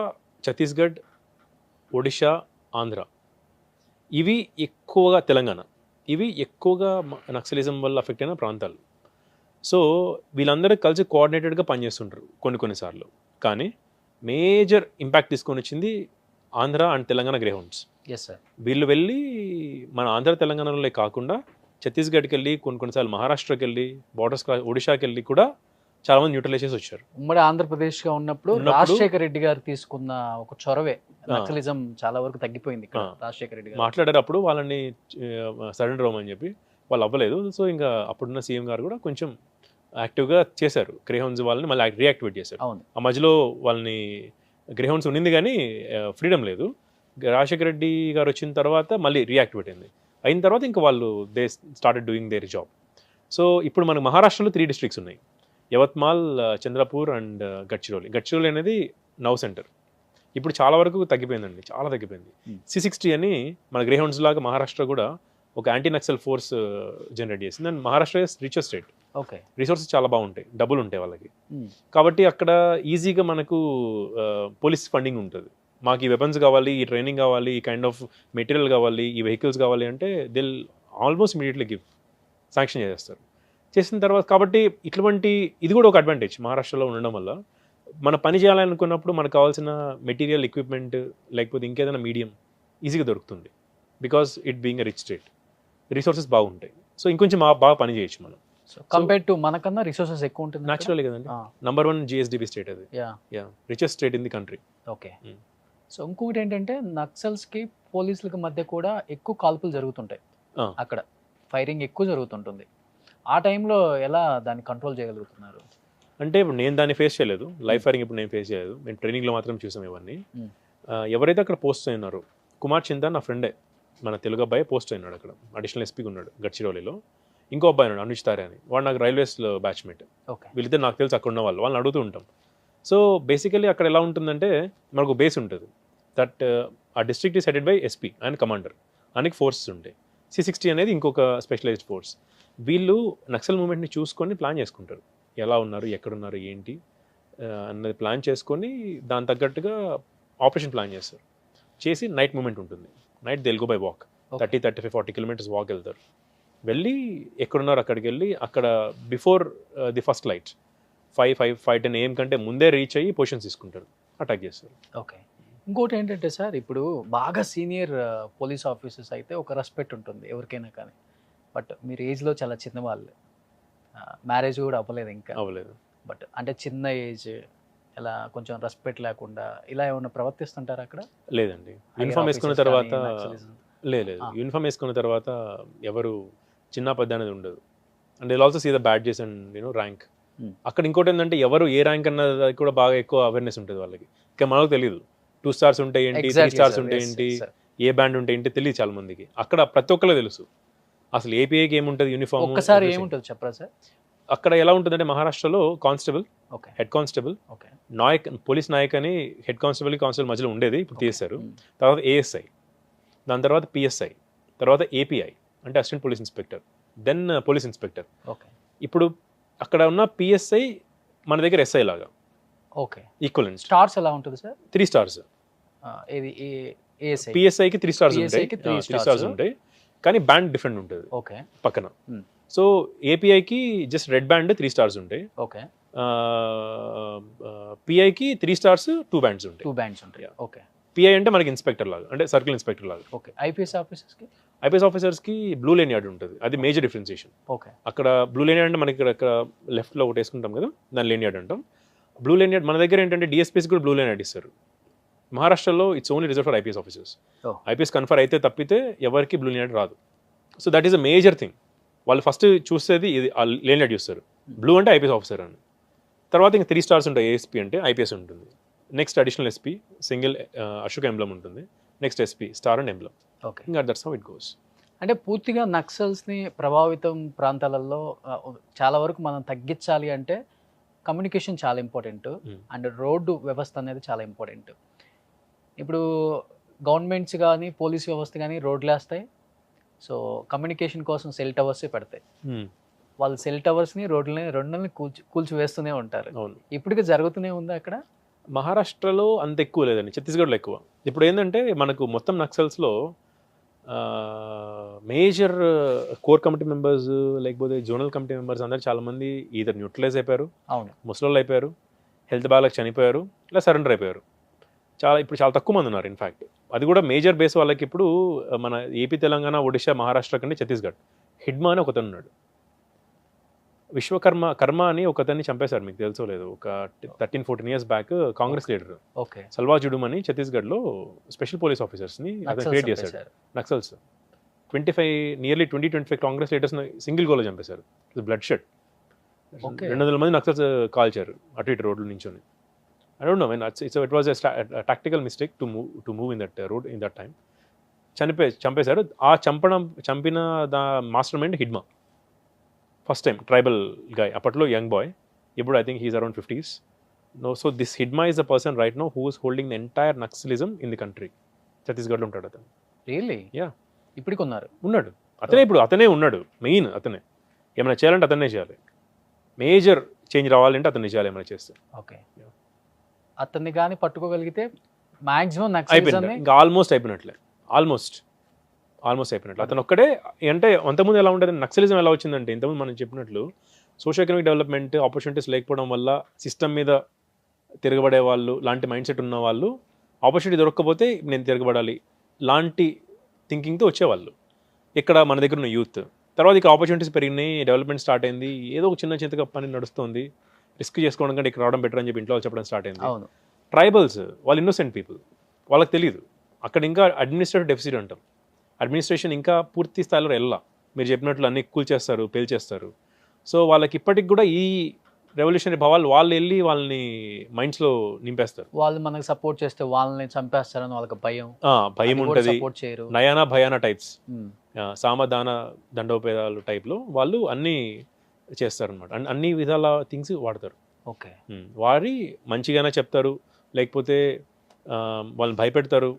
ఛత్తీస్గఢ్, ఒడిషా, ఆంధ్ర ఇవి ఎక్కువగా, తెలంగాణ ఇవి ఎక్కువగా నక్సలిజం వల్ల అఫెక్ట్ అయిన ప్రాంతాలు. సో వీళ్ళందరూ కలిసి కోఆర్డినేటెడ్గా పనిచేస్తుంటారు కొన్నిసార్లు. కానీ మేజర్ ఇంపాక్ట్ తీసుకొని వచ్చింది Andhra and Telangana Greyhounds. Yes sir. వీళ్ళు వెళ్ళి మన ఆంధ్ర తెలంగాణలో కాకుండా ఛత్తీస్గఢ్కి వెళ్ళి కొన్నిసార్లు మహారాష్ట్రకి వెళ్ళి బార్డర్స్ ఒడిశాకి వెళ్ళి కూడా చాలా మంది న్యూట్రలైజ్ చేసి వచ్చారు. ఉమ్మడి ఆంధ్రప్రదేశ్గా ఉన్నప్పుడు రాజశేఖర రెడ్డి గారు తీసుకున్న ఒక చొరవే నక్సలిజం చాలా వరకు తగ్గిపోయింది. రాజశేఖర రెడ్డి గారు మాట్లాడారు అప్పుడు వాళ్ళని సరెండర్ అవ్వమని చెప్పి, వాళ్ళు అవ్వలేదు. సో ఇంకా అప్పుడున్న సీఎం గారు కూడా కొంచెం యాక్టివ్గా చేశారు. గ్రేహౌండ్స్ వాళ్ళని మళ్ళీ రీయాక్టివేట్ చేశారు. ఆ మధ్యలో వాళ్ళని గ్రేహౌండ్స్ ఉండింది కానీ ఫ్రీడమ్ లేదు. రాజశేఖర రెడ్డి గారు వచ్చిన తర్వాత మళ్ళీ రీయాక్టివేట్ అయిన తర్వాత ఇంకా వాళ్ళు they started doing their job. So ఇప్పుడు మనకు మహారాష్ట్రలో 3 డిస్ట్రిక్ట్స్ ఉన్నాయి: యవత్మాల్, చంద్రపూర్ అండ్ గడ్చిరోలి. గడ్చిరోలి అనేది నౌ సెంటర్. ఇప్పుడు చాలా వరకు తగ్గిపోయిందండి, చాలా తగ్గిపోయింది. C60 అని మన గ్రేహౌండ్స్ లాగా మహారాష్ట్ర కూడా ఒక యాంటీ నక్సల్ ఫోర్స్ జనరేట్ చేసింది. And Maharashtra richest state. Okay. Resources చాలా బాగుంటాయి, డబ్బులు ఉంటాయి వాళ్ళకి. కాబట్టి అక్కడ ఈజీగా మనకు పోలీస్ ఫండింగ్ ఉంటుంది. మాకు ఈ వెపన్స్ కావాలి, ఈ ట్రైనింగ్ కావాలి, ఈ కైండ్ ఆఫ్ మెటీరియల్ కావాలి, ఈ వెహికల్స్ కావాలి అంటే they'll almost immediately give, sanction చేస్తారు. చేసిన తర్వాత కాబట్టి ఇది కూడా ఒక అడ్వాంటేజ్ మహారాష్ట్రలో ఉండడం వల్ల. మన పని చేయాలనుకున్నప్పుడు మనకు కావాల్సిన మెటీరియల్, ఎక్విప్మెంట్ లేకపోతే ఇంకేదైనా మీడియం ఈజీగా దొరుకుతుంది. Because it being a rich state, resources బాగుంటాయి. సో ఇంకొంచెం బాగా పని చేయొచ్చు మనం. కంపేర్ టు మనకన్నా రిసోర్సెస్ ఎక్కువ ఉంటుంది. న్యాచురల్లీ కదండి. నంబర్ 1 GSDP స్టేట్ అది. Richest state in the country. Okay. So ఇంకొకటి ఏంటంటే నక్సల్స్కి పోలీసులకి మధ్య కూడా ఎక్కువ కాల్పులు జరుగుతుంటాయి. అక్కడ ఫైరింగ్ ఎక్కువ జరుగుతుంటుంది. ఆ టైంలో ఎలా దాన్ని కంట్రోల్ చేయగలుగుతున్నారు? అంటే ఇప్పుడు నేను దాన్ని ఫేస్ చేయలేదు, లైవ్ ఫైరింగ్ ఇప్పుడు నేను ఫేస్ చేయలేదు. నేను ట్రైనింగ్లో మాత్రం చూసాం ఇవన్నీ. ఎవరైతే అక్కడ పోస్ట్ అయినారో, కుమార్ చింతా నా ఫ్రెండే, మన తెలుగు అబ్బాయి పోస్ట్ అయినాడు అక్కడ, అడిషనల్ ఎస్పీగా ఉన్నాడు గడ్చిరోలిలో. ఇంకో అబ్బాయి ఉన్నాడు అనుజ్ తారే అని, వాడు నాకు రైల్వేస్లో బ్యాచ్మేట్. వీళ్ళిద్దరు నాకు తెలిసి అక్కడ ఉన్న వాళ్ళని అడుగుతూ ఉంటాం. సో బేసికలీ అక్కడ ఎలా ఉంటుందంటే మనకు బేస్ ఉంటుంది. దట్ ఆ district is headed by SP and commander. ఆయనకి ఫోర్సెస్ ఉంటాయి. C60 అనేది ఇంకొక స్పెషలైజ్డ్ ఫోర్స్. వీళ్ళు నక్సల్ మూమెంట్ని చూసుకొని ప్లాన్ చేసుకుంటారు, ఎలా ఉన్నారు, ఎక్కడున్నారు, ఏంటి అన్నది ప్లాన్ చేసుకొని దాని తగ్గట్టుగా ఆపరేషన్ ప్లాన్ చేస్తారు. చేసి నైట్ మూమెంట్ ఉంటుంది. Night they'll go by walk 30-35-40 kilometres walk వెళ్తారు. వెళ్ళి ఎక్కడున్నారు అక్కడికి వెళ్ళి అక్కడ before the first light 5-10 AM కంటే ముందే రీచ్ అయ్యి పొజిషన్స్ తీసుకుంటారు, అటాక్ చేస్తారు. ఓకే. ఇంకోటి ఏంటంటే సార్, ఇప్పుడు బాగా సీనియర్ పోలీస్ ఆఫీసర్స్ అయితే ఒక రెస్పెక్ట్ ఉంటుంది ఎవరికైనా కానీ. బట్ మీరు ఏజ్లో చాలా చిన్న వాళ్ళు, మ్యారేజ్ కూడా అవ్వలేదు, ఇంకా అవ్వలేదు. బట్ అంటే చిన్న ఏజ్, ఇలా కొంచెం రెస్పెక్ట్ లేకుండా ఇలా ఏమన్నా ప్రవర్తిస్తుంటారు అక్కడ? లేదండి. యూనిఫామ్ వేసుకున్న తర్వాత లేదు, యూనిఫామ్ వేసుకున్న తర్వాత ఎవరు చిన్న పెద్ద అనేది ఉండదు. And they also see the badges and rank. అక్కడ ఇంకోటి ఏంటంటే ఎవరు ఏ ర్యాంక్ అన్నది కూడా బాగా ఎక్కువ అవేర్నెస్ ఉంటుంది వాళ్ళకి. ఇంకా మనకు తెలియదు 2 stars ఉంటే ఏంటి, 3 stars ఉంటే ఏంటి, ఏ బ్యాండ్ ఉంటే ఏంటి తెలియదు చాలా మందికి. అక్కడ ప్రతి ఒక్కరు తెలుసు అసలు ఏపీఐకి ఏముంటుంది యూనిఫామ్. ఒక్కసారి ఏముంటుంది చెప్పరా సార్? అక్కడ ఎలా ఉంటుందంటే మహారాష్ట్రలో constable, okay head constable, okay naik, police naik అని హెడ్ కానిస్టేబుల్ కానిస్టేబుల్ మధ్యలో ఉండేది, ఇప్పుడు తీసేశారు. Hmm. తర్వాత ఏఎస్ఐ, దాని తర్వాత పిఎస్ఐ, తర్వాత ఏపీఐ అంటే assistant police inspector, then police inspector. Okay ఇప్పుడు అక్కడ ఉన్న పిఎస్ఐ మన దగ్గర ఎస్ఐ లాగా ఓకే ఈక్వలెంట్. స్టార్స్ ఎలా ఉంటుంది సార్ 3 స్టార్స్. ఇది ఏఎస్ఐ పిఎస్ఐకి 3 స్టార్స్ PSI ఉంటాయి, కి 3 3 stars. స్టార్స్ ఉంటాయి, కానీ బ్యాండ్ డిఫరెంట్ ఉంటుంది ఓకే పక్కన. Hmm. సో ఏపీఐకి జస్ట్ రెడ్ బ్యాండ్ 3 స్టార్స్ ఉంటాయి, ఓకే పిఐకి 3 స్టార్స్ 2 బ్యాండ్స్ ఉంటాయి. 2 బ్యాండ్స్ ఉంటాయి. Yeah. ఓకే పిఐ అంటే మనకి ఇన్స్పెక్టర్ లాగా, అంటే సర్కిల్ ఇన్స్పెక్టర్ లాగా. ఓకే ఐపీఎస్ ఆఫీసర్స్కి ఐపీఎస్ ఆఫీసర్స్కి బ్లూ లైన్ యార్డ్ ఉంటుంది, అది మేజర్ డిఫరెన్సియేషన్. ఓకే అక్కడ బ్లూ లైన్ యార్డ్ అంటే మనకి ఇక్కడ లెఫ్ట్లో ఒకటి వేసుకుంటాం కదా, దాని లైన్ యార్డ్ అంటాం. బ్లూ లైన్ యార్డ్ మన దగ్గర ఏంటంటే డిఎస్పీస్ కూడా బ్లూ లైన్ యార్డ్ ఇస్తారు. మహారాష్ట్రలో it's only reserve for IPS officers. Oh. IPS confer అయితే తప్పితే ఎవరికి బ్లూ లైన్ యార్డ్ రాదు. So that is a major thing. వాళ్ళు ఫస్ట్ చూసేది ఇది, లైన్ యార్డ్ చూస్తారు, బ్లూ అంటే ఐపీఎస్ ఆఫీసర్ అని. తర్వాత ఇంకా 3 స్టార్స్ ఉంటాయి, ఏఎస్పీ అంటే ఐపీఎస్ ఉంటుంది, next additional SP single Ashok emblem ఉంటుంది, next SP star and emblem. Okay ఇంకా దట్స్ హౌ ఇట్ గోస్. అంటే పూర్తిగా నక్సల్స్ని ప్రభావితం ప్రాంతాలలో చాలా వరకు మనం తగ్గించాలి అంటే కమ్యూనికేషన్ చాలా ఇంపార్టెంట్ అండ్ రోడ్డు వ్యవస్థ అనేది చాలా ఇంపార్టెంట్. ఇప్పుడు గవర్నమెంట్స్ కానీ పోలీస్ వ్యవస్థ కానీ రోడ్లు వేస్తాయి, సో కమ్యూనికేషన్ కోసం సెల్ టవర్స్ పెడతాయి. వాళ్ళు సెల్ టవర్స్ని రోడ్లని రెండుని కూల్చివేస్తూనే ఉంటారు. అవును, ఇప్పటికీ జరుగుతూనే ఉందా అక్కడ? మహారాష్ట్రలో అంత ఎక్కువ లేదండి, ఛత్తీస్గఢ్లో ఎక్కువ. ఇప్పుడు ఏంటంటే మనకు మొత్తం నక్సల్స్లో మేజర్ కోర్ కమిటీ మెంబర్స్ లేకపోతే జోనల్ కమిటీ మెంబర్స్ అందరు చాలామంది ఈధర్ న్యూట్రలైజ్ అయిపోయారు, అవును, ముసలోళ్ళు అయిపోయారు, హెల్త్ బాగాలకు చనిపోయారు, ఇలా సరెండర్ అయిపోయారు. ఇప్పుడు చాలా తక్కువ మంది ఉన్నారు. ఇన్ఫ్యాక్ట్ అది కూడా మేజర్ బేస్ వాళ్ళకి ఇప్పుడు మన ఏపీ, తెలంగాణ, ఒడిశా, మహారాష్ట్ర కంటే ఛత్తీస్గఢ్ హిడ్మా అని ఒకతను ఉన్నాడు. కర్మ అని ఒకతన్ని చంపేశారు, మీకు తెలుసో లేదు, ఒక 13-14 years back Congress leader. Okay సల్వా జుడుమ్ అని ఛత్తీస్గఢ్లో స్పెషల్ పోలీస్ ఆఫీసర్స్ని అతను క్రియేట్ చేశాడు. నక్సల్స్ 25 కాంగ్రెస్ లీడర్స్ని సింగిల్ గోలో చంపేశారు. Blood shed. 200 మంది నక్సల్స్ కాల్చారు అటు ఇటు రోడ్ల నుంచొని. I don't know when it was a tactical mistake to move in that road in that time. చంపేశారు. ఆ చంపిన mastermind Hidma. First time tribal guy, అప్పట్లో యంగ్ బాయ్, ఇప్పుడు I think he's around 50s. No, so this Hidma is the person right now who is holding the entire Naxalism in the country. ఛత్తీస్గఢ్లో ఉంటాడు అతను. Really? Yeah, ఇప్పటికి ఉన్నాడు అతనే. ఇప్పుడు అతనే ఉన్నాడు మెయిన్. అతనే ఏమైనా చేయాలంటే అతనే చేయాలి. మేజర్ చేంజ్ రావాలంటే అతన్ని చేయాలి ఏమైనా చేస్తే. ఓకే, అతన్ని కానీ పట్టుకోగలిగితే మాక్సిమం అయిపోయింది, ఇంకా ఆల్మోస్ట్ అయిపోయినట్లే. ఆల్మోస్ట్ అయిపోయినట్లు. అతను ఒక్కడే. అంటే అంతకుముందు ఎలా ఉండేది, నక్సలిజం ఎలా వచ్చిందంటే ఇంతకుముందు మనం చెప్పినట్లు సోషల్ ఎకనామిక్ డెవలప్మెంట్ ఆపర్చునిటీస్ లేకపోవడం వల్ల సిస్టమ్ మీద తిరగబడే వాళ్ళు లాంటి మైండ్ సెట్ ఉన్న వాళ్ళు, ఆపర్చునిటీ దొరకకపోతే నేను తిరగబడాలి లాంటి థింకింగ్తో వచ్చేవాళ్ళు. ఇక్కడ మన దగ్గర ఉన్న యూత్. తర్వాత ఇక ఆపర్చునిటీస్ పెరిగినాయి, డెవలప్మెంట్ స్టార్ట్ అయింది, ఏదో ఒక చిన్న పని నడుస్తుంది, రిస్క్ చేసుకోవడం కంటే ఇక్కడ రావడం బెటర్ అని చెప్పి ఇంట్లో చెప్పడం స్టార్ట్ అయింది. అవును, ట్రైబల్స్ వాళ్ళు ఇన్నోసెంట్ పీపుల్, వాళ్ళకి తెలియదు. అక్కడ ఇంకా అడ్మినిస్ట్రేటివ్ డెఫిసిట్ అంటాం. అడ్మినిస్ట్రేషన్ ఇంకా పూర్తి స్థాయిలో వెళ్ళా. మీరు చెప్పినట్లు అన్ని కూల్చేస్తారు, పేల్చేస్తారు. సో వాళ్ళకి ఇప్పటికి కూడా ఈ రెవల్యూషనరీ భావాలు వాళ్ళు వెళ్ళి వాళ్ళని మైండ్స్లో నింపేస్తారు. వాళ్ళు మనకు సపోర్ట్ చేస్తే వాళ్ళని చంపేస్తారని వాళ్ళకి భయం ఉంటుంది. సపోర్ట్ చేయరు. నయానా భయానా టైప్స్, సామదాన దండోపేదాలు టైప్లో వాళ్ళు అన్నీ చేస్తారనమాట. అన్ని విధాల థింగ్స్ వాడతారు. ఓకే, వాడి మంచిగానే చెప్తారు, లేకపోతే వాళ్ళని భయపెడతారు,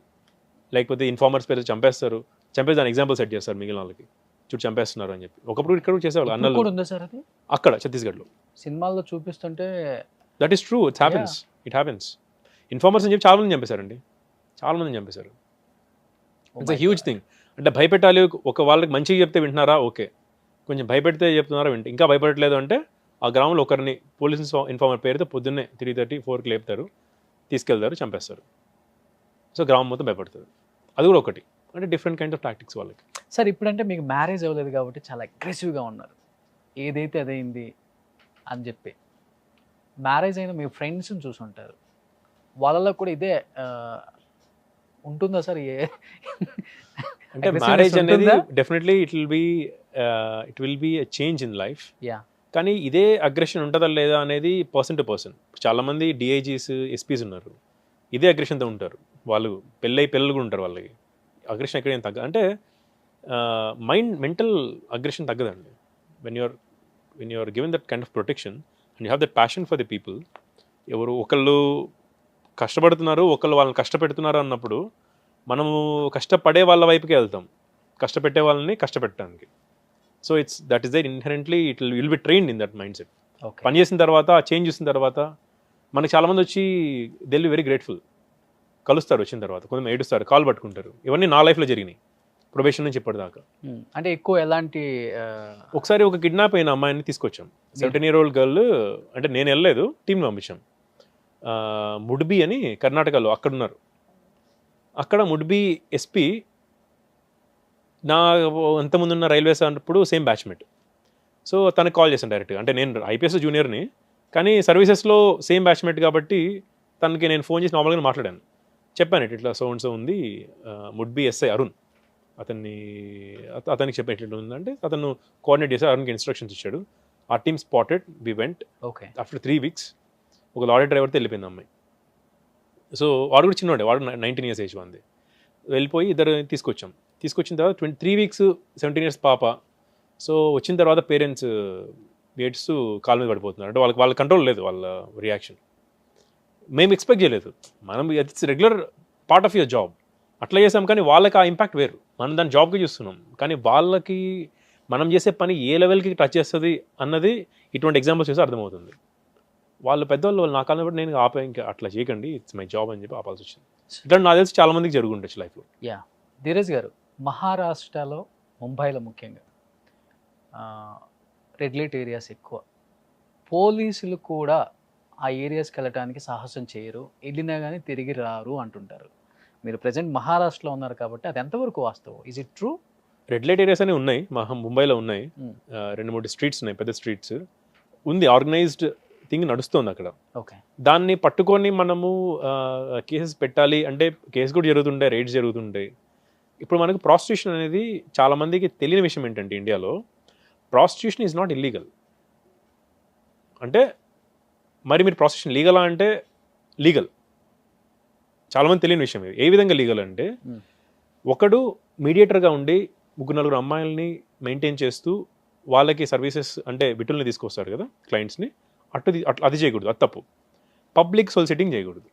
లేకపోతే ఇన్ఫార్మర్స్ పేరు చంపేస్తారు. చంపేసి దాని ఎగ్జాంపుల్ సెట్ చేస్తారు మిగిలిన వాళ్ళకి, చూడు చంపేస్తున్నారు అని చెప్పి. ఒకప్పుడు ఇక్కడ చేసేవాళ్ళు అన్నలు ఉందా సార్ అది? అక్కడ ఛత్తీస్గఢ్లో సినిమాల్లో చూపిస్తుంటే. That is true, it happens. Informers అని చెప్పి చాలా మంది చంపేశారండి, చాలా మందిని చంపేశారు. It's a huge thing. అంటే భయపెట్టాలి, ఒక వాళ్ళకి మంచిగా చెప్తే వింటున్నారా, ఓకే, కొంచెం భయపెడితే చెప్తున్నారా ఇంకా భయపడట్లేదు అంటే ఆ గ్రామంలో ఒకరిని పోలీస్ ఇన్ఫార్మర్ పేరుతో పొద్దున్నే 3:30-4కి లేపుతారు, తీసుకెళ్తారు, చంపేస్తారు. సో గ్రామం మొత్తం భయపడుతుంది. అది కూడా ఒకటి. అంటే డిఫరెంట్ కైండ్ ఆఫ్ టాక్టిక్స్ వాళ్ళకి. సార్ ఇప్పుడంటే మీకు మ్యారేజ్ అవ్వలేదు కాబట్టి చాలా అగ్రెసివ్గా ఉన్నారు, ఏదైతే అదైంది అని చెప్పి. మ్యారేజ్ అయిన మీ ఫ్రెండ్స్ని చూసుంటారు, వాళ్ళలో కూడా ఇదే ఉంటుందా సార్? అంటే మ్యారేజ్ అనేది definitely it will be a change in life. కానీ ఇదే అగ్రెషన్ ఉంటుందా లేదా అనేది పర్సన్ టు పర్సన్. చాలామంది డిఐజీస్, ఎస్పీస్ ఉన్నారు, ఇదే అగ్రెషన్తో ఉంటారు. వాళ్ళు పిల్లలు కూడా ఉంటారు, వాళ్ళకి అగ్రెషన్ ఎక్కడేం తగ్గ. అంటే మెంటల్ అగ్రెషన్ తగ్గదండి. When you're given that kind of protection you have that passion for the people, ఎవరు ఒకళ్ళు కష్టపడుతున్నారు, ఒకళ్ళు వాళ్ళని కష్టపెడుతున్నారు అన్నప్పుడు మనము కష్టపడే వాళ్ళ వైపుకే వెళ్తాం, కష్టపెట్టే వాళ్ళని కష్టపెట్టడానికి. So that is there inherently, will be trained in that mindset. Okay. పని చేసిన తర్వాత, చేంజ్ చూసిన తర్వాత మనకి చాలామంది వచ్చి they will be very grateful, కలుస్తారు వచ్చిన తర్వాత, కొంచెం ఏడుస్తారు, కాల్ పట్టుకుంటారు. ఇవన్నీ నా లైఫ్లో జరిగినాయి ప్రొబేషన్ నుంచి ఇప్పటిదాకా. అంటే ఎక్కువ ఎలాంటి ఒకసారి ఒక కిడ్నాప్ అయిన అమ్మాయిని తీసుకొచ్చాం, 17-year-old గర్ల్. అంటే నేను వెళ్ళలేదు, టీంని పంపించాం. ముడ్బి అని కర్ణాటకలో అక్కడ ఉన్నారు. అక్కడ ముడ్బి ఎస్పీ నా ఎంతమంది ఉన్న రైల్వేస్ అన్నప్పుడు సేమ్ బ్యాచ్మేట్. సో తనకు కాల్ చేశాను డైరెక్ట్గా. అంటే నేను ఐపీఎస్ జూనియర్ని, కానీ సర్వీసెస్లో సేమ్ బ్యాచ్మేట్ కాబట్టి తనకి నేను ఫోన్ చేసి నార్మల్గా మాట్లాడాను. చెప్పాను ఇట్లా సో అండ్ సో ఉంది, ముడ్బి ఎస్ఐ అరుణ్, అతనికి చెప్పాను ఇట్లా ఉందంటే అతను కోఆర్డినేట్ చేసి అరుణ్కి ఇన్స్ట్రక్షన్స్ ఇచ్చాడు. ఆ team spotted, we went. Okay. After 3 weeks ఒక లారీ డ్రైవర్తో వెళ్ళిపోయింది అమ్మాయి. సో వాడు కూడా చిన్నవాడే, వాడు 19 years ఏజ్ వంది. వెళ్ళిపోయి ఇద్దరు తీసుకొచ్చిన తర్వాత 3 weeks 17 years పాప. సో వచ్చిన తర్వాత పేరెంట్స్ ఏడ్స్తూ కాలు మీద పడిపోతున్నారు. అంటే వాళ్ళ కంట్రోల్ లేదు వాళ్ళ రియాక్షన్. మేము ఎక్స్పెక్ట్ చేయలేదు, మనం it's regular part of your job అట్లా చేసాం, కానీ వాళ్ళకి ఆ ఇంపాక్ట్ వేరు. మనం దాన్ని జాబ్కి చూస్తున్నాం, కానీ వాళ్ళకి మనం చేసే పని ఏ లెవెల్కి టచ్ చేస్తుంది అన్నది ఇటువంటి ఎగ్జాంపుల్స్ చూస్తే అర్థమవుతుంది. వాళ్ళు పెద్దవాళ్ళు నా కాలం బట్టి నేను ఆపే, ఇంకా అట్లా చేయకండి, ఇట్స్ మై జాబ్ అని చెప్పి ఆపాల్సి వచ్చింది. ఇట్లా నాకు తెలిసి చాలా మందికి జరుగుండొచ్చు లైఫ్లో. యా, ధీరజ్ గారు, మహారాష్ట్రలో ముంబైలో ముఖ్యంగా రెడ్ లైట్ ఏరియాస్ ఎక్కువ, పోలీసులు కూడా ఆ ఏరియాస్కి వెళ్ళడానికి సాహసం చేయరు, వెళ్ళినా కానీ తిరిగి రారు అంటుంటారు. మీరు ప్రజెంట్ మహారాష్ట్రలో ఉన్నారు కాబట్టి అది ఎంతవరకు వాస్తవం? Is it true? Red light areas అనేవి ఉన్నాయి, ముంబైలో ఉన్నాయి. 2-3 స్ట్రీట్స్ ఉన్నాయి, పెద్ద స్ట్రీట్స్ ఉంది, ఆర్గనైజ్డ్ థింగ్ నడుస్తుంది అక్కడ. ఓకే. దాన్ని పట్టుకొని మనము కేసెస్ పెట్టాలి అంటే కేసు కూడా జరుగుతుంటాయి, రైడ్స్ జరుగుతుంటాయి. ఇప్పుడు మనకు ప్రాస్టిట్యూషన్ అనేది చాలామందికి తెలియని విషయం ఏంటంటే, ఇండియాలో ప్రాస్టిట్యూషన్ ఈజ్ నాట్ ఇల్లీగల్. అంటే మరి మీరు ప్రాస్టిట్యూషన్ లీగలా అంటే లీగల్. చాలామంది తెలియని విషయం ఇది. ఏ విధంగా లీగల్ అంటే, ఒకడు మీడియేటర్గా ఉండి 3-4 అమ్మాయిల్ని మెయింటైన్ చేస్తూ వాళ్ళకి సర్వీసెస్ అంటే విటుల్ని తీసుకొస్తాడు కదా క్లయింట్స్ని, అది చేయకూడదు, అది తప్పు. పబ్లిక్ సొలిసిటింగ్ చేయకూడదు.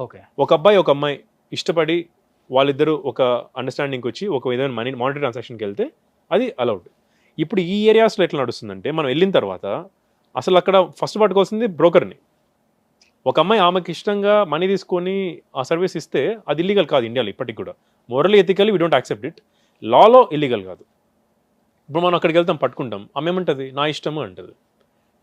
ఓకే. ఒక అబ్బాయి ఒక అమ్మాయి ఇష్టపడి వాళ్ళిద్దరూ ఒక అండర్స్టాండింగ్కి వచ్చి ఒక విధమైన మానిటరీ ట్రాన్సాక్షన్కి వెళ్తే అది అలౌడ్. ఇప్పుడు ఈ ఏరియాస్లో ఎట్లా నడుస్తుందంటే, మనం వెళ్ళిన తర్వాత అసలు అక్కడ ఫస్ట్ పట్టుకోవాల్సింది బ్రోకర్ని. ఒక అమ్మాయి ఆమెకి ఇష్టంగా మనీ తీసుకొని ఆ సర్వీస్ ఇస్తే అది ఇల్లీగల్ కాదు ఇండియాలో ఇప్పటికి కూడా. Morally ethically we don't accept it, Lalo illegal కాదు. ఇప్పుడు మనం అక్కడికి వెళ్తాం, పట్టుకుంటాం, ఆమె ఏమంటుంది నా ఇష్టము అంటుంది.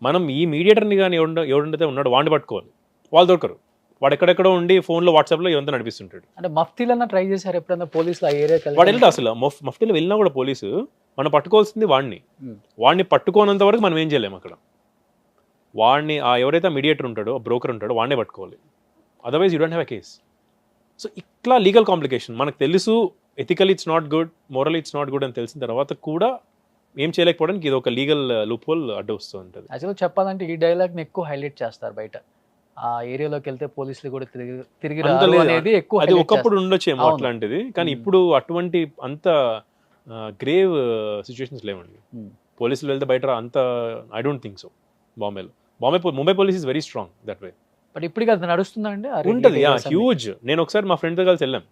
మనం ఈ మీడియేటర్ని కానీ ఎవడంటే ఉన్నాడు వాడిని పట్టుకోవాలి, వాళ్ళు దొరకరు. వాడు ఎక్కడెక్కడో ఉండి ఫోన్లో వాట్సాప్లో ఇవంతా నడిపిస్తుంటాడు. అంటే మఫ్తీలన్నా ట్రై చేశారు ఎప్పుడన్నా పోలీసులు ఆ ఏరియాకి? వాడు వెళ్తే అసలు మఫ్టీలో వెళ్ళినా కూడా పోలీసు మనం పట్టుకోవాల్సింది వాడిని పట్టుకోనంత వరకు మనం ఏం చేయలేము అక్కడ. వాడిని ఎవరైతే మీడియేటర్ ఉంటాడో, బ్రోకర్ ఉంటాడో వాడినే పట్టుకోవాలి, otherwise you don't have a case. So ఇట్లా లీగల్ కాంప్లికేషన్ మనకు తెలుసు, ethical it's not good, moral it's not good అని తెలిసిన తర్వాత కూడా ఏం చేయలేకపోవడానికి ఇది ఒక లీగల్ లూప్ హోల్ అడ్డు వస్తూ ఉంటుంది. యాక్చువల్గా చెప్పాలంటే ఈ డైలాగ్ని ఎక్కువ హైలైట్ చేస్తారు బయట, ఆ ఏరియాలోకి వెళ్తే పోలీసులు కూడా తిరిగి రారు అనేది ఎక్కువ. అది ఒకప్పుడు ఉండొచ్చేమో అట్లాంటిది, కానీ ఇప్పుడు అటువంటి అంత గ్రేవ్ సిచ్యువేషన్స్ లేవండి. పోలీసులు వెళ్తే బయట అంత I don't think so. Mumbai police is very strong that way. But ఇప్పుడు అది నడుస్తుందండి, ఉంటుంది హ్యూజ్. నేను ఒకసారి మా ఫ్రెండ్తో కలిసి వెళ్ళాం,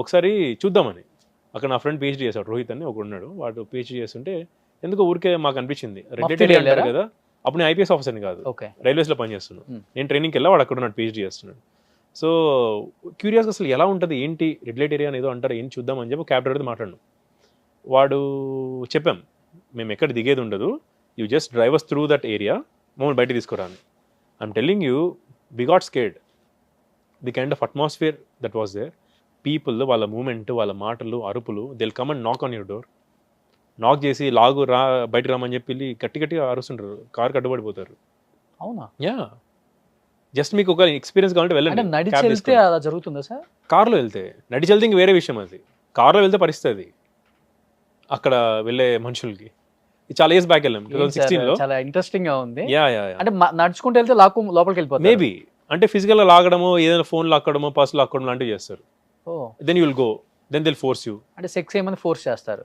ఒకసారి చూద్దామని. అక్కడ నా ఫ్రెండ్ పిహెచ్డీ చేశాడు, రోహిత్ అని ఒక ఉన్నాడు, వాడు పిహెచ్డీ చేస్తుంటే ఎందుకో ఊరికే మాకు అనిపించింది, రెడ్ లైట్ అంటారు కదా, అప్పుడు నేను ఐపీఎస్ ఆఫీసర్ని కాదు, రైల్వేస్లో పనిచేస్తున్నాను. నేను ట్రైనింగ్కి వెళ్ళా, వాడు అక్కడ ఉన్నాడు పిహెచ్డీ చేస్తున్నాడు. సో క్యూరియస్గా అసలు ఎలా ఉంటుంది ఏంటి రెడ్ లైట్ ఏరియా అని ఏదో అంటారు, ఏం చూద్దాం అని చెప్పి క్యాబ్ డ్రైవర్తో మాట్లాడినాం. వాడు చెప్పాం మేము ఎక్కడ దిగేది ఉండదు, you just drivers through that area, మమ్మల్ని బయట తీసుకురాని. I'm telling you, we got scared. The kind of atmosphere that was there. People, వాళ్ళ మూమెంట్, వాళ్ళ మాటలు, అరుపులు, they will come and knock on your door. Knock చేసి లాగు రా బయటకు రామని చెప్పి గట్టిగా అరుస్తుంటారు, కారు కట్టుబడిపోతారు. అవునా? యా, జస్ట్ మీకు ఒక ఎక్స్పీరియన్స్ కావాలంటే వెళ్ళండి. నడిచి వెళ్తే అలా జరుగుతుందా సార్? కార్లో వెళ్తే, నడిచి వెళ్తే ఇంక వేరే విషయం అది. కార్లో వెళ్తే పరిస్థితి అక్కడ వెళ్ళే మనుషులకి. చాలా ఇయర్స్ బ్యాక్ వెళ్ళాం, 2016లో. చాలా ఇంట్రెస్టింగ్ గా ఉంది. యా, అంటే నడుచుకుంటూ వెళ్తే లోపలికి వెళ్ళిపోతారు మేబీ. అంటే ఫిజికల్ గా లాగడమో, ఏదైనా ఫోన్ లాక్కడమో, పర్స్ లాక్కడం లాంటివి చేస్తారు. Then you will go, then they'll force you. అంటే సెక్స్ ఏమైనా ఫోర్స్ చేస్తారు?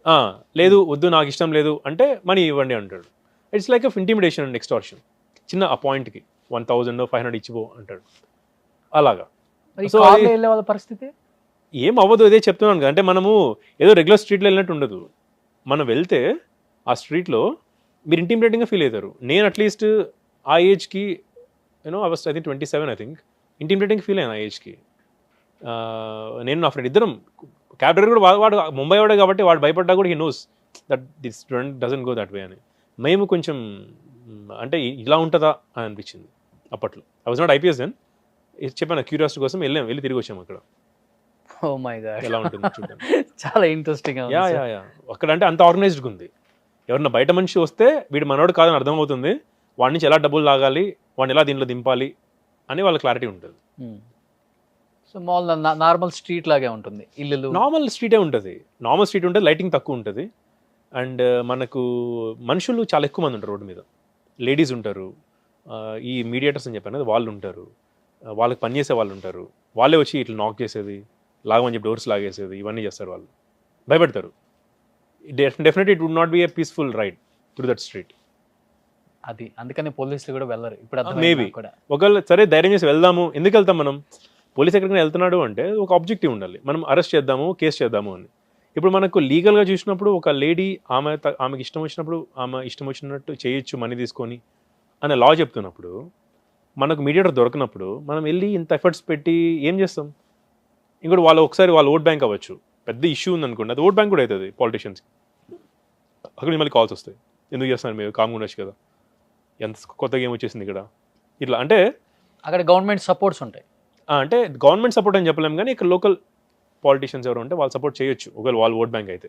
లేదు వద్దు నాకు ఇష్టం లేదు అంటే మనీ ఇవ్వండి అంటాడు. It's like of intimidation and extortion. చిన్న ఆ పాయింట్కి 1,500 ఇచ్చిపో అంటాడు అలాగా. మరి సో కార్లో వెళ్ళే వాళ్ళ పరిస్థితి ఏం అవ్వదు, ఇదే చెప్తున్నాను కదా. అంటే మనము ఏదో రెగ్యులర్ స్ట్రీట్లో వెళ్ళినట్టు ఉండదు. మనం వెళ్తే ఆ స్ట్రీట్లో మీరు ఇంటిమిడేటింగ్గా ఫీల్ అవుతారు. నేను అట్లీస్ట్ ఆ ఏజ్కి I think 27 I think intimidating feel అయ్యాను ఆ ఏజ్కి. నేను నా ఫ్రెండ్ ఇద్దరం క్యాబ్ డ్రైవర్ కూడా వాడు ముంబై వాడే కాబట్టి వాడు భయపడ్డా కూడా he knows that this doesn't go that way అని. మేము కొంచెం అంటే ఇలా ఉంటుందా అని అనిపించింది అప్పట్లో. I was not IPS then. చెప్పాను క్యూరియాసిటీ కోసం వెళ్ళి తిరిగి వచ్చాము అక్కడ ఓ మై గాడ్ ఎలా ఉంటుంది చూడండి. చాలా ఇంట్రెస్టింగ్ యా యా యా అక్కడ అంటే అంత ఆర్గనైజ్డ్గా ఉంది. ఎవరన్నా బయట మనిషి వస్తే వీడు మనోడు కాదని అర్థమవుతుంది, వాడి నుంచి ఎలా డబ్బులు లాగాలి, వాడిని ఎలా దీంట్లో దింపాలి అని వాళ్ళ క్లారిటీ ఉంటుంది. సో మామూలు నార్మల్ స్ట్రీట్ లాగే ఉంటుంది, ఇల్లు నార్మల్ స్ట్రీటే ఉంటుంది. నార్మల్ స్ట్రీట్ ఉంటుంది, లైటింగ్ తక్కువ ఉంటుంది. అండ్ మనకు మనుషులు చాలా ఎక్కువ మంది ఉంటారు రోడ్డు మీద. లేడీస్ ఉంటారు, ఈ మీడియేటర్స్ అని చెప్పాను కదా వాళ్ళు ఉంటారు, వాళ్ళకి పనిచేసే వాళ్ళు ఉంటారు. వాళ్ళే వచ్చి ఇట్లా నాక్ చేసేది, లాగమని చెప్పి డోర్స్ లాగేసేది, ఇవన్నీ చేస్తారు. వాళ్ళు భయపడతారు. Definitely it would not be a peaceful ride through that street. అది అందుకని పోలీసులు కూడా వెళ్ళరు ఇప్పుడు మేబీ కూడా. ఒకవేళ సరే ధైర్యం చేసి వెళ్దాము, ఎందుకు వెళ్తాం మనం? పోలీస్ ఎక్కడికైనా వెళ్తున్నాడు అంటే ఒక ఆబ్జెక్టివ్ ఉండాలి, మనం అరెస్ట్ చేద్దాము, కేసు చేద్దాము అని. ఇప్పుడు మనకు లీగల్గా చూసినప్పుడు ఒక లేడీ ఆమెకి ఇష్టం వచ్చినప్పుడు ఆమె ఇష్టం వచ్చినట్టు చేయొచ్చు మనీ తీసుకొని అనే లా చెప్తున్నప్పుడు, మనకు మీడియేటర్ దొరకనప్పుడు మనం వెళ్ళి ఇంత ఎఫర్ట్స్ పెట్టి ఏం చేస్తాం? ఇంకోటి వాళ్ళు ఒకసారి వాళ్ళ ఓట్ బ్యాంక్ అవ్వచ్చు, పెద్ద ఇష్యూ ఉందనుకోండి, అది ఓట్ బ్యాంక్ కూడా అవుతుంది పాలిటిషియన్స్కి. అక్కడ మళ్ళీ కాల్స్ వస్తాయి, ఎందుకు చేస్తున్నారు మీరు, కామ్గా ఉండొచ్చు కదా, ఎంత కొత్తగా ఏమొచ్చేసింది ఇక్కడ, ఇట్లా. అంటే అక్కడ గవర్నమెంట్ సపోర్ట్స్ ఉంటాయి. అంటే గవర్నమెంట్ సపోర్ట్ అని చెప్పలేము, కానీ ఇక్కడ లోకల్ పాలిటిషియన్స్ ఎవరు ఉంటే వాళ్ళు సపోర్ట్ చేయొచ్చు ఒకవేళ వాళ్ళు ఓట్ బ్యాంక్ అయితే.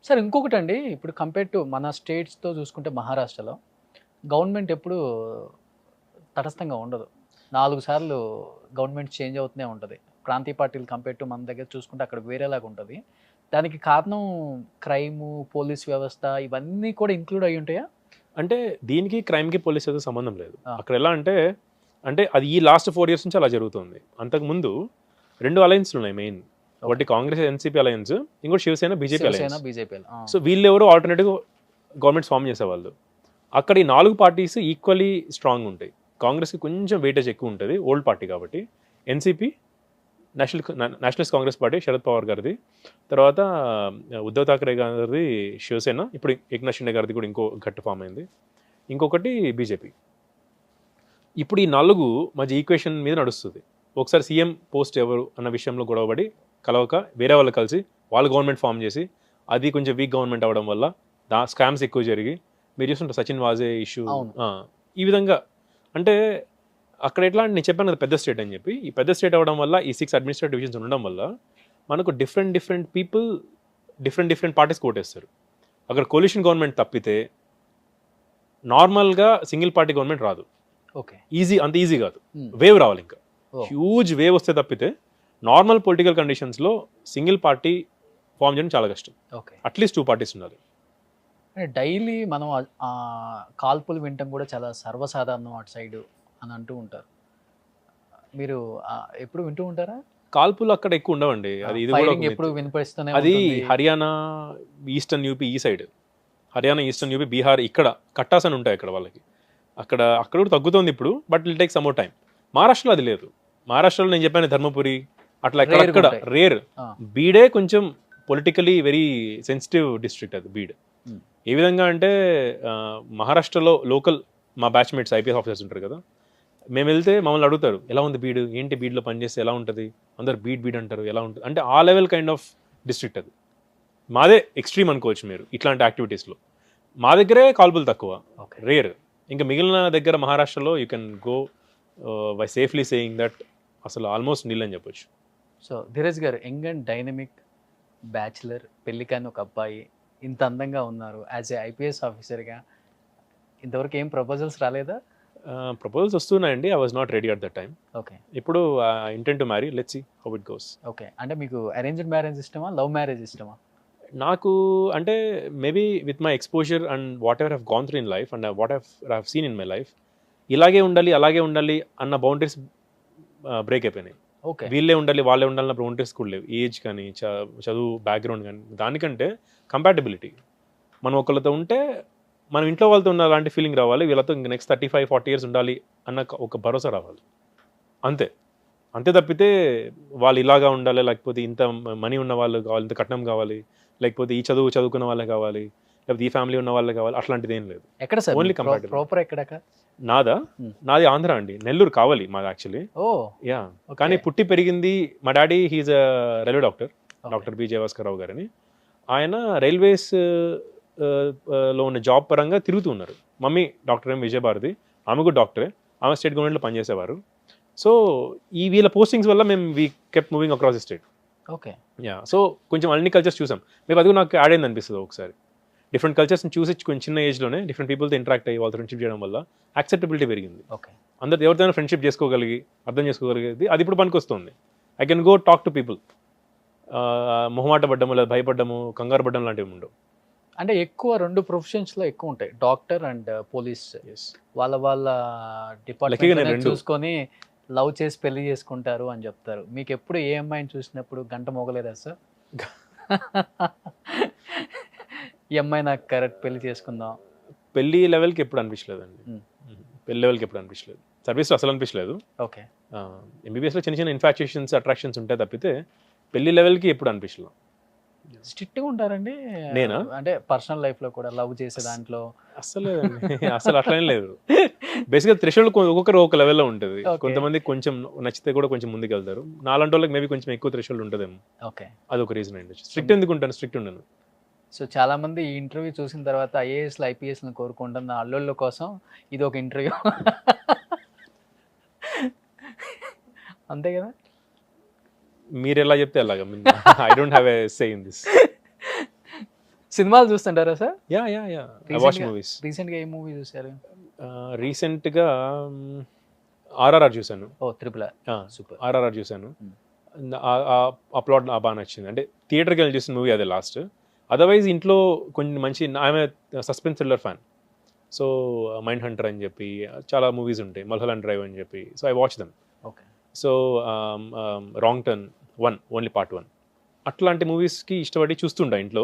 సార్ ఇంకొకటి అండి, ఇప్పుడు కంపేర్ టు మన స్టేట్స్తో చూసుకుంటే మహారాష్ట్రలో గవర్నమెంట్ ఎప్పుడు తటస్థంగా ఉండదు. 4 సార్లు గవర్నమెంట్ చేంజ్ అవుతూనే ఉంటుంది. ప్రాంతీయ పార్టీలు కంపేర్ టు మన దగ్గర చూసుకుంటే అక్కడ వేరేలాగా ఉంటుంది. దానికి కారణం క్రైము, పోలీస్ వ్యవస్థ ఇవన్నీ కూడా ఇంక్లూడ్ అయ్యి ఉంటాయా? అంటే దీనికి క్రైమ్కి పోలీస్ అయితే సంబంధం లేదు. అక్కడ ఎలా అంటే అది ఈ లాస్ట్ 4 years నుంచి అలా జరుగుతుంది. అంతకుముందు 2 అలయన్స్లు ఉన్నాయి మెయిన్. ఒకటి కాంగ్రెస్ ఎన్సీపీ అలయన్స్, ఇంకోటి శివసేన బీజేపీ అలయన్స్. సో వీళ్ళెవరు ఆల్టర్నేటివ్ గవర్నమెంట్ ఫామ్ చేసేవాళ్ళు. అక్కడ ఈ 4 పార్టీస్ ఈక్వల్లీ స్ట్రాంగ్ ఉంటాయి. కాంగ్రెస్కి కొంచెం వెయిటేజ్ ఎక్కువ ఉంటుంది, ఓల్డ్ పార్టీ కాబట్టి. NCP Nationalist Congress party Sharad Pawar గారిది, తర్వాత ఉద్ధవ్ ఠాక్రే గారిది శివసేన, ఇప్పుడు ఏక్నాథ్ షిండే గారిది కూడా ఇంకో గట్టు ఫామ్ అయింది, ఇంకొకటి బీజేపీ. ఇప్పుడు ఈ 4 మధ్య ఈక్వేషన్ మీద నడుస్తుంది. ఒకసారి సీఎం పోస్ట్ ఎవరు అన్న విషయంలో గొడవపడి కలవక వేరే వాళ్ళు కలిసి వాళ్ళు గవర్నమెంట్ ఫామ్ చేసి, అది కొంచెం వీక్ గవర్నమెంట్ అవ్వడం వల్ల స్కామ్స్ ఎక్కువ జరిగి, మీరు చూస్తుంటారు సచిన్ వాజే ఇష్యూ. ఈ విధంగా అంటే అక్కడ ఎట్లా అంటే నేను చెప్పాను కదా పెద్ద స్టేట్ అని చెప్పి, ఈ పెద్ద స్టేట్ అవ్వడం వల్ల ఈ 6 అడ్మినిస్ట్రేటివ్ డివిజన్స్ ఉండడం వల్ల మనకు డిఫరెంట్ పీపుల్ డిఫరెంట్ పార్టీస్ కోటేస్తారు. అక్కడ కోalition గవర్నమెంట్ తప్పితే నార్మల్గా సింగిల్ పార్టీ గవర్నమెంట్ రాదు. ఓకే, అంత ఈజీ కాదు, వేవ్ రావాలి, ఇంకా హ్యూజ్ వేవ్ వస్తే తప్పితే నార్మల్ పొలిటికల్ కండిషన్స్లో సింగిల్ పార్టీ ఫామ్ చేయడం చాలా కష్టం. ఓకే, అట్లీస్ట్ 2 పార్టీస్ ఉండాలి. డైలీ మనం కాల్పులు వినటం కూడా చాలా సర్వసాధారణం అటు సైడ్ అని అంటూ ఉంటారు. మీరు ఎప్పుడు వింటూ ఉంటారా? కాల్పులు అక్కడ ఎక్కువ ఉండవండి. అది ఇది కూడా ఎప్పుడు వినిపిస్తూనే అది హర్యానా, ఈస్టర్న్ యూపీ ఈ side, Haryana, eastern UP, Bihar, ఇక్కడ కట్టాస్ అని ఉంటాయి అక్కడ వాళ్ళకి. అక్కడ కూడా తగ్గుతుంది ఇప్పుడు, but will take some more time. మహారాష్ట్రలో అది లేదు. మహారాష్ట్రలో నేను చెప్పాను ధర్మపురి అట్లా ఎక్కడ రేర్. బీడే కొంచెం పొలిటికలీ వెరీ సెన్సిటివ్ డిస్ట్రిక్ట్ అది బీడ్. ఏ విధంగా అంటే మహారాష్ట్రలో లోకల్ మా బ్యాచ్మేట్స్ ఐపీఎస్ ఆఫీసర్స్ ఉంటారు కదా, మేము వెళ్తే మమ్మల్ని అడుగుతారు ఎలా ఉంది బీడ్, ఏంటి బీడ్లో పనిచేస్తే ఎలా ఉంటుంది, అందరు బీడ్ అంటారు, ఎలా ఉంటుంది అంటే ఆ లెవెల్ కైండ్ ఆఫ్ డిస్ట్రిక్ట్ అది. మాదే ఎక్స్ట్రీమ్ అనుకోవచ్చు మీరు ఇట్లాంటి యాక్టివిటీస్లో. మా దగ్గరే కాల్పులు తక్కువ, రేర్. ఇంకా మిగిలిన దగ్గర మహారాష్ట్రలో you can go by safely saying that అసలు ఆల్మోస్ట్ నీల్ అని చెప్పొచ్చు. సో ధీరజ్ గారు, యంగ్ అండ్ డైనమిక్ బ్యాచులర్, పెళ్లి కాని ఒక అబ్బాయి, ఇంత అందంగా ఉన్నారు. యాజ్ ఏ ఐపీఎస్ ఆఫీసర్గా ఇంతవరకు ఏం ప్రపోజల్స్ రాలేదా? ప్రపోజల్స్ వస్తున్నాయండి. I was not ready at that time. Okay, ఇప్పుడు intent to marry, let's see how it goes. Okay, అంటే మీకు అరేంజ్డ్ మ్యారేజ్ ఇష్టమా, లవ్ మ్యారేజ్ ఇష్టమా? నాకు అంటే maybe with my exposure and whatever have gone through in life and what have seen in my life, ఇలాగే ఉండాలి అలాగే ఉండాలి అన్న బౌండరీస్ బ్రేక్ అయిపోయినాయి. ఓకే, వీళ్ళే ఉండాలి వాళ్ళే ఉండాలన్న బౌండరీస్ కూడా లేవు. ఏజ్ కానీ చదువు బ్యాక్గ్రౌండ్ కానీ, దానికంటే కంపాటబిలిటీ. మనం ఒకళ్ళతో ఉంటే మనం ఇంట్లో వాళ్ళతో ఉన్న అలాంటి ఫీలింగ్ రావాలి, వీళ్ళతో ఇంక నెక్స్ట్ 35-40 ఇయర్స్ ఉండాలి అన్న ఒక భరోసా రావాలి, అంతే. అంతే తప్పితే వాళ్ళు ఇలాగా ఉండాలి, లేకపోతే ఇంత మనీ ఉన్న వాళ్ళు కావాలి, ఇంత కట్నం కావాలి, లేకపోతే ఈ చదువుకున్న వాళ్ళే కావాలి, లేకపోతే ఈ ఫ్యామిలీ ఉన్న వాళ్ళే కావాలి, అట్లాంటిది ఏం లేదు. ఎక్కడ సార్ ఓన్లీ కంపారిటివ్. ప్రాపర్ ఎక్కడ? నాది ఆంధ్ర అండి, నెల్లూరు కావాలి మాది యాక్చువల్లీ. ఓ యా, కానీ పుట్టి పెరిగింది మా daddy he's railway doctor B Jayabhaskar Rao గారని. ఆయన రైల్వేస్ లో ఉన్న జాబ్ పరంగా తిరుగుతూ ఉన్నారు. మమ్మీ డాక్టర్ విజయభారతి, ఆమె కూడా డాక్టరే, ఆమె స్టేట్ గవర్నమెంట్లో పనిచేసేవారు. సో ఈ వీళ్ళ పోస్టింగ్స్ వల్ల మేము we kept moving across the state. Okay. Yeah, so కొంచెం అన్ని కల్చర్స్ చూసాం మేము, అది నాకు యాడ్ అయింది అనిపిస్తుంది ఒకసారి. డిఫరెంట్ కల్చర్స్ని చూసి కొంచెం చిన్న ఏజ్లోనే డిఫరెంట్ పీపుల్తో ఇంటరాక్ట్ అయ్యి వాళ్ళతో ఫ్రెండ్షిప్ చేయడం వల్ల యాక్సెప్టబిలిటీ పెరిగింది. ఓకే. అందరు ఎవరితోనైనా ఫ్రెండ్షిప్ చేసుకోగలిగి అర్థం చేసుకోగలిగేది అది ఇప్పుడు పనికి వస్తుంది. I can go talk to people. మొహమాట పడ్డము లేదా భయపడ్డము కంగారు పడ్డం లాంటివి ఉండవు. అంటే ఎక్కువ 2 ప్రొఫెషన్స్లో ఎక్కువ ఉంటాయి, డాక్టర్ అండ్ పోలీస్. వాళ్ళ డిపార్ట్మెంట్ చూసుకొని లవ్ చేసి పెళ్లి చేసుకుంటారు అని చెప్తారు. మీకు ఎప్పుడు ఏ అమ్మాయిని చూసినప్పుడు గంట మోగలేదా సార్? ఈ అమ్మాయి నాకు కరెక్ట్ పెళ్లి చేసుకుందాం? పెళ్లి లెవెల్కి ఎప్పుడు అనిపించలేదండి. పెళ్లి లెవెల్కి ఎప్పుడు అనిపించలేదు, సర్వీస్లో అసలు అనిపించలేదు. ఓకే. ఎంబీబీఎస్లో చిన్న చిన్న ఇన్ఫాక్చుయేషన్స్ అట్రాక్షన్స్ ఉంటాయి తప్పితే పెళ్లి లెవెల్కి ఎప్పుడు అనిపించలేదు. స్ట్రిక్ట్గా ఉంటారండి నేనా? అంటే పర్సనల్ లైఫ్లో కూడా లవ్ చేసే దాంట్లో? అసలు అసలు అట్లేం లేదు. బేసిక్గా థ్రెషోల్డ్ ఒక్కొక్కరు ఒక లెవెల్లో ఉంటుంది. కొంతమంది కొంచెం నచ్చితే కూడా కొంచెం ముందుకు వెళ్తారు. నాలాంటి వాళ్ళకి మేబీ కొంచెం ఎక్కువ థ్రెషోల్డ్ ఉంటుందేమో. ఓకే, అదొక రీజన్ అండి. స్ట్రిక్ట్ ఎందుకు ఉంటాను? స్ట్రిక్ట్ ఉండను. సో చాలా మంది ఈ ఇంటర్వ్యూ చూసిన తర్వాత ఐఏఎస్లు ఐపీఎస్లను కోరుకుంటున్న అల్లుళ్ళ కోసం ఇది ఒక ఇంటర్వ్యూ. అంతే కదా? మీరు ఎలా చెప్తే అలాగా. I don't have a say in this. సినిమాలు చూస్తుంటారా sir? Yeah yeah yeah, I watch movies. రీసెంట్గా ఏ మూవీ చూసారు? రీసెంట్గా ఆర్ఆర్ఆర్ చూశాను. ఓ ట్రిపుల్ ఆర్, సూపర్. ఆర్ఆర్ఆర్ చూశాను. ఆ ప్లాట్ బాగా నచ్చింది. అంటే థియేటర్కి వెళ్ళి చూసిన మూవీ అదే లాస్ట్. అదర్వైజ్ ఇంట్లో కొంచెం మంచి ఆమె suspense thriller fan. So mind hunter అని చెప్పి చాలా మూవీస్ ఉంటాయి, మల్హోలాండ్ డ్రైవ్ అని చెప్పి. So I watch them. Okay. So wrong turn 1 only part 1 అట్లాంటి మూవీస్కి ఇష్టపడి చూస్తుంటా ఇంట్లో.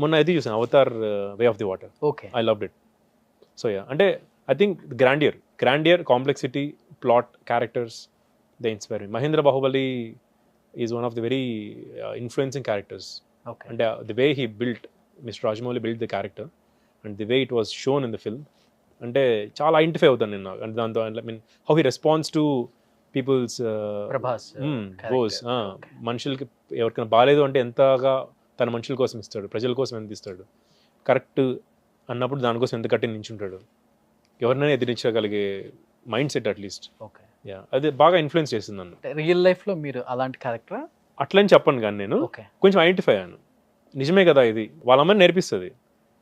మొన్న అది చూసాను, Avatar way of the water. Okay, I loved it. So yeah, అంటే I think grandeur complexity, plot, characters, they inspire me. Mahendra Baahubali is one of the very influencing characters. అంటే the way he built, mister Rajamouli built the character and the way it was shown in the film, అంటే చాలా identify అవుతాను నేను. అంటే దాంతో I mean how he response to peoples goes. మనుషులకి ఎవరికైనా బాగాలేదు అంటే ఎంతగా తన మనుషుల కోసం ఇస్తాడు, ప్రజల కోసం ఎంత ఇస్తాడు, కరెక్ట్ అన్నప్పుడు దానికోసం ఎంత కట్టి నించుంటాడు, ఎవరినైనా ఎదిరించగలిగే mind set at least. Okay. Yeah, అది బాగా ఇన్ఫ్లుయెన్స్ చేసింది నన్ను. రియల్ లైఫ్లో మీరు అలాంటి క్యారెక్టర్? అట్లని చెప్పను కానీ నేను కొంచెం ఐడెంటిఫై అయ్యాను. నిజమే కదా ఇది, వాళ్ళ అమ్మని నేర్పిస్తుంది.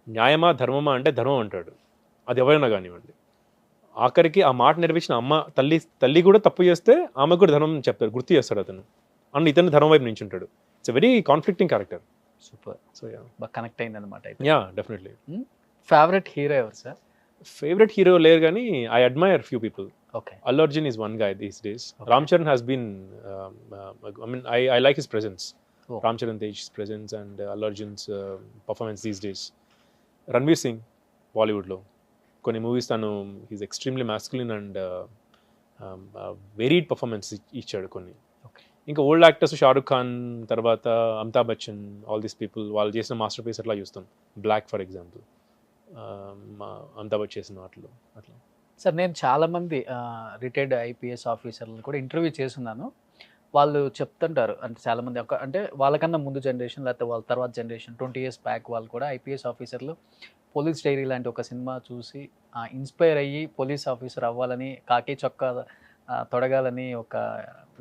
న్యాయమా ధర్మమా అంటే ధర్మం అంటాడు, అది ఎవరైనా కానివ్వండి. ఆఖరికి ఆ మాట నేర్పించిన అమ్మ తల్లి కూడా తప్పు చేస్తే ఆమెకు కూడా ధర్మం చెప్తాడు, గుర్తు చేస్తాడు అతను. అన్న ఇతను ధర్మం వైపు నుంచి ఉంటాడు. It's very conflicting character. Super. So బాగా కనెక్ట్ అయింది అనమాట. Yeah, definitely. ఫేవరెట్ హీరో ఎవరు సార్? ఫేవరెట్ హీరో లేరు కానీ I admire few people. Okay. Allu Arjun is one guy these days. Okay. Ram Charan has been, I mean, I like his presence. Oh. Ram Charan Tej's presence and Allu Arjun's performance these days. Ranveer Singh, Bollywood lo. Konni movies tanu, he's extremely masculine and varied performance ichadu konni. Okay. Inka old actors Shahrukh Khan, tarvata Amitabh Bachchan, all these people, వాళ్ళు చేసిన master piece అట్లా చూస్తాం. Block for example, Amitabh Bachchan చేసిన వాటిలో అట్లా. Sir నేను చాలామంది retired IPS ఆఫీసర్లను కూడా ఇంటర్వ్యూ చేస్తున్నాను. వాళ్ళు చెప్తుంటారు, అంటే చాలామంది అంటే వాళ్ళకన్నా ముందు జనరేషన్ లేకపోతే వాళ్ళ తర్వాత జనరేషన్ 20 years బ్యాక్ వాళ్ళు కూడా ఐపీఎస్ ఆఫీసర్లు పోలీస్ డైరీ లాంటి ఒక సినిమా చూసి ఇన్స్పైర్ అయ్యి పోలీస్ ఆఫీసర్ అవ్వాలని, కాకి చొక్కా తొడగాలని ఒక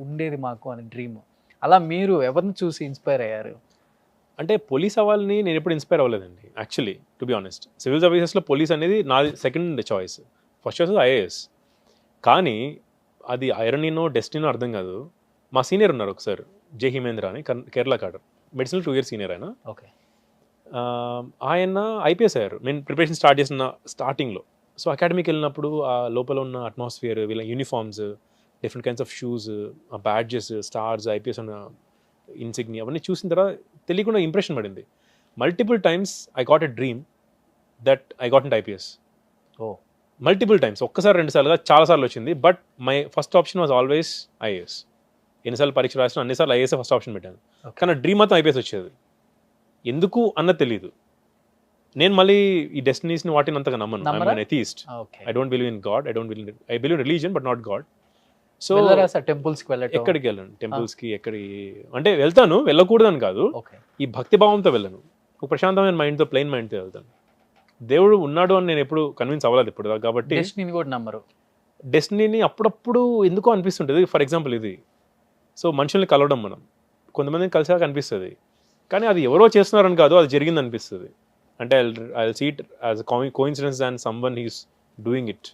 ఉండేది మాకు అని డ్రీమ్. అలా మీరు ఎవరిని చూసి ఇన్స్పైర్ అయ్యారు? అంటే పోలీస్ అవ్వాలని నేను ఎప్పుడు ఇన్స్పైర్ అవ్వలేదండి actually, to be honest. Civil సర్వీసెస్లో పోలీస్ అనేది నాది second choice. First choice IAS. కానీ అది ఐరనీనో డెస్టినో అర్థం కాదు. మా సీనియర్ ఉన్నారు ఒకసారి, జే హిమేంద్ర అని, Kerala cadre, medicine 2 years senior ఆయన. ఓకే. ఆయన ఐపీఎస్ అయ్యారు నేను ప్రిపరేషన్ స్టార్ట్ చేసిన స్టార్టింగ్లో. సో అకాడమీకి వెళ్ళినప్పుడు ఆ లోపల ఉన్న అట్మాస్ఫియర్, వీళ్ళ uniforms, different kinds of shoes, ఆ బ్యాడ్జెస్, స్టార్స్, ఐపీఎస్ ఉన్న ఇన్సిగ్ని, అవన్నీ చూసిన తర్వాత తెలియకుండా ఇంప్రెషన్ పడింది. Multiple times I got a dream that I got in IPS. Oh multiple times, ఒక్కసారి 2 సార్లుగా చాలాసార్లు వచ్చింది. But my first option was always IAS. ఎన్నిసార్లు పరీక్ష రాసిన అన్నిసార్లు ఐఏఎస్ ఫస్ట్ ఆప్షన్ పెట్టాను. కానీ డ్రీమ్ మొత్తం ఐపీఎస్ వచ్చేది. ఎందుకు అన్నది తెలియదు. నేను మళ్ళీ ఈ డెస్టినీస్ని వాటిని అంతగా నమ్మను. I'm atheist. I don't believe in God. I believe religion but not God. So టెంపుల్స్కి వెళ్ళటం, ఎక్కడికి వెళ్ళను, టెంపుల్స్కి అంటే వెళ్తాను, వెళ్ళకూడదని కాదు, ఈ భక్తి భావంతో వెళ్ళను. ఒక ప్రశాంతమైన మైండ్తో, ప్లెయిన్ మైండ్తో వెళ్తాను. దేవుడు ఉన్నాడు అని నేను ఎప్పుడు కన్విన్స్ అవ్వలేదు ఇప్పుడు, కాబట్టి డెస్టినీని కూడా నమ్మరు. డెస్టినీని అప్పుడప్పుడు ఎందుకో అనిపిస్తుంటుంది. ఫర్ ఎగ్జాంపుల్ ఇది, సో మనుషుల్ని కలవడం, మనం కొంతమందిని కలిసాక అనిపిస్తుంది, కానీ అది ఎవరో చేస్తున్నారని కాదు, అది జరిగింది అనిపిస్తుంది. అంటే I see it as coincidence and someone he's doing it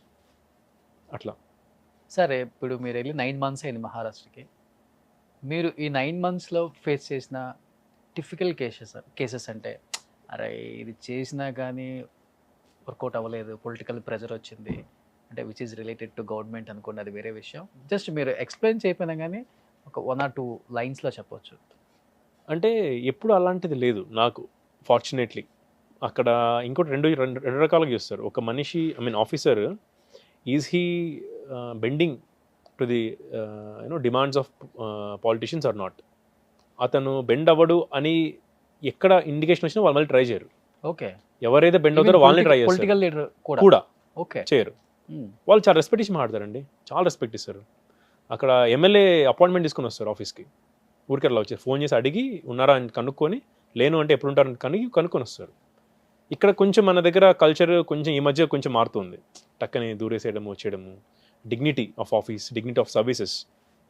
అట్లా. సరే, ఇప్పుడు మీరు వెళ్ళి 9 months అయింది మహారాష్ట్రకి. మీరు ఈ 9 monthsలో ఫేస్ చేసిన టిపికల్ కేసెస్ అంటే, అరే ఇది చేసినా కానీ వర్కౌట్ అవ్వలేదు, పొలిటికల్ ప్రెజర్ వచ్చింది అంటే, which is related to government అనుకోండి, అది వేరే విషయం. జస్ట్ మీరు ఎక్స్ప్లెయిన్ చేయకపోయినా కానీ ఒక 1 or 2 lines చెప్పొచ్చు. అంటే ఎప్పుడు అలాంటిది లేదు నాకు, ఫార్చునేట్లీ. అక్కడ ఇంకోటి రెండు రకాలుగా చూస్తారు. ఒక మనిషి, I mean officer, is he bending to the demands of politicians or not. అతను బెండ్ అవ్వడు అని ఎక్కడ ఇండికేషన్ వచ్చినా వాళ్ళు మళ్ళీ ట్రై చేయరు. ఓకే, ఎవరైతే బెండ్ అవుతారో వాళ్ళని ట్రై చేస్తారు. పొలిటికల్ లీడర్ కూడా ఓకే చేయరు. వాళ్ళు చాలా రెస్పెక్ట్ ఇచ్చి మాట్లాడతారండి, చాలా రెస్పెక్ట్ ఇస్తారు. అక్కడ ఎమ్మెల్యే అపాయింట్మెంట్ తీసుకొని వస్తారు ఆఫీస్కి, ఊరికెళ్ళ వచ్చి ఫోన్ చేసి అడిగి ఉన్నారా అని కనుక్కొని, లేను అంటే ఎప్పుడు ఉంటారని కనుక్కొని వస్తారు. ఇక్కడ కొంచెం మన దగ్గర కల్చర్ కొంచెం ఈ మధ్య కొంచెం మారుతుంది. టక్కని దూరేసేయడము, వచ్చేయడము. Dignity of office, dignity of services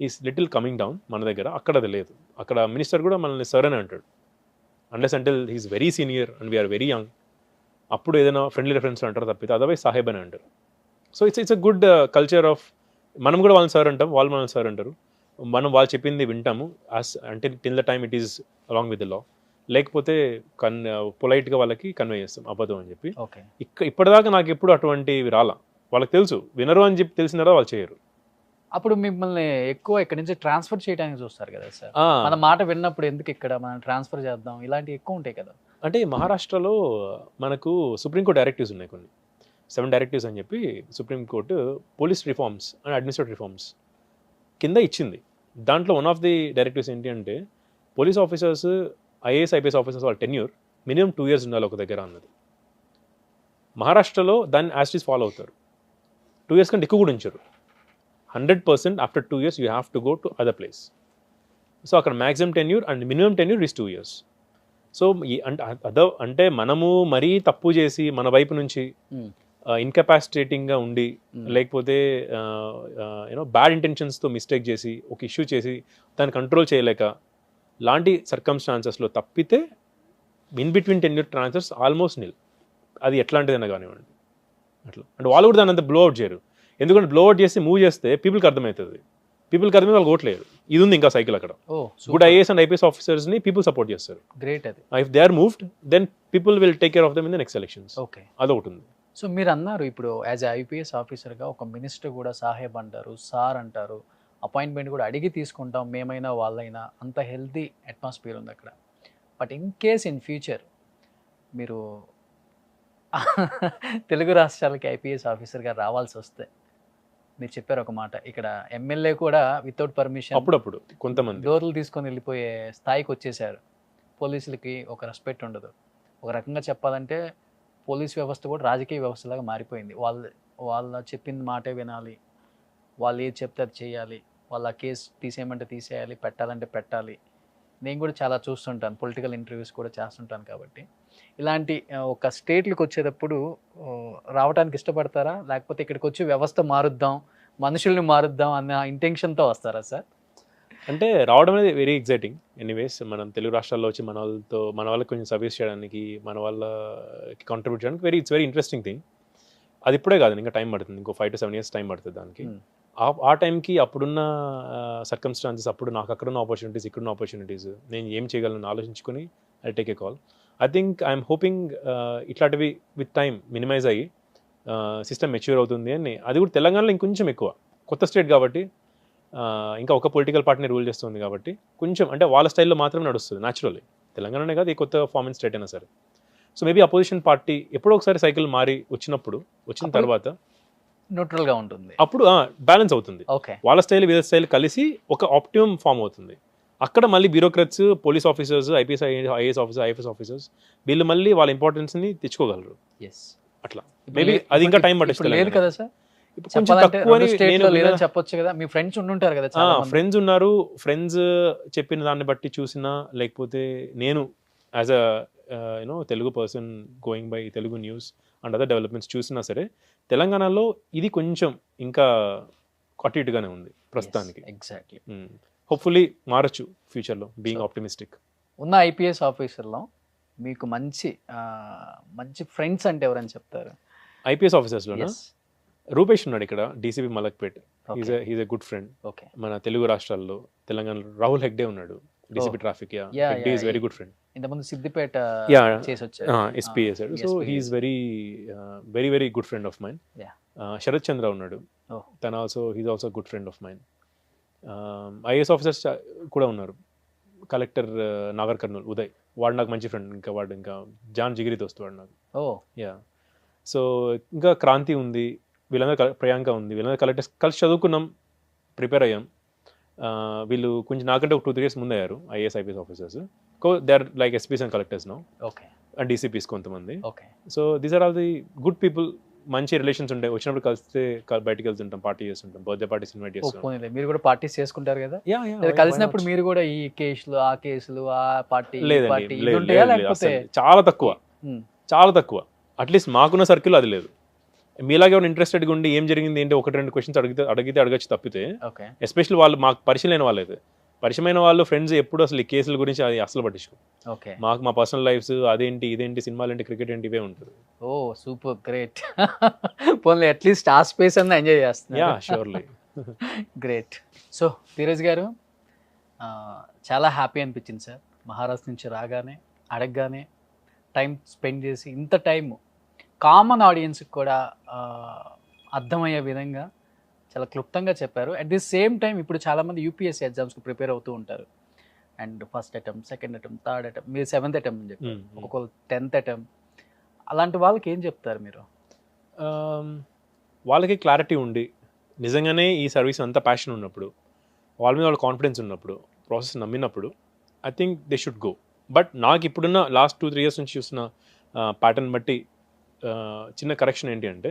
is little coming down మన దగ్గర. అక్కడ అది లేదు. అక్కడ మినిస్టర్ కూడా మనల్ని సర్ అని అంటాడు, unless until he's very senior and we are very young. అప్పుడు ఏదైనా ఫ్రెండ్లీ రెఫరెన్స్ అంటారు తప్పితే, అదర్వైజ్ సాహెబ్ అని అంటారు. So it's a good culture of, మనం కూడా వాళ్ళని సార్ అంటాం, వాళ్ళు మనల్ని సార్ అంటారు. మనం వాళ్ళు చెప్పింది వింటాము అంటే till the time it is along with the law. లేకపోతే పొలైట్గా వాళ్ళకి కన్వే చేస్తాం అబద్ధం అని చెప్పి. ఇప్పటిదాకా నాకు ఎప్పుడు అటువంటివి రాలా. వాళ్ళకి తెలుసు వినరు అని చెప్పి తెలిసిన తర్వాత వాళ్ళు చేయరు. అప్పుడు మిమ్మల్ని ఎక్కువ ఇక్కడ నుంచి ట్రాన్స్ఫర్ చేయడానికి చూస్తారు కదా సార్. మన మాట విన్నప్పుడు ఎందుకు ఇక్కడ మనం ట్రాన్స్ఫర్ చేద్దాం, ఇలాంటివి ఎక్కువ ఉంటాయి కదా. అంటే మహారాష్ట్రలో మనకు సుప్రీంకోర్టు డైరెక్టివ్స్ ఉన్నాయి, కొన్ని 7 డైరెక్టివ్స్ అని చెప్పి supreme court police reforms and administrative reforms కింద ఇచ్చింది. దాంట్లో వన్ ఆఫ్ ది డైరెక్టివ్స్ ఏంటి అంటే, police officers, IAS IPS officers వాళ్ళ టెన్యూర్ మినిమం 2 years ఉండాలి ఒక దగ్గర అన్నది. మహారాష్ట్రలో దాన్ని యాస్టీస్ ఫాలో అవుతారు. 2 years కంటే ఎక్కువ కూడా ఉంచారు. 100% after 2 years you have to go to other place. So అక్కడ maximum tenure and minimum tenure is 2 years. So అంటే మనము మరీ తప్పు చేసి మన వైపు నుంచి ఇన్కెపాసిటేటింగ్గా ఉండి, లేకపోతే బ్యాడ్ ఇంటెన్షన్స్తో మిస్టేక్ చేసి ఒక ఇష్యూ చేసి దాన్ని కంట్రోల్ చేయలేక లాంటి సర్కమ్స్టాన్సెస్లో తప్పితే in between tenure transfers almost నిల్. అది ఎట్లాంటిదైనా కానివ్వండి అట్లా. అంటే వాళ్ళు కూడా దాన్ని అంత బ్లో అవుట్ చేయరు. ఎందుకంటే బ్లో అవుట్ చేసి మూవ్ చేస్తే పీపుల్కి అర్థమవుతుంది, పీపుల్కి అర్థమైతే వాళ్ళు ఓట్లేరు. ఇది ఉంది ఇంకా సైకిల్ అక్కడ. గుడ్ ఐఏఎస్ అండ్ ఐపీఎస్ ఆఫీసర్స్ని పీపుల్ సపోర్ట్ చేస్తారు. గ్రేట్. అది if they are moved then people will take care of them in the next elections. Okay, అదొకటి ఉంది. సో మీరు అన్నారు ఇప్పుడు యాజ్ ఐపీఎస్ ఆఫీసర్గా ఒక మినిస్టర్ కూడా సాహెబ్ అంటారు, సార్ అంటారు, అపాయింట్మెంట్ కూడా అడిగి తీసుకుంటాం మేమైనా వాళ్ళైనా, అంత హెల్తీ అట్మాస్ఫియర్ ఉంది అక్కడ. But in case in future మీరు తెలుగు రాష్ట్రాలకి ఐపీఎస్ ఆఫీసర్గా రావాల్సి వస్తే, మీరు చెప్పారు ఒక మాట, ఇక్కడ ఎమ్మెల్యే కూడా వితౌట్ పర్మిషన్ అప్పుడప్పుడు కొంతమంది డోర్లు తీసుకొని వెళ్ళిపోయే స్థాయికి వచ్చేసారు. పోలీసులకి ఒక రెస్పెక్ట్ ఉండదు. ఒక రకంగా చెప్పాలంటే పోలీస్ వ్యవస్థ కూడా రాజకీయ వ్యవస్థలాగా మారిపోయింది. వాళ్ళ చెప్పిన మాటే వినాలి, వాళ్ళు ఏది చెప్తే అది చేయాలి, వాళ్ళ కేసు తీసేయమంటే తీసేయాలి, పెట్టాలంటే పెట్టాలి. నేను కూడా చాలా చూస్తుంటాను, పొలిటికల్ ఇంటర్వ్యూస్ కూడా చేస్తుంటాను. కాబట్టి ఇలాంటి ఒక స్టేట్లకు వచ్చేటప్పుడు రావడానికి ఇష్టపడతారా, లేకపోతే ఇక్కడికి వచ్చి వ్యవస్థ మారుద్దాం, మనుషుల్ని మారుద్దాం అన్న ఇంటెన్షన్తో వస్తారా సార్? అంటే రావడం అనేది వెరీ ఎగ్జైటింగ్. ఎనీవేస్, మనం తెలుగు రాష్ట్రాల్లో వచ్చి మన వాళ్ళకి కొంచెం సర్వీస్ చేయడానికి, మన వాళ్ళకి కాంట్రిబ్యూట్ చేయడానికి ఇట్స్ వెరీ ఇంట్రెస్టింగ్ థింగ్. అది ఇప్పుడే కాదు, ఇంకా టైం పడుతుంది, ఇంకో 5 to 7 years టైం పడుతుంది దానికి. ఆ టైంకి అప్పుడున్న సర్కమ్స్టాన్సెస్, అప్పుడు నాకు అక్కడున్న ఆపర్చునిటీస్, ఇక్కడున్న ఆపర్చునిటీస్, నేను ఏం చేయగలను ఆలోచించుకొని I take a call. I think I'm hoping ఇట్లాంటివి విత్ టైం మినిమైజ్ అయ్యి సిస్టమ్ మెచ్యూర్ అవుతుంది అని. అది కూడా తెలంగాణలో ఇంకొంచెం ఎక్కువ, కొత్త స్టేట్ కాబట్టి, ఇంకా ఒక పొలిటికల్ పార్టీని రూల్ చేస్తుంది కాబట్టి కొంచెం అంటే వాళ్ళ స్టైల్లో మాత్రమే నడుస్తుంది న్యాచురల్లీ. తెలంగాణనే కాదు, ఈ కొత్త ఫార్మన్ స్టేట్ అయినా సరే. సో మేబీ అపోజిషన్ పార్టీ ఎప్పుడో ఒకసారి సైకిల్ మారి వచ్చిన అప్పుడు- తర్వాత న్యూట్రల్ గా ఉంటుంది. అప్పుడు బ్యాలెన్స్ అవుతుంది. ఓకే. వాళ్ళ స్టైల్ వీళ్ళ స్టైల్ కలిసి ఒక ఆప్టిమం ఫామ్ అవుతుంది. అక్కడ మళ్ళీ bureaucrats, police officers, IPS IAS officers, IFS officers వీళ్ళు మళ్ళీ వాళ్ళ ఇంపార్టెన్స్ని తెచ్చుకోగలరు. ఎస్. అట్లా మేబీ అది ఇంకా టైం పట్టిస్తుంది. లేదు కదా సార్, ఇప్పుడు కొంచెం చెప్పాలంటే తక్కువ రెండు స్టేట్ లో లేదని చెప్పొచ్చు కదా. మీ ఫ్రెండ్స్ ఉండుంటారు కదా చాలా మంది. ఫ్రెండ్స్ ఉన్నారు. ఫ్రెండ్స్ చెప్పిన దాన్ని బట్టి చూసినా, లేకపోతే నేను as a Telugu person going by Telugu news and other developments చూసినా సరే తెలంగాణలో ఇది కొంచెం ఇంకా అటు ఇటుగానే ఉంది ప్రస్తుతానికి. ఎగ్జాక్ట్లీ. హోప్ఫుల్లీ మారచ్చు ఫ్యూచర్లో, బీయింగ్ ఆప్టిమిస్టిక్. ఉన్న ఐపీఎస్ ఆఫీసర్లో మీకు మంచి మంచి ఫ్రెండ్స్ అంటే ఎవరని చెప్తారు? IPS ఆఫీసర్స్లో Yes. రూపేష్ ఉన్నాడు ఇక్కడ, DCP Malakpet. Okay. He's a good friend. Okay. మన తెలుగు రాష్ట్రాల్లో తెలంగాణలో రాహుల్ హెగ్డే ఉన్నాడు, DCP traffic. Yeah, Hegde is yeah. Very good friend. ఇంతకుముందు సిద్దిపేట Yeah. చేసి వచ్చారు. ఎస్పీ చేశాడు. So SP. He is very very very good friend of mine. Yeah. Sharath Chandra ఉన్నాడు, Oh. తన he's also good friend of mine. IAS officers కూడా ఉన్నారు. కలెక్టర్ నాగర్ కర్నూల్ ఉదయ్, వాడు నాకు మంచి ఫ్రెండ్. వాడు ఇంకా జాన్ జిగిరి దోస్తు వాడు నాకు. ఓ. యా. సో ఇంకా క్రాంతి ఉంది, వీళ్ళందరూ ప్రియాంక ఉంది, వీళ్ళందరూ కలెక్టర్స్ కలిసి చదువుకున్నాం, ప్రిపేర్ అయ్యాం. వీళ్ళు కొంచెం నాకంటే ఒక 2-3 years ముందు అయ్యారు IAS IPS officers. They are like SPs and collectors now, okay. And DCPs కొంతమంది. Okay. So these are all the good people. మంచి రిలేషన్స్ ఉంటాయి, వచ్చినప్పుడు కలిస్తే బయటికి వెళ్తుంటాం, పార్టీ చేస్తుంటాం, బర్త్డే పార్టీస్ ఇన్వైట్ చేస్తాం. పోనీలే, మీరు కూడా పార్టీస్ చేసుకుంటారు కదా. లేదా కలిసినప్పుడు మీరు కూడా ఈ కేసులు ఆ కేసులు ఆ పార్టీ పార్టీ ఇవి ఉంటాయా లేకపోతే? చాలా తక్కువ, Hmm. చాలా తక్కువ. అట్లీస్ట్ మాకున్న సర్కిల్ అది లేదు. మీలాగే ఎవరు ఇంట్రెస్టెడ్గా ఉండి ఏం జరిగింది ఏంటి 1-2 questions అడిగితే అడగచ్చు తప్పితే, ఓకే. ఎస్పెషల్లీ వాళ్ళు మాకు పరిచయం లేని వాళ్ళైతే, పరిచయమైన వాళ్ళు ఫ్రెండ్స్ ఎప్పుడు అసలు ఈ కేసుల గురించి అది అసలు పట్టించుకో. ఓకే. మాకు మా పర్సనల్ లైఫ్స్ అదేంటి ఇదేంటి, సినిమాలు ఏంటి, క్రికెట్ ఏంటి, ఇవే ఉంటుంది. ఓ సూపర్ గ్రేట్. పోన్లే, అట్లీస్ట్ ఆ స్పేస్ అన్న ఎంజాయ్ యా చేస్తున్నారు. ష్యూర్లీ. గ్రేట్. సో ధీరజ్ గారు, చాలా హ్యాపీ అనిపించింది సార్. మహారాష్ట్ర నుంచి రాగానే అడగగానే టైం స్పెండ్ చేసి ఇంత టైం కామన్ ఆడియన్స్కి కూడా అర్థమయ్యే విధంగా చాలా క్లుప్తంగా చెప్పారు. అట్ ది సేమ్ టైం ఇప్పుడు చాలామంది యూపీఎస్సీ ఎగ్జామ్స్కి ప్రిపేర్ అవుతూ ఉంటారు. And first attempt, second attempt, third attempt, మీరు 7th అటెంప్ట్ అని చెప్పారు, ఒక్కొక్కరు 10th అటెంప్ట్. అలాంటి వాళ్ళకి ఏం చెప్తారు మీరు? వాళ్ళకి క్లారిటీ ఉండి నిజంగానే ఈ సర్వీస్ అంత ప్యాషన్ ఉన్నప్పుడు, వాళ్ళ మీద వాళ్ళ కాన్ఫిడెన్స్ ఉన్నప్పుడు, ప్రాసెస్ నమ్మినప్పుడు, I think they should go. But నాకు ఇప్పుడున్న లాస్ట్ 2-3 years నుంచి చూసిన ప్యాటర్న్ బట్టి చిన్న కరెక్షన్ ఏంటి అంటే,